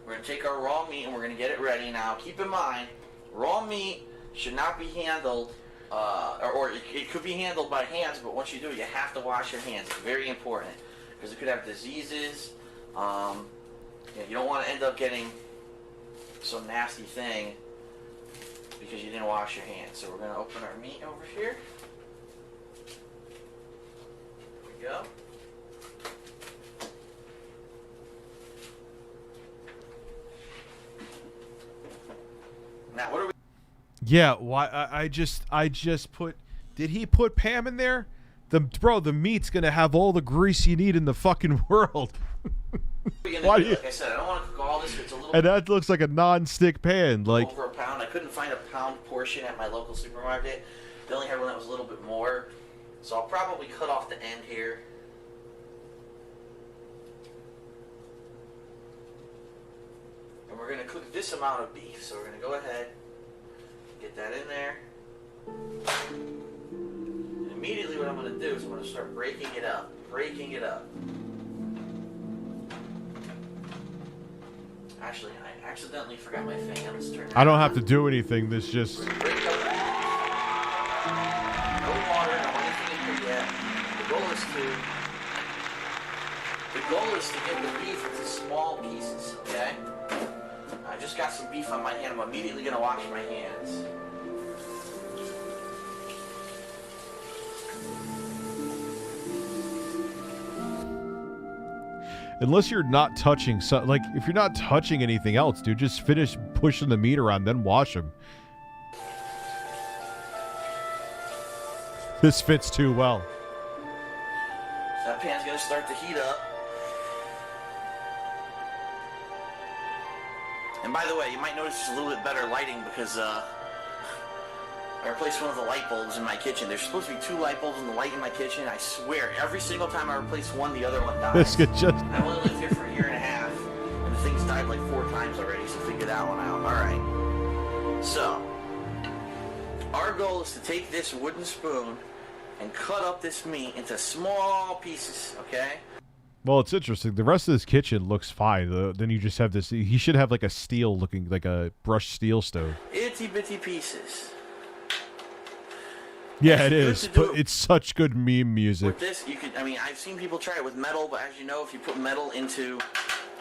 We're going to take our raw meat and we're going to get it ready. Now, keep in mind, raw meat should not be handled, or it could be handled by hands, but once you do it, you have to wash your hands. It's very important because it could have diseases. You don't want to end up getting some nasty thing because you didn't wash your hands. So we're going to open our meat over here. There we go. Yeah, why? I just put. Did he put Pam in there? The meat's gonna have all the grease you need in the fucking world. Why do you? Like I said, I don't want to cook all this. It's a little. And that looks like a non-stick pan. Like over a pound. I couldn't find a pound portion at my local supermarket. They only had one that was a little bit more. So I'll probably cut off the end here. And we're going to cook this amount of beef. So we're going to go ahead, get that in there. And immediately what I'm going to do is I'm going to start breaking it up. Breaking it up. Actually, I accidentally forgot my fan. Let's turn it I don't on. have to do anything. This just. No water, no anything in here yet. The goal is to get the beef into small pieces, okay? I just got some beef on my hand. I'm immediately going to wash my hands. Unless you're not touching, like if you're not touching anything else, dude, just finish pushing the meat around, then wash them. This fits too well. So that pan's going to start to heat up. And by the way, you might notice just a little bit better lighting because I replaced one of the light bulbs in my kitchen. There's supposed to be 2 light bulbs in the light in my kitchen. I swear, every single time I replace one, the other one dies. This could just. I've only lived here for a year and a half, and the thing's died like 4 times already, so figure that one out. Alright. So, our goal is to take this wooden spoon and cut up this meat into small pieces, okay? Well, it's interesting. The rest of this kitchen looks fine. Then you just have this. He should have like a steel looking, like a brushed steel stove. Itty bitty pieces. Yeah, it is. But it's such good meme music. With this, you could, I mean, I've seen people try it with metal, but as you know, if you put metal into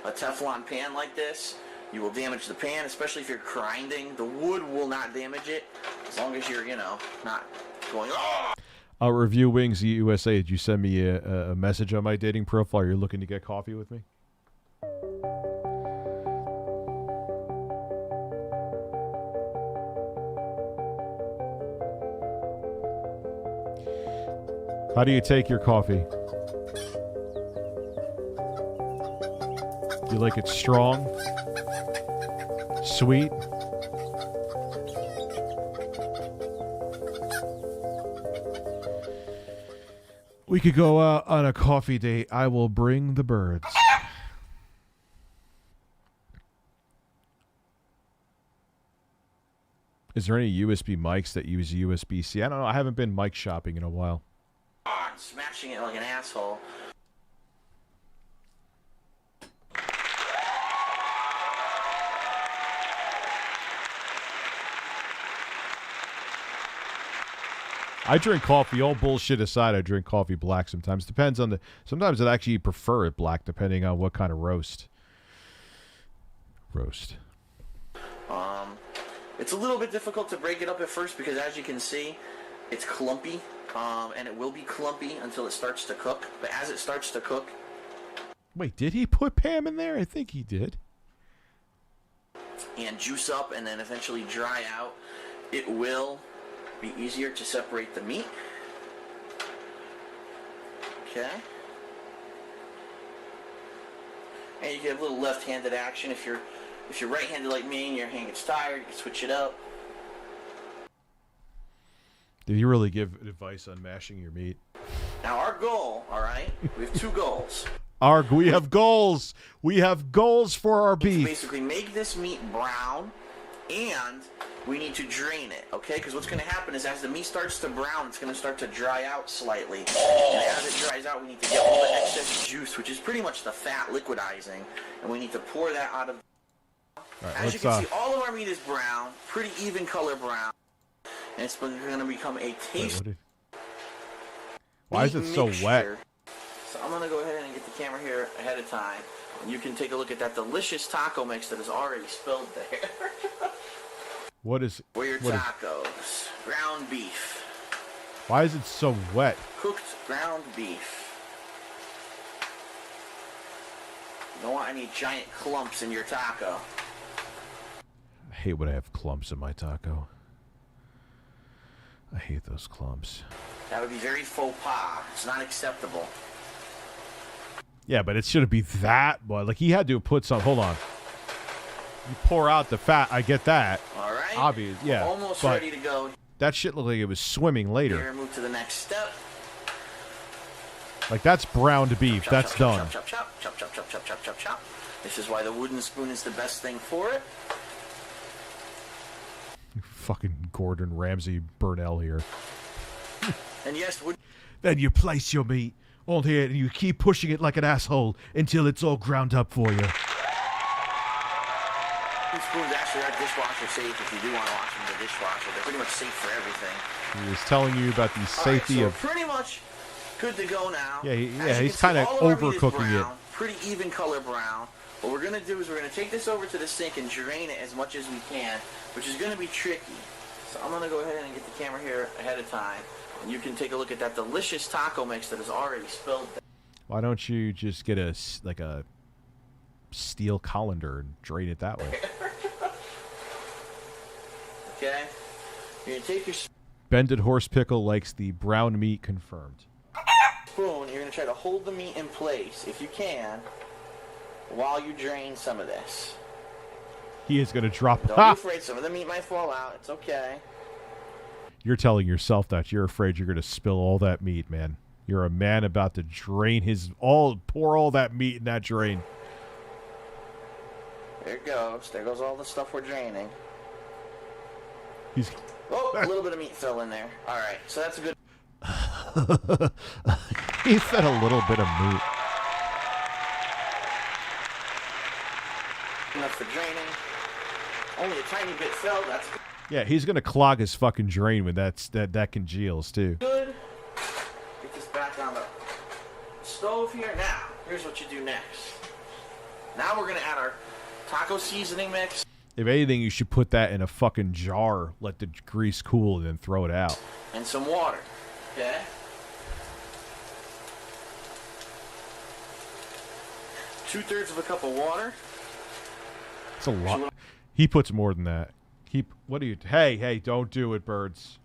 a Teflon pan like this, you will damage the pan, especially if you're grinding. The wood will not damage it, as long as you're, you know, not going, oh! ReviewTechUSA, did you send me a message on my dating profile? You're looking to get coffee with me? How do you take your coffee? Do you like it strong? Sweet? We could go out on a coffee date. I will bring the birds. Is there any USB mics that use USB-C? I don't know. I haven't been mic shopping in a while. I'm smashing it like an asshole. I drink coffee, all bullshit aside, I drink coffee black sometimes. Depends on sometimes I actually prefer it black depending on what kind of roast. It's a little bit difficult to break it up at first because as you can see, it's clumpy. And it will be clumpy until it starts to cook. But as it starts to cook... Wait, did he put Pam in there? I think he did. And juice up and then eventually dry out, it will be easier to separate the meat. Okay. And you can have a little left-handed action. If you're right-handed like me and your hand gets tired, you can switch it up. Did you really give advice on mashing your meat? Now our goal, all right, we have 2 goals. We have goals. We have goals for our beef. Basically, make this meat brown, and we need to drain it, okay? Because what's going to happen is as the meat starts to brown, it's going to start to dry out slightly. And as it dries out, we need to get all the excess juice, which is pretty much the fat liquidizing, and we need to pour that out of... Right, as you can see, all of our meat is brown, pretty even color brown. And it's going to become a tasty. Why is it so wet? So I'm going to go ahead and get the camera here ahead of time. And you can take a look at that delicious taco mix that is already spilled there. What is... For your tacos. Ground beef. Why is it so wet? Cooked ground beef. You don't want any giant clumps in your taco. I hate when I have clumps in my taco. I hate those clumps. That would be very faux pas. It's not acceptable. Yeah, but it shouldn't be that, but like he had to put some. Hold on. You pour out the fat. I get that. All right. Obvious, yeah. Almost but ready to go. that shit looked like it was swimming later. Here, move to the next step. Like that's browned beef. Chop, That's chop, done. Chop, chop, chop, chop, chop, chop, chop, chop, chop. This is why the wooden spoon is the best thing for it. Fucking Gordon Ramsay Burnell here. And yes, wooden Then you place your meat on here and you keep pushing it like an asshole until it's all ground up for you. spoons actually are dishwasher safe if you do want to wash them in the dishwasher. They're pretty much safe for everything. He was telling you about the safety so of. pretty much good to go now. Yeah, As you he's can kind of see, all of our meat is overcooking it. brown, pretty even color brown. What we're going to do is we're going to take this over to the sink and drain it as much as we can, which is going to be tricky. So I'm going to go ahead and get the camera here ahead of time, and you can take a look at that delicious taco mix that is already spilled. Why don't you just get a steel colander and drain it that way? Okay? You're going to take your Bended Horse Pickle likes the brown meat confirmed. spoon, you're going to try to hold the meat in place, if you can, while you drain some of this. He is going to drop. Don't be afraid, some of the meat might fall out. It's okay. You're telling yourself that you're afraid you're going to spill all that meat, man. You're a man about to drain pour all that meat in that drain. There it goes. There goes all the stuff we're draining. He's. Oh, a little bit of meat fell in there. All right, so that's a good. He said a little bit of meat. Enough for draining. Only a tiny bit fell. That's Yeah, he's going to clog his fucking drain when that congeals too. good. Get this back on the stove here. Now, here's what you do next. Now we're going to add our taco seasoning mix. If anything, you should put that in a fucking jar, let the grease cool, and then throw it out. And some water. Okay? Two-thirds of a cup of water. It's a lot. He puts more than that. What do you? Hey, don't do it, birds.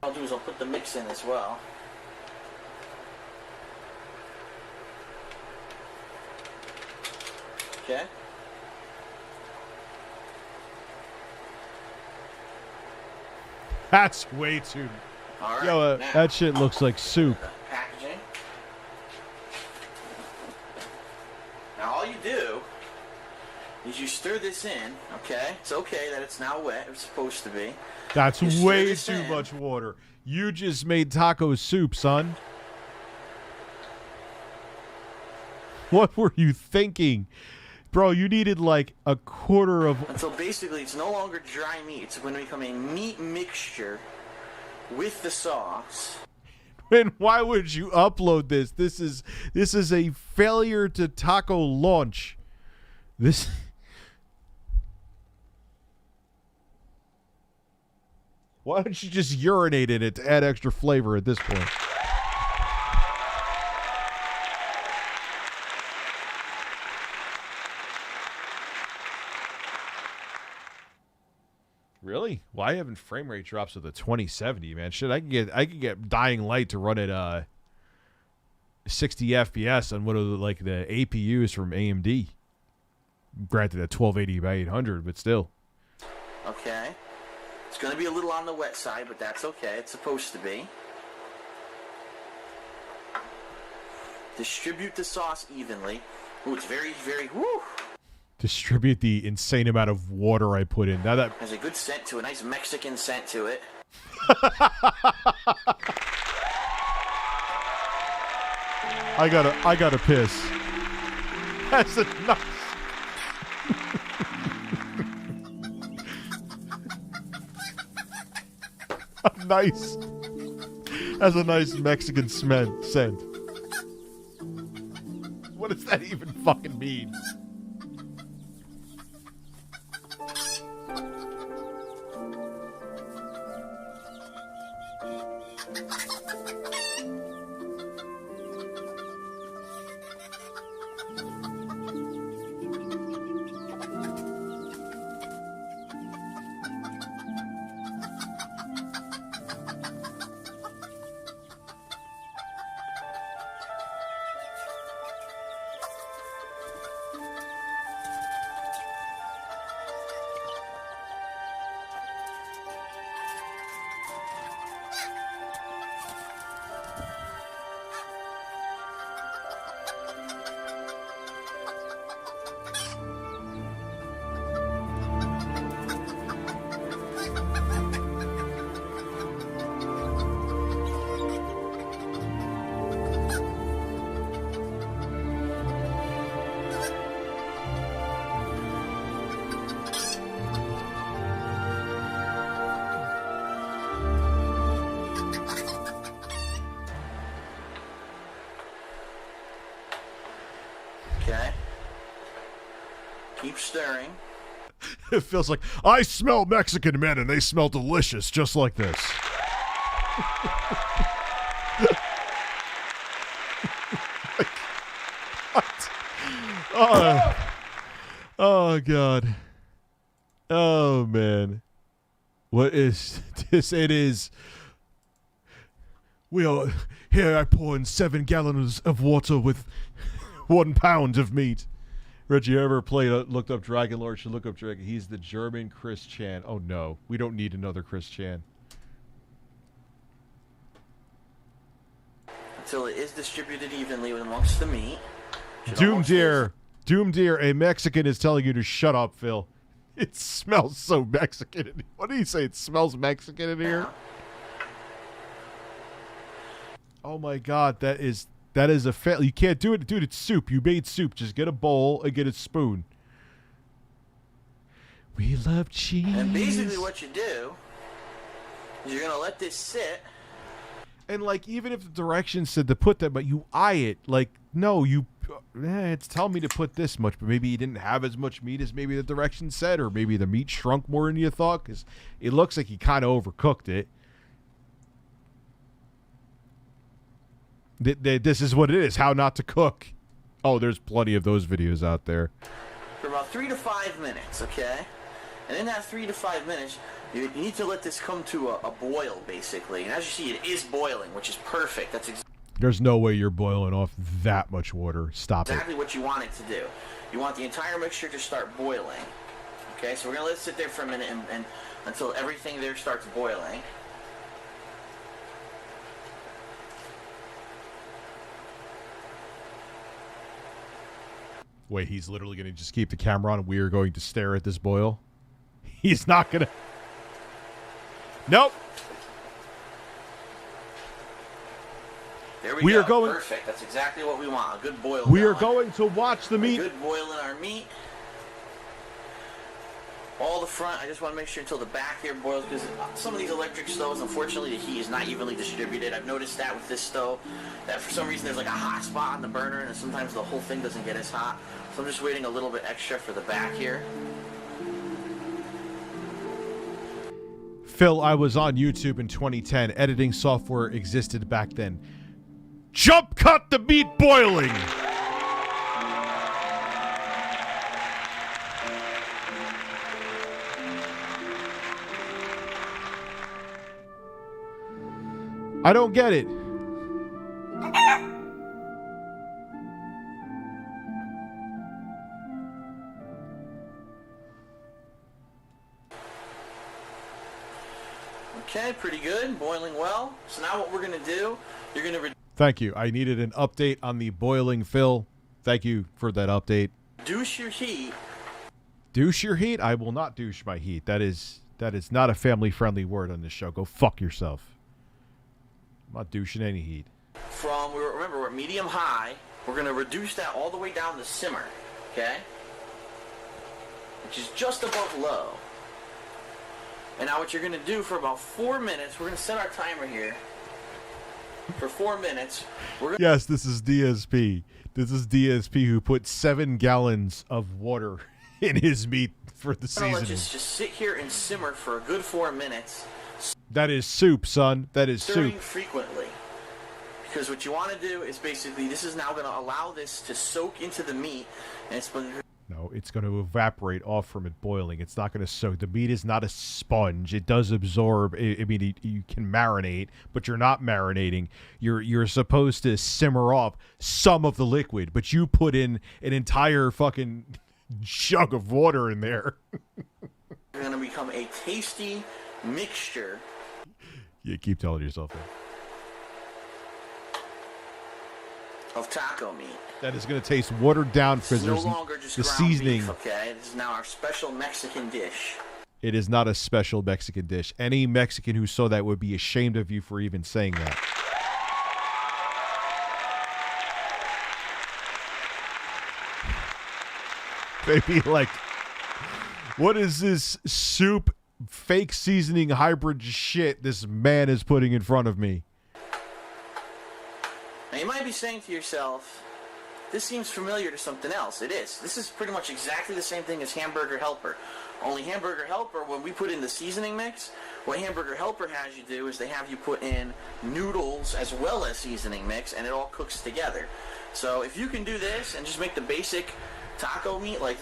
What I'll do is I'll put the mix in as well. Okay? That's way too. All right. Yo, now, that shit looks like soup. packaging. Now all you do is you stir this in, okay? It's okay that it's now wet. It's supposed to be. That's You stir way this too in. much water. You just made taco soup, son. What were you thinking? Bro, you needed like a quarter of... Until basically it's no longer dry meat. It's going to become a meat mixture with the sauce. And why would you upload this? This is a failure to taco launch. This... Why don't you just urinate in it to add extra flavor at this point? Really? Why haven't frame rate drops with a 2070, man? Shit, I could get Dying Light to run at 60 FPS on one of the APUs from AMD. Granted, at 1280 by 800, but still. Okay? It's going to be a little on the wet side, but that's okay. It's supposed to be. Distribute the sauce evenly. Ooh, it's very, very... Woo! Distribute the insane amount of water I put in. Now that Has a good scent to it, nice Mexican scent to it. I gotta piss. That's a nice. Nice. That's a nice Mexican scent. What does that even fucking mean? Okay. Keep stirring. It feels like I smell Mexican men and they smell delicious, just like this. What? Oh God. Oh man. What is this? It is. We are here. I pour in 7 gallons of water with 1 pound of meat. Reggie, you ever looked up Dragon Lord? Should look up Dragon. He's the German Chris Chan. Oh no, we don't need another Chris Chan. Until it is distributed evenly amongst the meat. Doom Deer, a Mexican is telling you to shut up, Phil. It smells so Mexican. What did he say? It smells Mexican in here? Oh my God, that is a fail. You can't do it, dude. It's soup. You made soup. Just get a bowl and get a spoon. We love cheese. And basically what you do is you're gonna let this sit. And like, even if the directions said to put that, but you eye it, like, no, it's telling me to put this much, but maybe you didn't have as much meat as maybe the directions said, or maybe the meat shrunk more than you thought, because it looks like you kind of overcooked it. This is what it is, how not to cook. Oh, there's plenty of those videos out there. For about 3 to 5 minutes, okay? And in that 3 to 5 minutes, you need to let this come to a boil, basically. And as you see, it is boiling, which is perfect. That's There's no way you're boiling off that much water. Stop exactly what you want it to do. You want the entire mixture to start boiling. Okay, so we're going to let it sit there for a minute and until everything there starts boiling. Wait, he's literally going to just keep the camera on and we are going to stare at this boil? He's not going to... Nope. There we go. Are going... Perfect. That's exactly what we want. A good boil. We are going to watch the meat. A good boil in our meat. All the front. I just want to make sure until the back here boils, because some of these electric stoves, unfortunately, the heat is not evenly distributed. I've noticed that with this stove, that for some reason there's like a hot spot on the burner, and sometimes the whole thing doesn't get as hot. So I'm just waiting a little bit extra for the back here. Phil, I was on YouTube in 2010. Editing software existed back then. Jump cut the meat boiling! I don't get it. Okay, pretty good. Boiling well. So now what we're going to do, you're going to... Thank you. I needed an update on the boiling, Phil. Thank you for that update. Douche your heat. Douche your heat? I will not douche my heat. That is not a family-friendly word on this show. Go fuck yourself. I'm not douching any heat. Remember, we're medium high. We're going to reduce that all the way down to simmer. Okay? Which is just above low. And now what you're going to do for about 4 minutes, we're going to set our timer here. For 4 minutes, we're going to... Yes, this is DSP. This is DSP who put 7 gallons of water in his meat for the seasoning. Let's just sit here and simmer for a good 4 minutes. That is soup, son. That is Stirring soup. frequently. Because what you want to do is basically, this is now going to allow this to soak into the meat. And it's going to... No, it's going to evaporate off from it boiling. It's not going to soak. The meat is not a sponge. It does absorb. I mean, you can marinate, but you're not marinating. You're supposed to simmer off some of the liquid, but you put in an entire fucking jug of water in there. It's going to become a tasty mixture. You keep telling yourself that. Of taco meat. That is going to taste watered down because no there's longer just the ground seasoning. Beef, okay, this is now our special Mexican dish. It is not a special Mexican dish. Any Mexican who saw that would be ashamed of you for even saying that. They'd be like, what is this soup, fake seasoning, hybrid shit this man is putting in front of me? Now you might be saying to yourself, this seems familiar to something else. It is. This is pretty much exactly the same thing as Hamburger Helper. Only Hamburger Helper, when we put in the seasoning mix, what Hamburger Helper has you do is they have you put in noodles as well as seasoning mix, and it all cooks together. So if you can do this and just make the basic taco meat like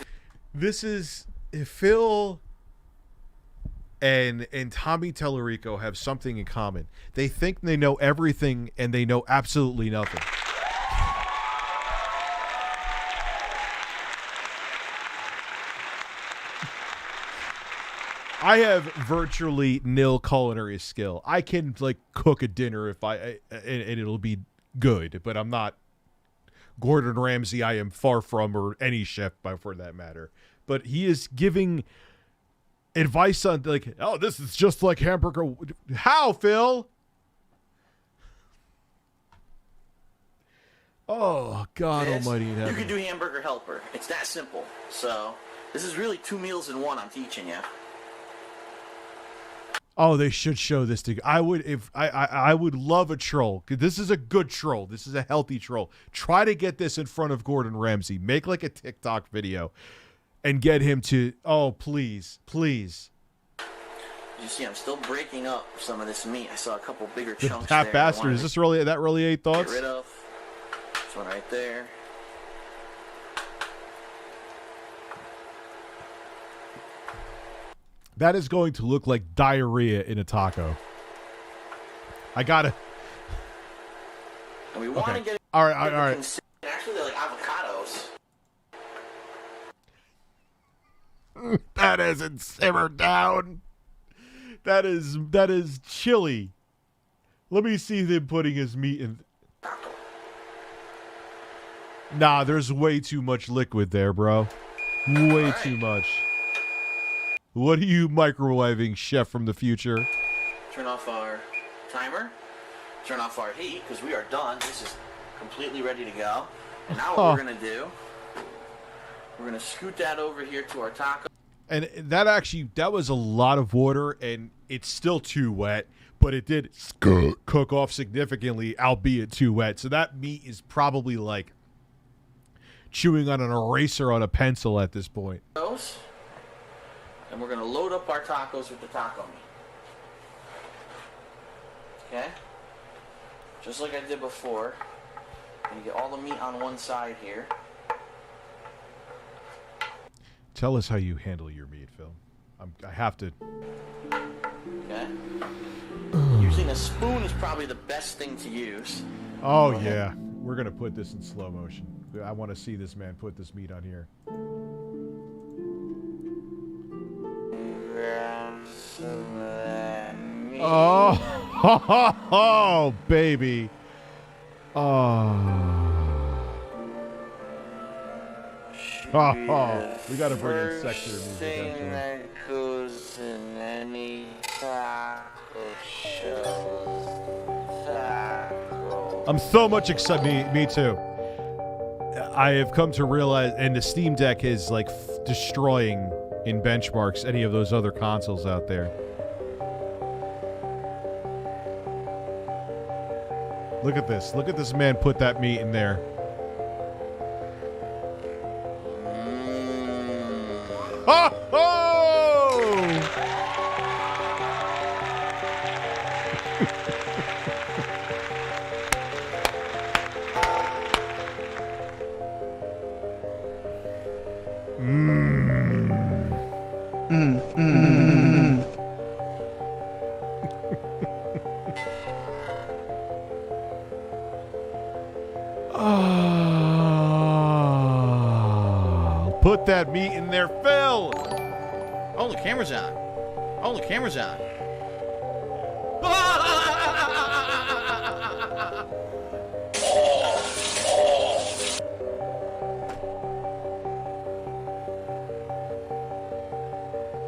this is Phil and Tommy Tellerico have something in common. They think they know everything and they know absolutely nothing. I have virtually nil culinary skill. I can like cook a dinner if and it'll be good, but I'm not Gordon Ramsay. I am far from, or any chef for that matter. But he is giving advice on like, oh, this is just like hamburger. How, Phil? Oh, God Almighty in heaven. You can do Hamburger Helper. It's that simple. So this is really 2 meals in one I'm teaching you. Oh, they should show this to. I would love a troll. This is a good troll. This is a healthy troll. Try to get this in front of Gordon Ramsay. Make like a TikTok video, and get him to. Oh, please, please. You see, I'm still breaking up some of this meat. I saw a couple bigger chunks That there. bastard. Is this really that really 8 thoughts? Get rid of this one right there. That is going to look like diarrhea in a taco. I gotta. And we want to get. All right. Actually, they're like avocados. That isn't simmered down. That is chili. Let me see him putting his meat in. Nah, there's way too much liquid there, bro. Way too much. What are you microwaving, chef from the future? Turn off our timer. Turn off our heat because we are done. This is completely ready to go. And now what we're going to do, we're going to scoot that over here to our taco. And that was a lot of water, and it's still too wet, but it did cook off significantly, albeit too wet. So that meat is probably like chewing on an eraser on a pencil at this point. And we're going to load up our tacos with the taco meat. Okay? Just like I did before. And you get all the meat on one side here. Tell us how you handle your meat, Phil. I have to. Okay? Using a spoon is probably the best thing to use. Oh, yeah. We're going to put this in slow motion. I want to see this man put this meat on here. Oh, baby. Oh, we got to bring in secular music, actually. That goes in any taco show. I'm so much excited. Me too. I have come to realize, and the Steam Deck is like destroying in benchmarks any of those other consoles out there. Look at this. Look at this man put that meat in there. Oh! Put that meat in there, Phil! Oh, the camera's on. Oh, the camera's on.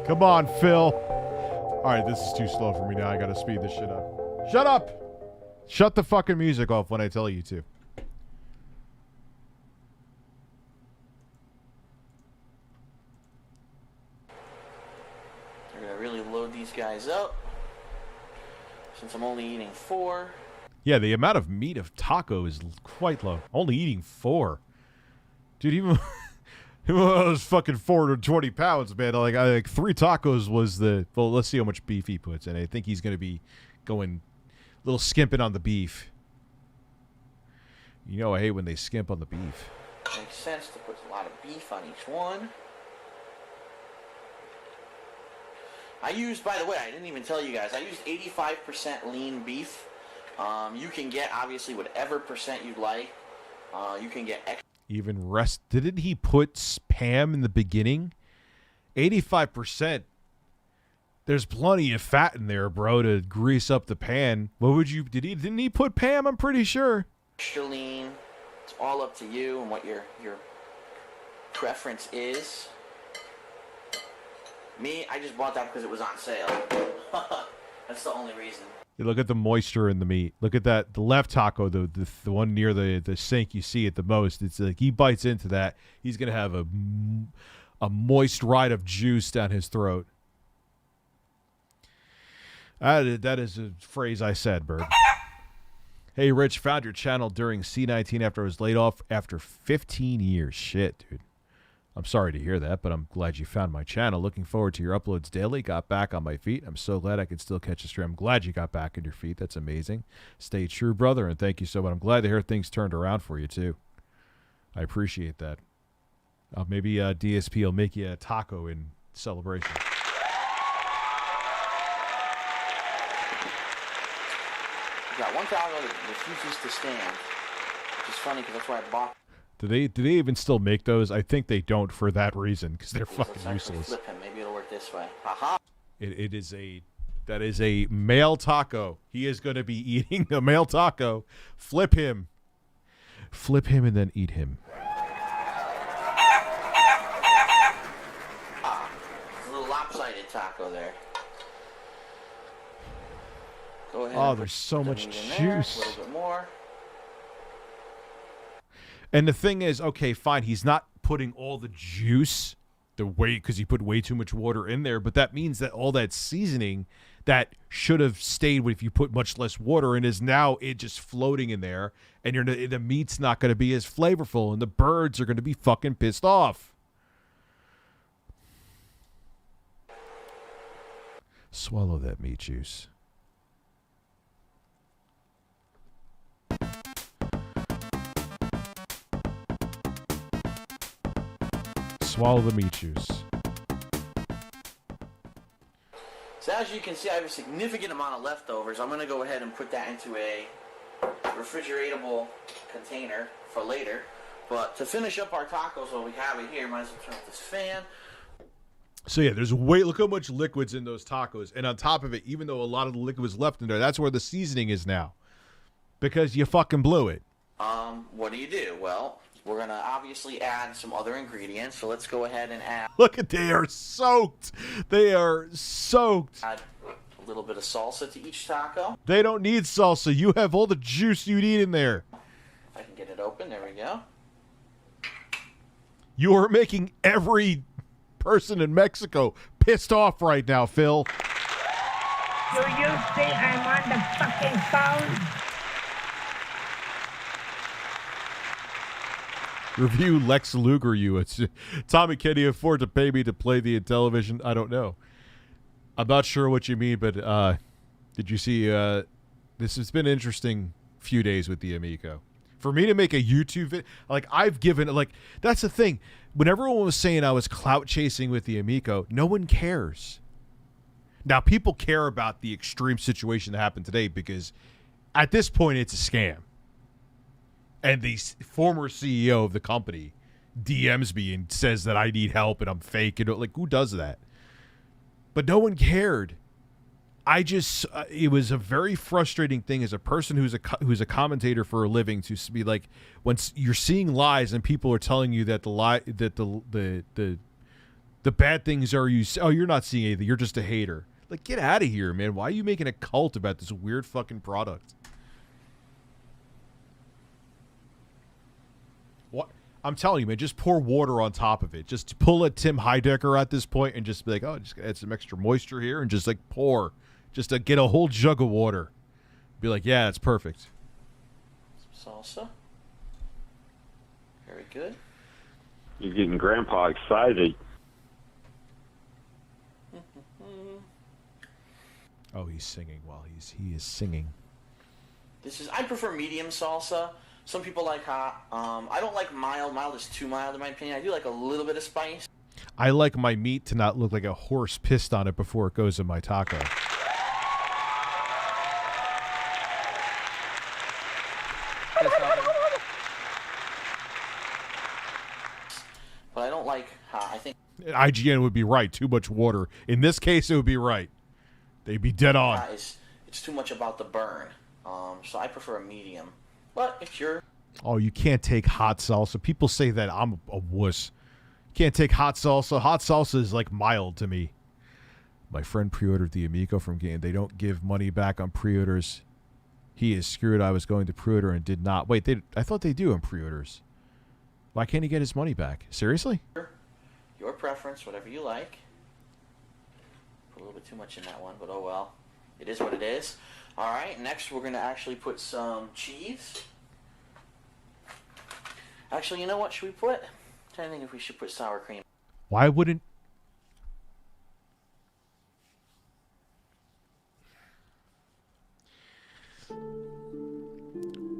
Come on, Phil. All right, this is too slow for me now. I gotta speed this shit up. Shut up! Shut the fucking music off when I tell you to. We're gonna really load these guys up. Since I'm only eating 4. Yeah, the amount of meat of taco is quite low. Only eating 4. Dude, even I was fucking 420 pounds, man. Like 3 tacos was the. Well, let's see how much beef he puts in. I think he's going to be going a little skimping on the beef. You know, I hate when they skimp on the beef. Makes sense to put a lot of beef on each one. I used, by the way, I didn't even tell you guys, I used 85% lean beef. You can get, obviously, whatever percent you'd like. You can get extra. Even rest. Didn't he put spam in the beginning? 85%. There's plenty of fat in there, bro, to grease up the pan. What would you? Didn't he put Pam? I'm pretty sure. Extra lean. It's all up to you and what your preference is. Me, I just bought that because it was on sale. That's the only reason. You look at the moisture in the meat. Look at that. The left taco, the one near the sink, you see it the most. It's like he bites into that. He's gonna have a moist ride of juice down his throat. That is a phrase I said, Bird. Hey, Rich, found your channel during C19 after I was laid off after 15 years. Shit, dude. I'm sorry to hear that, but I'm glad you found my channel. Looking forward to your uploads daily. Got back on my feet. I'm so glad I could still catch a stream. I'm glad you got back on your feet. That's amazing. Stay true, brother, and thank you so much. I'm glad to hear things turned around for you, too. I appreciate that. Maybe DSP will make you a taco in celebration. Got one taco that refuses to stand, which is funny because that's why I bought. Do they even still make those? I think they don't for that reason because they're fucking useless. Flip him. Maybe it'll work this way. Haha. That is a male taco. He is going to be eating a male taco. Flip him, and then eat him. It's a little lopsided taco there. Go ahead. Oh, there's so much juice. A little bit more. And the thing is, okay, fine, he's not putting all the juice because he put way too much water in there, but that means that all that seasoning that should have stayed if you put much less water in is now it just floating in there, and the meat's not going to be as flavorful, and the birds are going to be fucking pissed off. Swallow that meat juice. Swallow the meat juice. So as you can see, I have a significant amount of leftovers. I'm going to go ahead and put that into a refrigeratable container for later. But to finish up our tacos, while we have it here, might as well turn off this fan. So yeah, look how much liquid's in those tacos. And on top of it, even though a lot of the liquid was left in there, that's where the seasoning is now. Because you fucking blew it. What do? Well, we're going to obviously add some other ingredients, so let's go ahead and add... Look at, they are soaked. They are soaked. Add a little bit of salsa to each taco. They don't need salsa. You have all the juice you need in there. If I can get it open, there we go. You are making every person in Mexico pissed off right now, Phil. Do you think I'm on the fucking phone? Review Lex Luger you. Tommy, can you afford to pay me to play the Intellivision? I don't know. I'm not sure what you mean, but did you see this has been an interesting few days with the Amico. For me to make a YouTube video, I've given, that's the thing. When everyone was saying I was clout chasing with the Amico, no one cares. Now, people care about the extreme situation that happened today because at this point, it's a scam. And the former CEO of the company DMs me and says that I need help and I'm fake. And who does that? But no one cared. It was a very frustrating thing as a person who's a commentator for a living to be like, when you're seeing lies and people are telling you that the bad things are you're not seeing anything. You're just a hater. Get out of here, man. Why are you making a cult about this weird fucking product? What? I'm telling you, man, just pour water on top of it. Just pull a Tim Heidecker at this point and just be like, oh, just add some extra moisture here and just pour. Just to get a whole jug of water. Be like, yeah, it's perfect. Some salsa. Very good. You're getting Grandpa excited. Oh, he's singing while he is singing. I prefer medium salsa. Some people like hot. I don't like mild. Mild is too mild in my opinion. I do like a little bit of spice. I like my meat to not look like a horse pissed on it before it goes in my taco. But I don't like hot. I think IGN would be right. Too much water. In this case, it would be right. They'd be dead on. it's too much about the burn. So I prefer a medium. But if you're... Oh, you can't take hot salsa. People say that I'm a wuss. You can't take hot salsa. Hot salsa is like mild to me. My friend pre-ordered the Amico from Game. They don't give money back on pre-orders. He is screwed. I was going to pre-order and did not. Wait, I thought they do on pre-orders. Why can't he get his money back? Seriously? Your preference, whatever you like. Put a little bit too much in that one, but oh well. It is what it is. All right, next we're going to actually put some cheese. Actually, you know what should we put? I'm trying to think if we should put sour cream. Why wouldn't...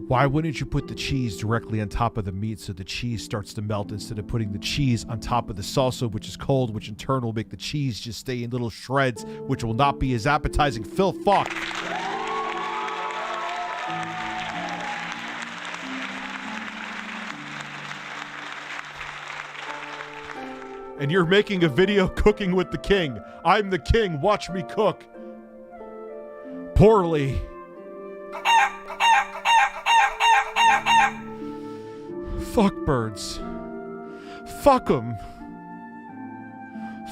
Why wouldn't you put the cheese directly on top of the meat so the cheese starts to melt instead of putting the cheese on top of the salsa, which is cold, which in turn will make the cheese just stay in little shreds, which will not be as appetizing? Phil, fuck. And you're making a video cooking with the king. I'm the king. Watch me cook. Poorly. Fuck birds. Fuck them.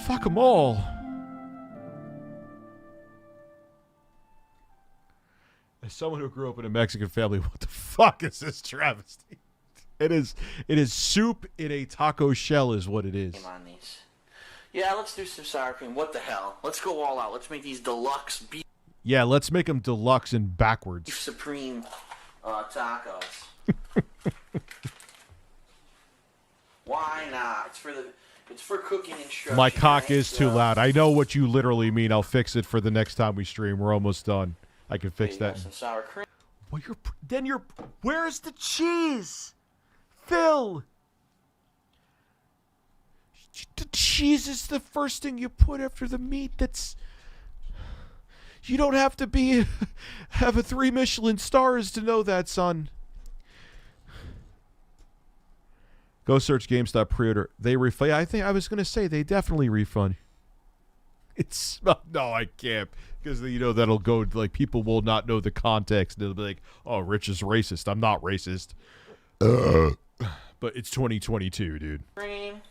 Fuck them all. As someone who grew up in a Mexican family, what the fuck is this travesty? It is soup in a taco shell is what it is. On these. Yeah, let's do some sour cream. What the hell? Let's go all out. Let's make these deluxe beef Yeah, let's make them deluxe and backwards. supreme tacos. Why not? It's for cooking instructions. My cock right? is too loud. I know what you literally mean. I'll fix it for the next time we stream. We're almost done. I can fix that. Some sour cream. Well, where's the cheese? Phil! The cheese is the first thing you put after the meat. You don't have to have a 3 Michelin stars to know that, son. Go search GameStop pre-order. They refund. I was going to say they definitely refund. No, I can't. Because, that'll go, like, people will not know the context. They'll be like, oh, Rich is racist. I'm not racist. But it's 2022, dude. Cream.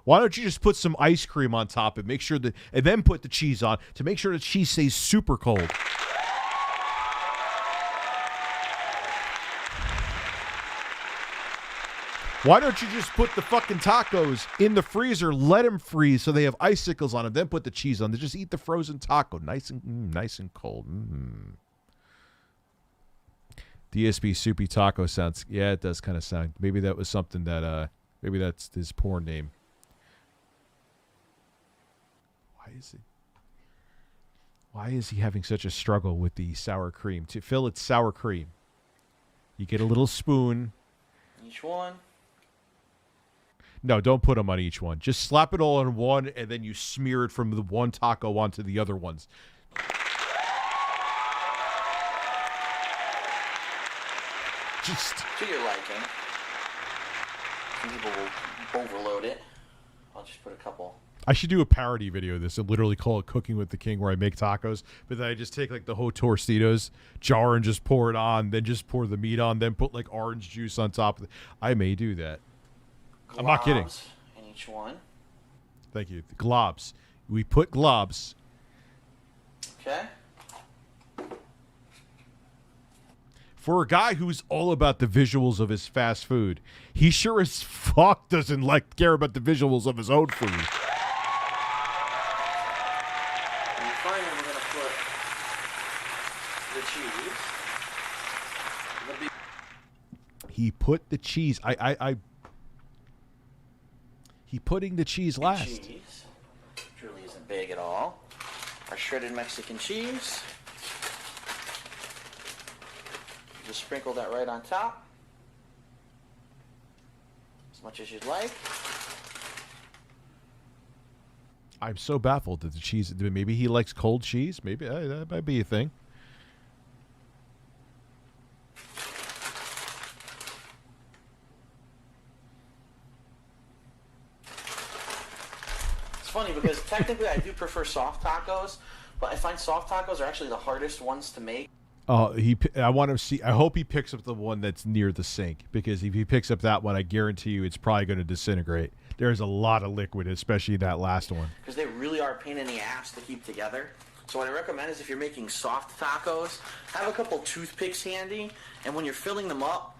Why don't you just put some ice cream on top and and then put the cheese on to make sure the cheese stays super cold. Why don't you just put the fucking tacos in the freezer, let them freeze so they have icicles on them, then put the cheese on them. Just eat the frozen taco, nice and cold. DSP Soupy Taco sounds. Yeah, it does kind of sound. Maybe that was something that. Maybe that's his porn name. Why is he having such a struggle with the sour cream? To Phil, it's sour cream. You get a little spoon. Each one. No, don't put them on each one. Just slap it all on one, and then you smear it from the one taco onto the other ones. Just to your liking. Some people will overload it. I'll just put a couple. I should do a parody video of this and literally call it Cooking with the King, where I make tacos, but then I just take like the whole Tostitos jar and just pour it on, then just pour the meat on, then put like orange juice on top of it. I may do that. Globs I'm not kidding. in each one. Thank you. The globs. We put globs. Okay. For a guy who's all about the visuals of his fast food, he sure as fuck doesn't care about the visuals of his own food. And finally, we're going to put the cheese. he put the cheese. He putting the cheese last. Cheese truly isn't big at all. Our shredded Mexican cheese. Just sprinkle that right on top. As much as you'd like. I'm so baffled that the cheese. Maybe he likes cold cheese. Maybe that might be a thing. It's funny because technically I do prefer soft tacos, but I find soft tacos are actually the hardest ones to make. I want to see. I hope he picks up the one that's near the sink, because if he picks up that one, I guarantee you it's probably going to disintegrate. There's a lot of liquid, especially that last one. Because they really are a pain in the ass to keep together. So what I recommend is if you're making soft tacos, have a couple toothpicks handy, and when you're filling them up,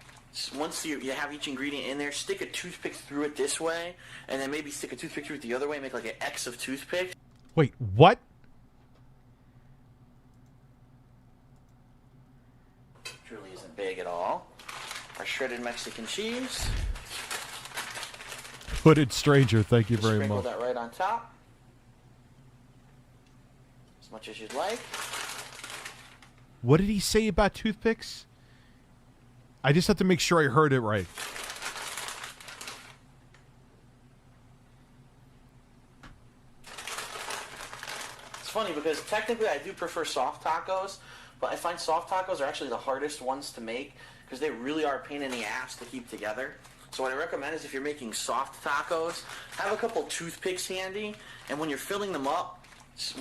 once you have each ingredient in there, stick a toothpick through it this way, and then maybe stick a toothpick through it the other way, make like an X of toothpicks. Wait, what? Truly isn't big at all. Our shredded Mexican cheese. Hooded stranger, thank you very Sprinkle much. that right on top. As much as you'd like. What did he say about toothpicks? I just have to make sure I heard it right. It's funny because technically I do prefer soft tacos, but I find soft tacos are actually the hardest ones to make because they really are a pain in the ass to keep together. So what I recommend is if you're making soft tacos, have a couple toothpicks handy, and when you're filling them up,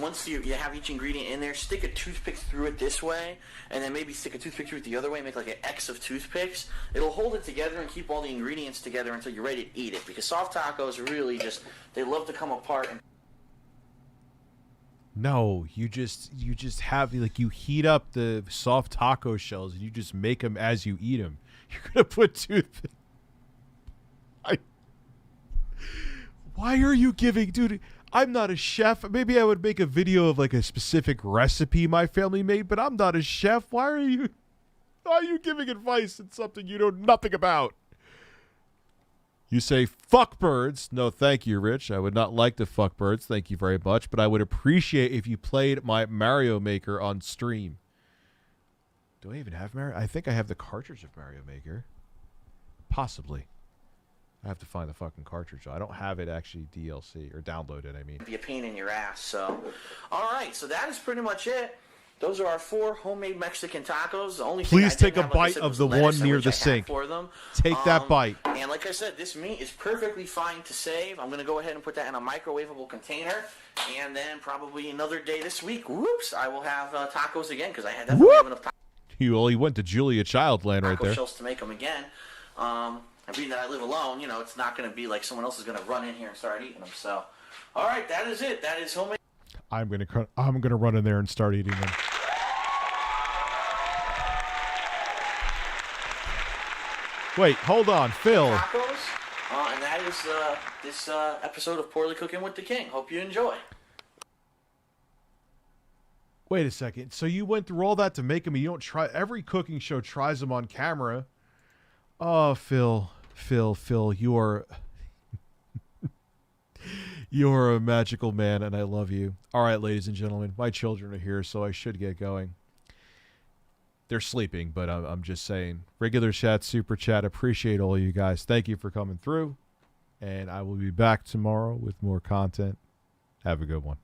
once you have each ingredient in there, stick a toothpick through it this way, and then maybe stick a toothpick through it the other way, make like an X of toothpicks. It'll hold it together and keep all the ingredients together until you're ready to eat it, because soft tacos really just, they love to come apart. And No, you just have, like, you heat up the soft taco shells and you just make them as you eat them. You're gonna put toothpick. Why are you giving, dude? I'm not a chef. Maybe I would make a video of like a specific recipe my family made, but I'm not a chef. Why are you giving advice in something you know nothing about? You say fuck birds. No, thank you, Rich. I would not like to fuck birds. Thank you very much, but I would appreciate if you played my Mario Maker on stream. Do I even have Mario? I think I have the cartridge of Mario Maker. Possibly. I have to find the fucking cartridge. I don't have it actually DLC or downloaded, I mean. be a pain in your ass. So, all right. So that is pretty much it. Those are our 4 homemade Mexican tacos. The only thing Please I take didn't a have, like I bite said, of was the lettuce, one near which the I had sink. for them. Take that bite. And like I said, this meat is perfectly fine to save. I'm going to go ahead and put that in a microwavable container. And then probably another day this week, whoops, I will have tacos again because I had definitely have enough He went to Julia Childland right taco there. shells to make them again. And being that I live alone, you know, it's not going to be like someone else is going to run in here and start eating them. So, all right, that is it. That is homemade. I'm gonna run in there and start eating them. Wait, hold on, Phil. Tacos, and that is this episode of Poorly Cooking with the King. Hope you enjoy. Wait a second. So you went through all that to make them, and you don't try. Every cooking show tries them on camera. Oh, Phil, you are you're a magical man, and I love you. All right, ladies and gentlemen, my children are here, so I should get going. They're sleeping, but I'm just saying. Regular chat, super chat, appreciate all you guys. Thank you for coming through, and I will be back tomorrow with more content. Have a good one.